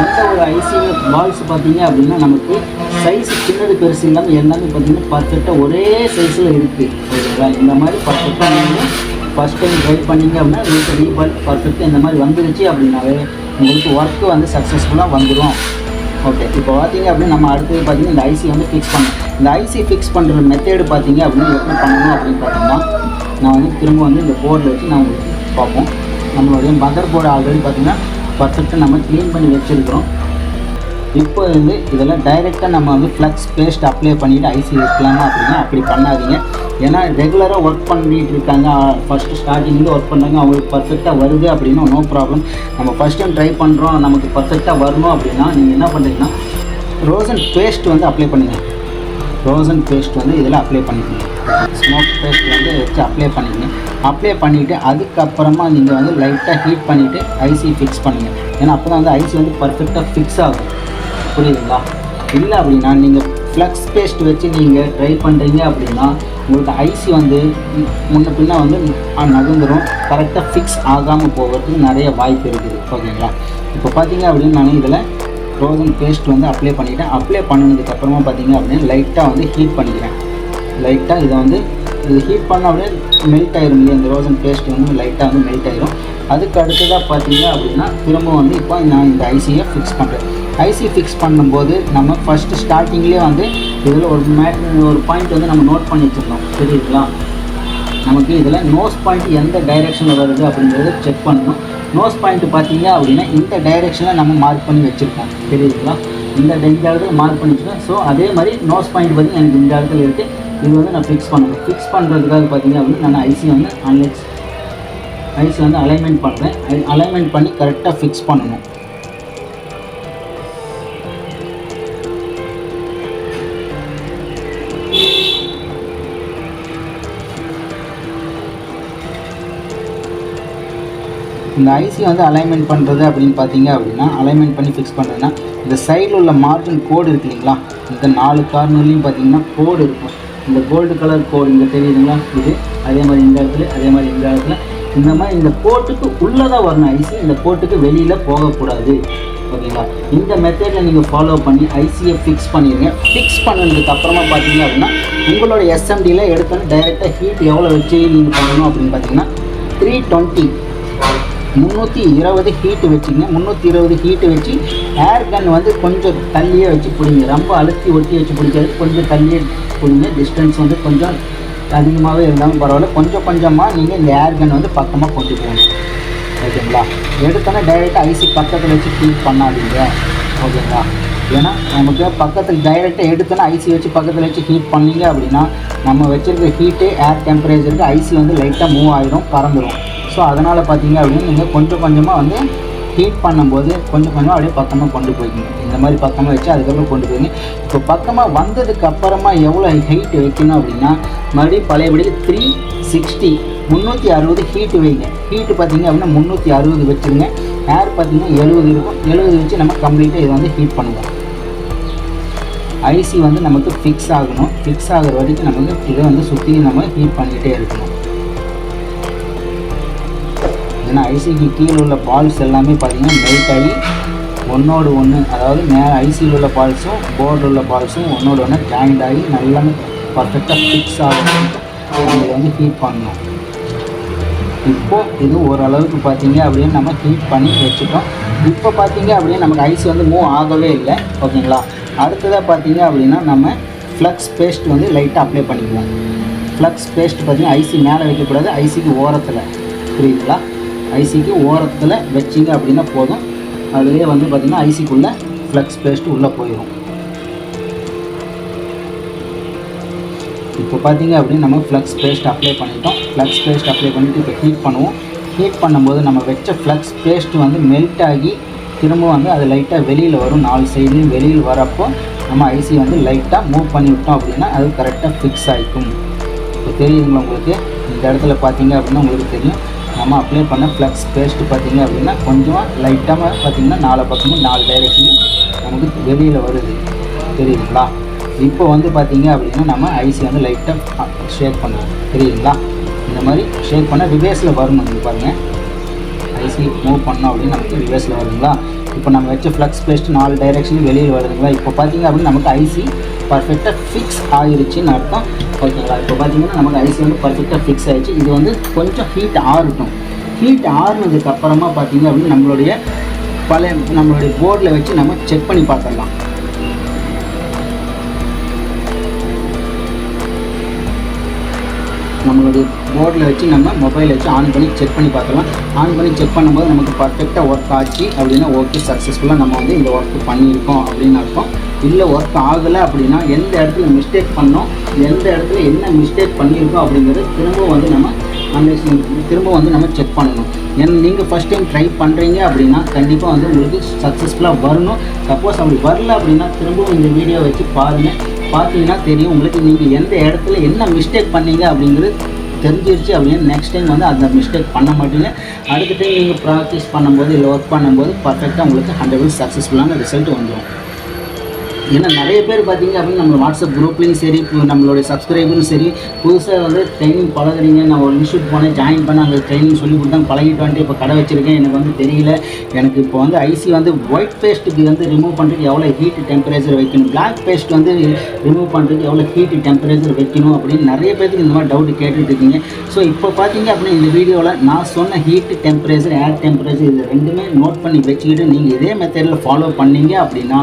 எந்த ஒரு ஐசி பால்ஸ் பார்த்தீங்க அப்படின்னா நமக்கு சைஸ் சின்னது பெருசு இல்லாமல் எல்லாமே பார்த்தீங்கன்னா பர்ஃபெக்டாக ஒரே சைஸில் இருக்குது. ஓகேங்களா? இந்த மாதிரி பர்ஃபெக்டாக நீங்கள் ஃபஸ்ட் டைம் ட்ரை பண்ணிங்க அப்படின்னா உங்களுக்கு ரீபால் பர்ஃபெக்டாக இந்த மாதிரி வந்துருச்சு அப்படின்னாவே உங்களுக்கு ஒர்க்கு வந்து சக்ஸஸ்ஃபுல்லாக வந்துடும். ஓகே, இப்போ பார்த்தீங்க அப்படின்னா நம்ம அடுத்தது பார்த்தீங்கன்னா இந்த ஐசி வந்து ஃபிக்ஸ் பண்ணணும். இந்த ஐசி ஃபிக்ஸ் பண்ணுற மெத்தேடு பார்த்தீங்க அப்படின்னா எப்படி பண்ணணும் அப்படின்னு பார்த்தீங்கன்னா நான் வந்து திரும்ப வந்து இந்த போர்டில் வச்சு நான் உங்களுக்கு பார்ப்போம். நம்மளுடைய மதர் போர்டு ஆல்ரெடி பார்த்தீங்கன்னா பர்ஃபெக்டாக நம்ம க்ளீன் பண்ணி வச்சுருக்கிறோம். இப்போ வந்து இதெல்லாம் டைரெக்டாக நம்ம வந்து ஃப்ளக்ஸ் பேஸ்ட் அப்ளை பண்ணிவிட்டு ஐசி வைக்கலாமா அப்படின்னா அப்படி பண்ணாதீங்க. ஏன்னா ரெகுலராக ஒர்க் பண்ணிகிட்டு இருக்காங்க, ஃபஸ்ட்டு ஸ்டார்டிங்லேருந்து ஒர்க் பண்ணுறாங்க, அவங்களுக்கு பர்ஃபெக்டாக வருது அப்படின்னா நோ ப்ராப்ளம். நம்ம ஃபஸ்ட் டைம் ட்ரை பண்ணுறோம், நமக்கு பர்ஃபெக்டாக வரணும் அப்படின்னா நீங்கள் என்ன பண்ணுறீங்கன்னா ரோசன் பேஸ்ட் வந்து அப்ளை பண்ணுங்கள். ரோசன் பேஸ்ட் வந்து இதில் அப்ளை பண்ணிக்கோங்க. ஸ்மோக் பேஸ்ட் வந்து வச்சு அப்ளை பண்ணிக்கங்க. அப்ளை பண்ணிவிட்டு அதுக்கப்புறமா நீங்கள் வந்து லைட்டாக ஹீட் பண்ணிவிட்டு ஐசி ஃபிக்ஸ் பண்ணுங்கள். ஏன்னா அப்போ தான் வந்து ஐசி வந்து பர்ஃபெக்டாக ஃபிக்ஸ் ஆகும். புரியுதுங்களா? இல்லை அப்படின்னா நீங்கள் ஃப்ளக்ஸ் பேஸ்ட் வச்சு நீங்கள் ட்ரை பண்ணுறீங்க அப்படின்னா உங்களுக்கு ஐசி வந்து முன்ன பின்னா வந்து நகர்ந்துடும், கரெக்டாக ஃபிக்ஸ் ஆகாமல் போகிறதுக்கு நிறைய வாய்ப்பு இருக்குது. ஓகேங்களா? இப்போ பார்த்தீங்க அப்படின்னு நான் இதில் ரோசன் பேஸ்ட் வந்து அப்ளை பண்ணிவிட்டேன். அப்ளை பண்ணினதுக்கப்புறமா பார்த்தீங்க அப்படின்னா லைட்டாக வந்து ஹீட் பண்ணிக்கிறேன். லைட்டாக இதை வந்து இது ஹீட் பண்ண அப்படியே மெல்ட் ஆயிரும் இல்லையா, இந்த ரோசன் பேஸ்ட் வந்து லைட்டாக வந்து மெல்ட் ஆயிரும். அதுக்கு அடுத்ததாக பார்த்தீங்க அப்படின்னா திரும்ப வந்து இப்போ நான் இந்த ஐசியை ஃபிக்ஸ் பண்ணுறேன். ஐசி ஃபிக்ஸ் பண்ணும்போது நம்ம ஃபஸ்ட்டு ஸ்டார்டிங்லேயே வந்து இதில் ஒரு பாயிண்ட் வந்து நம்ம நோட் பண்ணி வச்சுருக்கோம். தெரியுதுங்களா? நமக்கு இதில் நோஸ் பாயிண்ட் எந்த டைரெக்ஷனில் வருது அப்படிங்கிறத செக் பண்ணணும். நோஸ் பாயிண்ட் பார்த்தீங்க அப்படின்னா இந்த டைரெக்ஷனில் நம்ம மார்க் பண்ணி வச்சுருக்கோம். தெரியுதுங்களா? இந்த இடத்துல மார்க் பண்ணி வச்சுருக்கோம். ஸோ அதே மாதிரி நோஸ் பாயிண்ட் பார்த்திங்கன்னா எனக்கு இந்த இடத்துல இருக்குது. இது வந்து நான் ஃபிக்ஸ் பண்ணணும். ஃபிக்ஸ் பண்ணுறதுக்காக பார்த்தீங்க அப்படின்னா நான் ஐசி வந்து அலைன்மெண்ட் பண்ணுறேன். அலைன்மெண்ட் பண்ணி கரெக்டாக ஃபிக்ஸ் பண்ணணும். இந்த ஐசி வந்து அலைன்மெண்ட் பண்ணுறது அப்படின்னு பார்த்தீங்க அப்படின்னா அலைன்மெண்ட் பண்ணி ஃபிக்ஸ் பண்ணுறதுன்னா இந்த சைடில் உள்ள மார்ஜின் கோடு இருக்குது இல்லைங்களா, இந்த 4 கார்னர்லேயும் பார்த்தீங்கன்னா கோடு இருக்கும். இந்த கோல்டு கலர் கோடு இங்கே தெரியுதுங்களா, இது அதே மாதிரி இந்த இடத்துல, அதே மாதிரி இந்த இடத்துல, இந்த மாதிரி இந்த கோட்டுக்கு உள்ளே தான் வரணும் ஐசி, இந்த கோட்டுக்கு வெளியில் போகக்கூடாது. ஓகேங்களா? இந்த மெத்தடில் நீங்கள் ஃபாலோ பண்ணி ஐசியை ஃபிக்ஸ் பண்ணிடுங்க. ஃபிக்ஸ் பண்ணதுக்கு அப்புறமா பார்த்தீங்க அப்படின்னா உங்களோட எஸ்எம்டியில் எடுத்தோன்னு டைரெக்டாக ஹீட் எவ்வளோ வச்சு நீங்கள் பண்ணணும் அப்படின்னு பார்த்தீங்கன்னா 320 ஹீட்டு வச்சுங்க. 320 ஹீட்டு வச்சு ஏர் கன் வந்து கொஞ்சம் தள்ளியே வச்சு பிடிங்க. ரொம்ப அழுத்தி ஒட்டி வச்சு பிடிக்காது, கொஞ்சம் தள்ளியே பிடிங்க. டிஸ்டன்ஸ் வந்து கொஞ்சம் அதிகமாகவே இருந்தாலும் பரவாயில்ல, கொஞ்சம் கொஞ்சமாக நீங்கள் இந்த ஏர் கன் வந்து பக்கமாக கொண்டு போகணும். ஓகேங்களா? எடுத்தோன்னே டைரெக்டாக ஐசி பக்கத்தில் வச்சு ஹீட் பண்ணாதீங்க. ஓகேங்களா? ஏன்னா நமக்கு பக்கத்தில் டைரெக்டாக எடுத்தோன்னே ஐசி வச்சு பக்கத்தில் வச்சு ஹீட் பண்ணிங்க அப்படின்னா நம்ம வச்சுருக்க ஹீட்டு ஏர் டெம்பரேச்சருக்கு ஐசி வந்து லைட்டாக மூவ் ஆகிடும், பறந்துடும். ஸோ அதனால் பார்த்தீங்க அப்படின்னா நீங்கள் கொஞ்சம் கொஞ்சமாக வந்து ஹீட் பண்ணும்போது கொஞ்சம் கொஞ்சமாக அப்படியே பக்கமாக கொண்டு போய்க்கிங்க. இந்த மாதிரி பக்கமாக வச்சு அதுக்கப்புறம் கொண்டு போய்ங்க. இப்போ பக்கமாக வந்ததுக்கப்புறமா எவ்வளோ ஹீட் வைக்கணும் அப்படின்னா மறுபடியும் பழையபடி 360 ஹீட்டு வைங்க. ஹீட்டு பார்த்தீங்க அப்படின்னா 360 வச்சுருங்க. ஏர் பார்த்தீங்கன்னா 70 இருக்கும். 70 வச்சு நம்ம கம்ப்ளீட்டாக இதை வந்து ஹீட் பண்ணுவோம். ஐசி வந்து நமக்கு ஃபிக்ஸ் ஆகணும். ஃபிக்ஸ் ஆகிற வரைக்கும் நமக்கு இதை வந்து சுற்றி நம்ம ஹீட் பண்ணிக்கிட்டே இருக்கணும். ஏன்னா ஐசிக்கு கீழே உள்ள பால்ஸ் எல்லாமே பார்த்திங்கன்னா மெல்ட் ஆகி ஒன்றோடு ஒன்று, அதாவது மேலே ஐசியில் உள்ள பால்ஸும் போர்டில் உள்ள பால்ஸும் ஒன்றோடு ஒன்று ஜாயிண்ட் ஆகி நல்லா பர்ஃபெக்டாக ஃபிக்ஸ் ஆகும். நம்ம வந்து ஹீட் பண்ணணும். இப்போது இது ஓரளவுக்கு பார்த்தீங்க அப்படின்னு நம்ம ஹீட் பண்ணி வச்சுட்டோம். இப்போ பார்த்தீங்க அப்படின்னா நமக்கு ஐசி வந்து மூவ் ஆகவே இல்லை. ஓகேங்களா? அடுத்ததாக பார்த்தீங்க அப்படின்னா நம்ம ஃப்ளக்ஸ் பேஸ்ட் வந்து லைட்டாக அப்ளை பண்ணிக்குவோம். ஃப்ளக்ஸ் பேஸ்ட் பார்த்திங்கன்னா ஐசி மேலே வைக்கக்கூடாது, ஐசிக்கு ஓரத்தில். புரியுதுங்களா? ஐசிக்கு ஓரத்தில் வச்சிங்க அப்படின்னா போதும். அதுலேயே வந்து பார்த்திங்கன்னா ஐசிக்குள்ளே ஃப்ளக்ஸ் பேஸ்ட்டு உள்ளே போயிடும். இப்போ பார்த்தீங்க அப்படின்னு நம்ம ஃப்ளக்ஸ் பேஸ்ட் அப்ளை பண்ணிட்டோம். ஃப்ளக்ஸ் பேஸ்ட் அப்ளை பண்ணிவிட்டு இப்போ ஹீட் பண்ணுவோம். ஹீட் பண்ணும்போது நம்ம வச்ச ஃப்ளக்ஸ் பேஸ்ட்டு வந்து மெல்ட் ஆகி திரும்ப வந்து அது லைட்டாக வெளியில் வரும். 4 சைட்லேயும் வெளியில் வரப்போ நம்ம ஐசி வந்து லைட்டாக மூவ் பண்ணி விட்டோம் அப்படின்னா அது கரெக்டாக ஃபிக்ஸ் ஆகிக்கும். இப்போ தெரியுதுங்களா உங்களுக்கு? இந்த இடத்துல பார்த்தீங்க அப்படின்னா உங்களுக்கு தெரியும் நம்ம அப்ளை பண்ண ஃப்ளக்ஸ் பேஸ்ட்டு பார்த்தீங்க அப்படின்னா கொஞ்சமாக லைட்டாக பார்த்தீங்கன்னா 4 பக்கமும் 4 டைரெக்ஷன்லையும் நமக்கு வெளியில் வருது. தெரியுதுங்களா? இப்போ வந்து பார்த்தீங்க அப்படின்னா நம்ம ஐசி வந்து லைட்டாக ஷேக் பண்ணுவோம். தெரியுதுங்களா? இந்த மாதிரி ஷேக் பண்ணால் ரிவேர்ஸில் வரணும். நீங்கள் பாருங்கள், ஐசி மூவ் பண்ணோம் அப்படின்னு நமக்கு ரிவர்ஸில் வருதுங்களா. இப்போ நம்ம வச்ச ஃப்ளக்ஸ் பேஸ்ட் 4 டைரெக்ஷன் வெளியில் வருதுங்களா. இப்போ பார்த்திங்க அப்படின்னா நமக்கு ஐசி பர்ஃபெக்டாக ஃபிக்ஸ் ஆகிருச்சின்னு அர்த்தம். ஓகேங்களா. இப்போ பார்த்திங்கன்னா நமக்கு ஐசி வந்து பர்ஃபெக்டாக ஃபிக்ஸ் ஆகிடுச்சு. இது வந்து கொஞ்சம் ஹீட் ஆறட்டும். ஹீட் ஆறுனதுக்கப்புறமா பார்த்திங்க அப்படின்னா நம்மளுடைய போர்டில் வச்சு நம்ம செக் பண்ணி பார்த்துடலாம். நம்மளுடைய போர்டில் வச்சு நம்ம மொபைல் வச்சு ஆன் பண்ணி செக் பண்ணி பார்க்கலாம். ஆன் பண்ணி செக் பண்ணும்போது நமக்கு பர்ஃபெக்டாக ஒர்க் ஆச்சு அப்படின்னா ஓகே, சக்ஸஸ்ஃபுல்லாக நம்ம வந்து இந்த ஒர்க்கு பண்ணியிருக்கோம் அப்படின்னு அர்த்தம். இல்லை ஒர்க் ஆகலை அப்படின்னா எந்த இடத்துல மிஸ்டேக் பண்ணோம், எந்த இடத்துல என்ன மிஸ்டேக் பண்ணியிருக்கோம் அப்படிங்கிறது திரும்ப வந்து நம்ம செக் பண்ணணும். ஏன்னா நீங்கள் ஃபஸ்ட் டைம் ட்ரை பண்ணுறீங்க அப்படின்னா கண்டிப்பாக வந்து உங்களுக்கு சக்ஸஸ்ஃபுல்லாக வரணும். சப்போஸ் அப்படி வரல அப்படின்னா திரும்பவும் இந்த வீடியோ வச்சு பாருங்கள். பார்த்தீங்கன்னா தெரியும் உங்களுக்கு நீங்கள் எந்த இடத்துல என்ன மிஸ்டேக் பண்ணீங்க அப்படிங்கிறது தெரிஞ்சிருச்சு அப்படின்னா நெக்ஸ்ட் டைம் வந்து அந்த மிஸ்டேக் பண்ண மாட்டீங்க. அடுத்த டைம் நீங்கள் ப்ராக்டிஸ் பண்ணும்போது இல்லை ஒர்க் பண்ணும்போது பர்ஃபெக்டாக உங்களுக்கு 100% சக்ஸஸ்ஃபுல்லான ரிசல்ட் வந்துடும். ஏன்னா நிறைய பேர் பார்த்திங்க அப்படின்னு நம்ம வாட்ஸ்அப் குரூப்லேயும் சரி, நம்மளுடைய சப்ஸ்கிரைபரும் சரி, புதுசாக வந்து ட்ரைனிங் பழகுறீங்க. நான் ஒரு இன்ஸ்டியூட் போனேன், ஜாயின் பண்ண, அங்கே ட்ரைனிங் சொல்லி கொடுத்தாங்க, பழகிட்டு வந்துட்டு இப்போ கடை வச்சுருக்கேன், எனக்கு வந்து தெரியல. எனக்கு இப்போ வந்து ஐசி வந்து ஒயிட் பேஸ்ட்டுக்கு வந்து ரிமூவ் பண்ணுறதுக்கு எவ்வளோ ஹீட் டெம்பரேச்சர் வைக்கணும், பிளாக் பேஸ்ட் வந்து ரிமூவ் பண்ணுறதுக்கு எவ்வளோ ஹீட் டெம்பரேச்சர் வைக்கணும் அப்படின்னு நிறைய பேருக்கு இந்த மாதிரி டவுட் கேட்டுட்டு இருக்கீங்க. ஸோ இப்போ பார்த்தீங்க அப்படின்னா இந்த வீடியோவில் நான் சொன்ன ஹீட் டெம்பரேச்சர், ஏர் டெம்பரேச்சர் இது ரெண்டுமே நோட் பண்ணி வச்சுக்கிட்டு நீங்கள் இதே மெத்தடில் ஃபாலோ பண்ணீங்க அப்படின்னா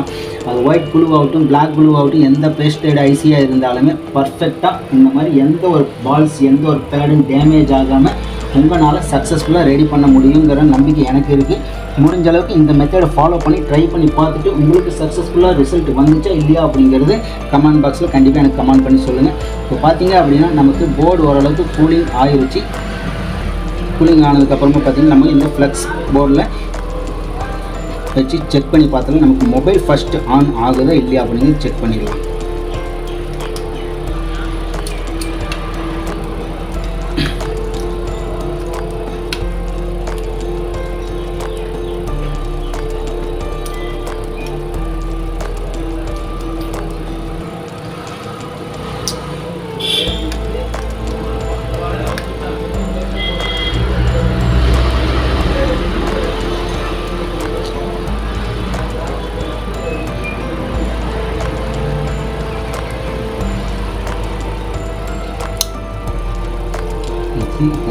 அது ஒயிட் ப்ளூ ஆகட்டும், பிளாக் ப்ளூ ஆகட்டும், எந்த பேஸ்டட் ஐசியாக இருந்தாலுமே பர்ஃபெக்டாக இந்த மாதிரி எந்த ஒரு பால்ஸ், எந்த ஒரு பேடும் டேமேஜ் ஆகாமல் உங்களால் சக்ஸஸ்ஃபுல்லாக ரெடி பண்ண முடியுங்கிற நம்பிக்கை எனக்கு இருக்குது. முடிஞ்ச அளவுக்கு இந்த மெத்தடை ஃபாலோ பண்ணி ட்ரை பண்ணி பார்த்துட்டு உங்களுக்கு சக்ஸஸ்ஃபுல்லாக ரிசல்ட் வந்துச்சா இல்லையா அப்படிங்கிறது கமெண்ட் பாக்ஸில் கண்டிப்பாக எனக்கு கமெண்ட் பண்ணி சொல்லுங்கள். இப்போ பார்த்தீங்க அப்படின்னா நமக்கு போர்டு ஓரளவுக்கு கூலிங் ஆகிருச்சு. கூலிங் ஆனதுக்கப்புறமா பார்த்திங்கன்னா நம்ம இந்த ஃப்ளக்ஸ் போர்டில் வச்சு செக் பண்ணி பார்த்தோம்னா நமக்கு மொபைல் ஃபஸ்ட்டு ஆன் ஆகுதா இல்லையா அப்படின்னு செக் பண்ணிடலாம்.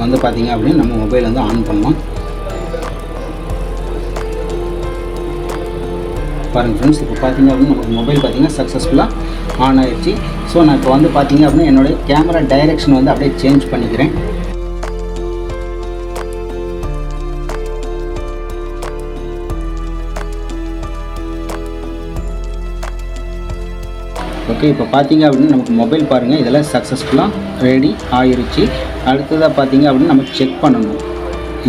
வந்து பார்த்தீங்க அப்படின்னு நம்ம மொபைல் வந்து ஆன் பண்ணலாம். பாருங்கள் ஃப்ரெண்ட்ஸ், இப்போ பார்த்தீங்க அப்படின்னா நமக்கு மொபைல் பார்த்தீங்கன்னா சக்ஸஸ்ஃபுல்லாக ஆன் ஆகிடுச்சு. ஸோ நான் இப்போ வந்து பார்த்தீங்க அப்படின்னா என்னுடைய கேமரா டைரெக்ஷன் வந்து அப்படியே சேஞ்ச் பண்ணிக்கிறேன். ஓகே, இப்போ பார்த்தீங்க அப்படின்னா நமக்கு மொபைல் பாருங்கள் இதெல்லாம் சக்ஸஸ்ஃபுல்லாக ரெடி ஆகிருச்சு. அடுத்ததாக பார்த்தீங்க அப்படின்னா நம்ம செக் பண்ணணும்.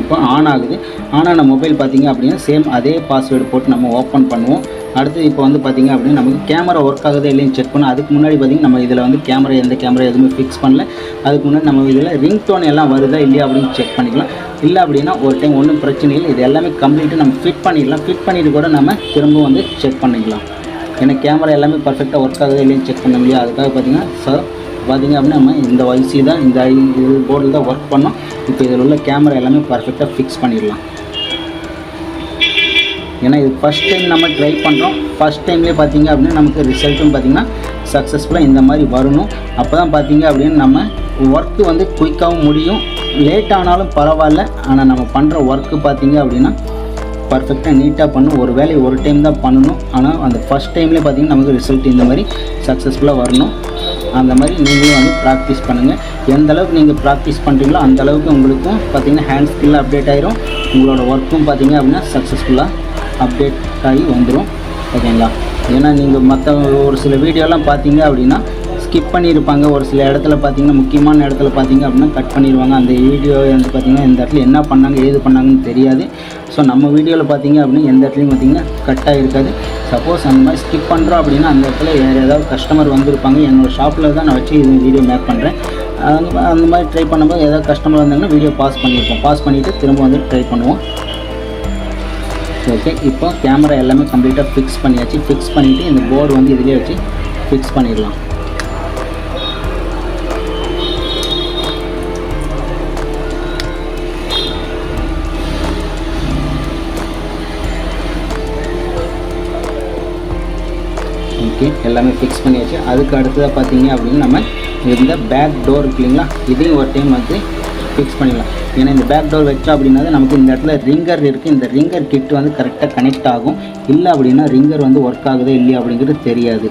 இப்போ ஆன் ஆகுது. ஆனான மொபைல் பார்த்தீங்க அப்படின்னா சேம் அதே பாஸ்வேர்டு போட்டு நம்ம ஓப்பன் பண்ணுவோம். அடுத்து இப்போ வந்து பார்த்தீங்க அப்படின்னா நமக்கு கேமரா ஒர்க் ஆகுது இல்லைன்னு செக் பண்ணோம். அதுக்கு முன்னாடி பார்த்திங்கன்னா நம்ம இதில் வந்து எந்த கேமரா எதுவுமே ஃபிக்ஸ் பண்ணல. அதுக்கு முன்னாடி நம்ம இதில் ரிங் டோன் எல்லாம் வருதா இல்லையா அப்படின்னு செக் பண்ணிக்கலாம். இல்லை அப்படின்னா ஒரு டைம் ஒன்றும் பிரச்சனை இல்லை, இது எல்லாமே கம்ப்ளீட்டாக நம்ம ஃபிட் பண்ணிடலாம். ஃபிட் பண்ணிவிட்டு கூட நம்ம திரும்ப வந்து செக் பண்ணிக்கலாம். ஏன்னா கேமரா எல்லாமே பர்ஃபெக்டாக ஒர்க் ஆகுது இல்லைன்னு செக் பண்ண முடியாது. அதுக்காக பார்த்தீங்கன்னா பார்த்திங்க அப்படின்னா நம்ம இந்த ஐசி தான் இந்த போர்டில் தான் ஒர்க் பண்ணோம். இப்போ இதில் உள்ள கேமரா எல்லாமே பர்ஃபெக்டாக ஃபிக்ஸ் பண்ணிடலாம். ஏன்னா இது ஃபஸ்ட் டைம் நம்ம ட்ரை பண்ணுறோம். ஃபஸ்ட் டைம்லேயே பார்த்திங்க அப்படின்னா நமக்கு ரிசல்ட்டும் பார்த்திங்கன்னா சக்ஸஸ்ஃபுல்லாக இந்த மாதிரி வரணும். அப்போ தான் பார்த்திங்க அப்படின்னா நம்ம ஒர்க்கு வந்து குயிக்காகவும் முடியும். லேட் ஆனாலும் பரவாயில்ல, ஆனால் நம்ம பண்ணுற ஒர்க்கு பார்த்திங்க அப்படின்னா பர்ஃபெக்டாக நீட்டாக பண்ணணும். ஒரு வேலையை ஒரு டைம் தான் பண்ணணும். ஆனால் அந்த ஃபஸ்ட் டைம்லேயே பார்த்திங்கன்னா நமக்கு ரிசல்ட் இந்த மாதிரி சக்ஸஸ்ஃபுல்லாக வரணும். அந்த மாதிரி நீங்களும் வந்து ப்ராக்டிஸ் பண்ணுங்கள். எந்த அளவுக்கு நீங்கள் ப்ராக்டிஸ் பண்ணுறீங்களோ அந்தளவுக்கு உங்களுக்கும் பார்த்திங்கன்னா ஹேண்ட் ஸ்கில்லாக அப்டேட் ஆகிரும். உங்களோட ஒர்க்கும் பார்த்திங்க அப்படின்னா சக்ஸஸ்ஃபுல்லாக அப்டேட் ஆகி வந்துடும். ஓகேங்களா. ஏன்னா நீங்கள் மற்ற ஒரு சில வீடியோலாம் பார்த்தீங்க அப்படின்னா ஸ்கிப் பண்ணியிருப்பாங்க. ஒரு சில இடத்துல பார்த்திங்கன்னா முக்கியமான இடத்துல பார்த்திங்க அப்படின்னா கட் பண்ணிடுவாங்க. அந்த வீடியோ வந்து பார்த்திங்கன்னா இந்த இடத்துல என்ன பண்ணாங்க ஏது பண்ணாங்கன்னு தெரியாது. ஸோ நம்ம வீடியோவில் பார்த்திங்க அப்படின்னா எந்த இடத்துலையும் பார்த்திங்கன்னா கட் ஆகிருக்காது. சப்போஸ் அந்த மாதிரி ஸ்கிப் பண்ணுறோம் அப்படின்னா அந்த இடத்துல வேறு ஏதாவது கஸ்டமர் வந்திருப்பாங்க. என்னோடய ஷாப்பில் தான் நான் வச்சு இது வீடியோ மேக் பண்ணுறேன். அந்த மாதிரி ட்ரை பண்ணும்போது ஏதாவது கஸ்டமர் வந்தாங்கன்னா வீடியோ பாஸ் பண்ணியிருப்போம். பாஸ் பண்ணிவிட்டு திரும்ப வந்து ட்ரை பண்ணுவோம். ஓகே, இப்போ கேமரா எல்லாமே கம்ப்ளீட்டாக ஃபிக்ஸ் பண்ணியாச்சு. ஃபிக்ஸ் பண்ணிவிட்டு இந்த போர்டு வந்து இதிலே வச்சு ஃபிக்ஸ் பண்ணிடலாம். ஓகே, எல்லாமே ஃபிக்ஸ் பண்ணியாச்சு. அதுக்கு அடுத்ததாக பார்த்தீங்க அப்படின்னு நம்ம இந்த பேக் டோர் இருக்கு இல்லைங்களா, இதையும் ஒரு டைம் வந்து ஃபிக்ஸ் பண்ணிடலாம். ஏன்னா இந்த பேக் டோர் வச்சோம் அப்படின்னா நமக்கு இந்த இடத்துல ரிங்கர் இருக்குது. இந்த ரிங்கர் கிட் வந்து கரெக்டாக கனெக்ட் ஆகும். இல்லை அப்படின்னா ரிங்கர் வந்து ஒர்க் ஆகுதா இல்லையா அப்படிங்கிறது தெரியாது.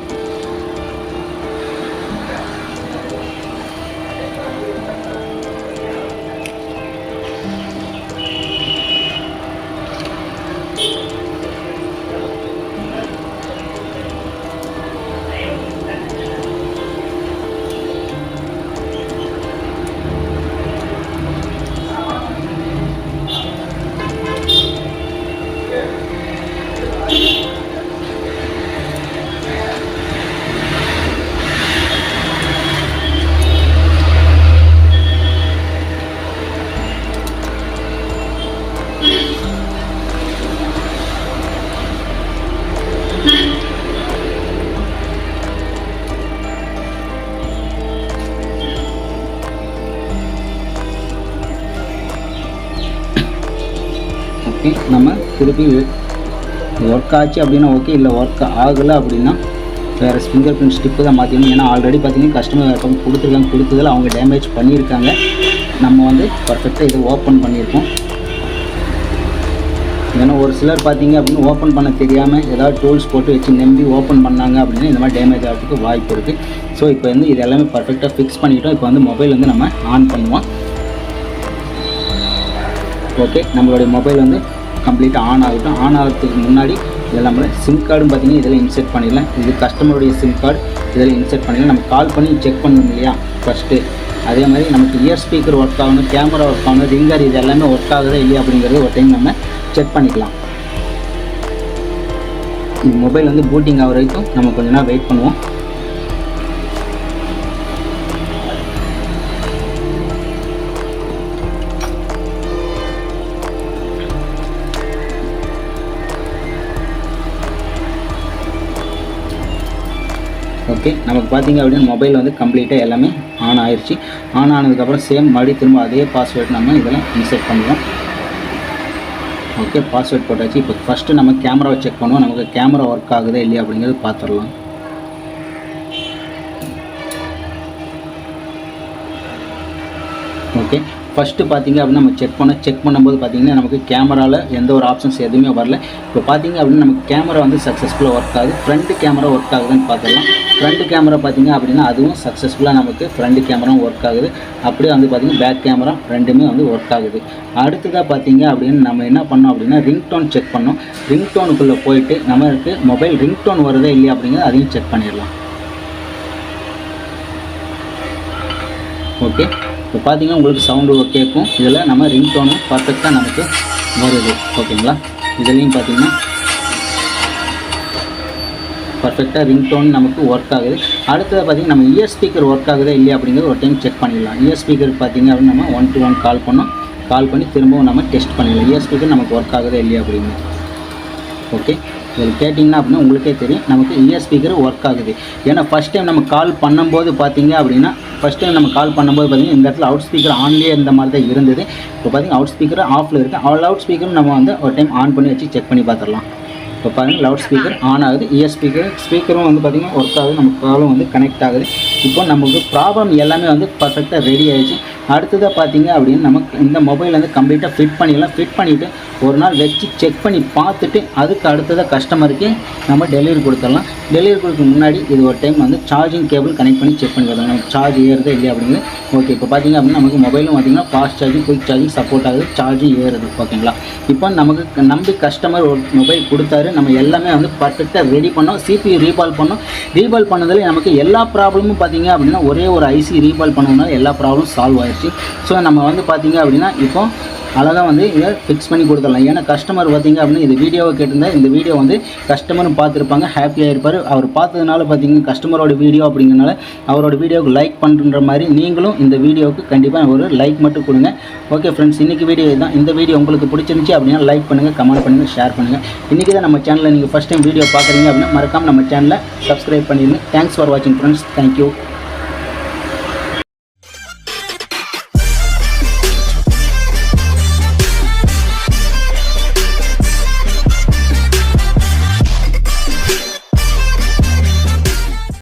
ஓகே, நம்ம திருப்பி ஒர்க் ஆச்சு அப்படின்னா ஓகே, இல்லை ஒர்க் ஆகலை அப்படின்னா வேறு ஃபிங்கர் பிரிண்ட் ஸ்டிப்பு தான் மாற்றிக்கணும். ஏன்னா ஆல்ரெடி பார்த்தீங்கன்னா கஸ்டமர் அக்கௌண்ட் கொடுத்ததில் அவங்க டேமேஜ் பண்ணியிருக்காங்க. நம்ம வந்து பர்ஃபெக்டாக இதை ஓப்பன் பண்ணியிருக்கோம். ஏன்னா ஒரு சிலர் பார்த்தீங்க அப்படின்னு ஓப்பன் பண்ண தெரியாமல் ஏதாவது டூல்ஸ் போட்டு வச்சு நம்பி ஓப்பன் பண்ணாங்க அப்படின்னா இந்த மாதிரி டேமேஜ் ஆகிறதுக்கு வாய்ப்பு இருக்குது. ஸோ இப்போ வந்து இது எல்லாமே பர்ஃபெக்டாக ஃபிக்ஸ் பண்ணிட்டோம். இப்போ வந்து மொபைல் வந்து நம்ம ஆன் பண்ணுவோம். ஓகே, நம்மளுடைய மொபைல் வந்து கம்ப்ளீட்டாக ஆன் ஆகட்டும். ஆன் ஆகிறதுக்கு முன்னாடி இதில் நம்ம சிம் கார்டும் பார்த்திங்கன்னா இதில் இன்செர்ட் பண்ணிடலாம். இது கஸ்டமருடைய சிம் கார்டு இதில் இன்செர்ட் பண்ணிடலாம். நம்ம கால் பண்ணி செக் பண்ணணும் இல்லையா ஃபஸ்ட்டு. அதே மாதிரி நமக்கு இயர் ஸ்பீக்கர் ஒர்க் ஆகணும், கேமரா ஒர்க் ஆகணும், ரிங்கர் இது எல்லாமே ஒர்க் ஆகுதா இல்லையா அப்படிங்கிறது ஒரு டைம் நம்ம செக் பண்ணிக்கலாம். இந்த மொபைல் வந்து பூட்டிங் ஆகிற வரைக்கும் நம்ம கொஞ்ச நேரம் வெயிட் பண்ணுவோம். ஓகே, நமக்கு பார்த்திங்க அப்படின்னா மொபைல் வந்து கம்ப்ளீட்டாக எல்லாமே ஆன் ஆயிடுச்சு. ஆன் ஆனதுக்கப்புறம் சேம் மறுபடியும் திரும்ப அதே பாஸ்வேர்டு நம்ம இதெல்லாம் இன்செர்ட் பண்ணுவோம். ஓகே, பாஸ்வேர்ட் போட்டாச்சு. இப்போ ஃபஸ்ட்டு நம்ம கேமராவை செக் பண்ணுவோம். நமக்கு கேமரா ஒர்க் ஆகுதா இல்லையா அப்படிங்கிறது பார்த்துடலாம். ஓகே, ஃபஸ்ட்டு பார்த்திங்க அப்படின்னா நம்ம செக் பண்ணும்போது பார்த்திங்கன்னா நமக்கு கேமராவில் எந்த ஒரு ஆப்ஷன்ஸ் எதுவுமே வரல. இப்போ பார்த்திங்க அப்படின்னா நமக்கு கேமரா வந்து சக்ஸஸ்ஃபுல்லாக ஒர்க் ஆகுது. ஃப்ரண்ட்டு கேமரா ஒர்க் ஆகுதுன்னு பார்த்துடலாம். ஃப்ரண்ட் கேமரா பார்த்திங்க அப்படின்னா அதுவும் சக்ஸஸ்ஃபுல்லாக நமக்கு ஃப்ரண்ட் கேமராவும் ஒர்க் ஆகுது. அப்படியே வந்து பார்த்திங்கன்னா பேக் கேமரா ரெண்டுமே வந்து ஒர்க் ஆகுது. அடுத்ததாக பார்த்திங்க அப்படின்னு நம்ம என்ன பண்ணோம் அப்படின்னா ரிங்டோன் செக் பண்ணோம். ரிங்டோனுக்குள்ளே போயிட்டு நமக்கு மொபைல் ரிங்டோன் வருதா இல்லையா அப்படிங்கிறது அதையும் செக் பண்ணிடலாம். ஓகே, இப்போ பார்த்திங்கன்னா உங்களுக்கு சவுண்டு கேட்கும். இதில் நம்ம ரிங்டோனும் பர்ஃபெக்டாக நமக்கு வருது. ஓகேங்களா, இதுலேயும் பார்த்திங்கன்னா பர்ஃபெக்டாக ரிங்டோன் நமக்கு ஒர்க் ஆகுது. அடுத்தது பார்த்திங்கன்னா நம்ம இயர் ஸ்பீக்கர் ஒர்க் ஆகுதா இல்லையா அப்படிங்கிறது ஒரு டைம் செக் பண்ணிடலாம். இயர் ஸ்பீக்கர் பார்த்திங்க அப்படின்னு நம்ம 1 to 1 கால் பண்ணி திரும்பவும் நம்ம டெஸ்ட் பண்ணிடலாம். இயர் ஸ்பீக்கர் நமக்கு ஒர்க் ஆகுதா இல்லையா அப்படின்னு. ஓகே, இதில் கேட்டிங்கன்னா அப்படின்னா உங்களுக்கே தெரியும் நமக்கு இயர் ஸ்பீக்கர் ஒர்க் ஆகுது. ஏன்னா ஃபஸ்ட் டைம் நம்ம கால் பண்ணும்போது பார்த்திங்க அப்படின்னா பார்த்திங்கன்னா இந்த இடத்துல அவுட் ஸ்பீக்கர் ஆன்லேயே இருந்த மாதிரி தான் இருந்தது. இப்போ பார்த்திங்கன்னா அவுட் ஸ்பீக்கர் ஆஃபில் இருக்குது. அவுட் ஸ்பீக்கரும் நம்ம வந்து ஒரு டைம் ஆன் பண்ணி வச்சு செக் பண்ணி பார்த்துடலாம். இப்போ பாருங்கள் லவுட் ஸ்பீக்கர் ஆன் ஆகுது. இயர் ஸ்பீக்கரும் வந்து பார்த்திங்கன்னா ஒர்க் ஆகுது. நமக்கு காலும் வந்து கனெக்ட் ஆகுது. இப்போ நமக்கு ப்ராப்ளம் எல்லாமே வந்து பர்ஃபெக்டாக ரெடி ஆகிடுச்சு. அடுத்ததாக பார்த்திங்க அப்படின்னு நமக்கு இந்த மொபைல் வந்து கம்ப்ளீட்டாக ஃபிட் பண்ணிடலாம். ஃபிட் பண்ணிவிட்டு ஒரு நாள் வச்சு செக் பண்ணி பார்த்துட்டு அதுக்கு அடுத்ததாக கஸ்டமருக்கு நம்ம டெலிவரி கொடுத்துடலாம். டெலிவரி கொடுக்க முன்னாடி இது ஒரு டைம் வந்து சார்ஜிங் கேபிள் கனெக்ட் பண்ணி செக் பண்ணி பார்த்தாங்க நமக்கு சார்ஜ் ஏறுது இல்லையா அப்படிங்கிறது. ஓகே, இப்போ பார்த்திங்க அப்படின்னா நமக்கு மொபைலும் பார்த்திங்கன்னா fast charging, quick charging support ஆகுது, சார்ஜிங் ஏறுது. ஓகேங்களா, இப்போ நமக்கு நம்பி கஸ்டமர் ஒரு மொபைல் கொடுத்தாரு. நம்ம எல்லாமே வந்து பர்ஃபெக்டாக ரெடி பண்ணோம். CPU ரீபால் பண்ணதில் நமக்கு எல்லா ப்ராப்ளமும் பார்த்திங்க அப்படின்னா ஒரே ஒரு ஐசி ரீபால் பண்ணதுனால எல்லா ப்ராப்ளமும் சால்வ் ஆகிடுச்சு. ஸோ நம்ம வந்து பார்த்திங்க அப்படின்னா இப்போ அழகாக வந்து இதை ஃபிக்ஸ் பண்ணி கொடுத்துடலாம். ஏன்னா கஸ்டமர் பார்த்திங்க அப்படின்னா இந்த வீடியோவை கேட்டிருந்தா இந்த வீடியோ வந்து கஸ்டமரும் பார்த்துருப்பாங்க, ஹாப்பியாக இருப்பார். அவர் பார்த்ததுனால பார்த்திங்கன்னா கஸ்டமரோட வீடியோ அப்படிங்கிறனால அவரோட வீடியோவுக்கு லைக் பண்ணுற மாதிரி நீங்களும் இந்த வீடியோவுக்கு கண்டிப்பாக ஒரு லைக் மட்டும் கொடுங்க. ஓகே ஃப்ரெண்ட்ஸ், இன்றைக்கி வீடியோ தான். இந்த வீடியோ உங்களுக்கு பிடிச்சிருந்துச்சி அப்படின்னா லைக் பண்ணுங்கள், கமெண்ட் பண்ணுங்கள், ஷேர் பண்ணுங்கள். இன்றைக்கி தான் நம்ம சேனலில் நீங்கள் ஃபஸ்ட் டைம் வீடியோ பார்க்குறீங்க அப்படின்னா மறக்காமல் நம்ம சேனலை சப்ஸ்கிரைப் பண்ணிடுங்க. தேங்க்ஸ் ஃபார் வாட்சிங் ஃப்ரெண்ட்ஸ். தேங்க்யூ.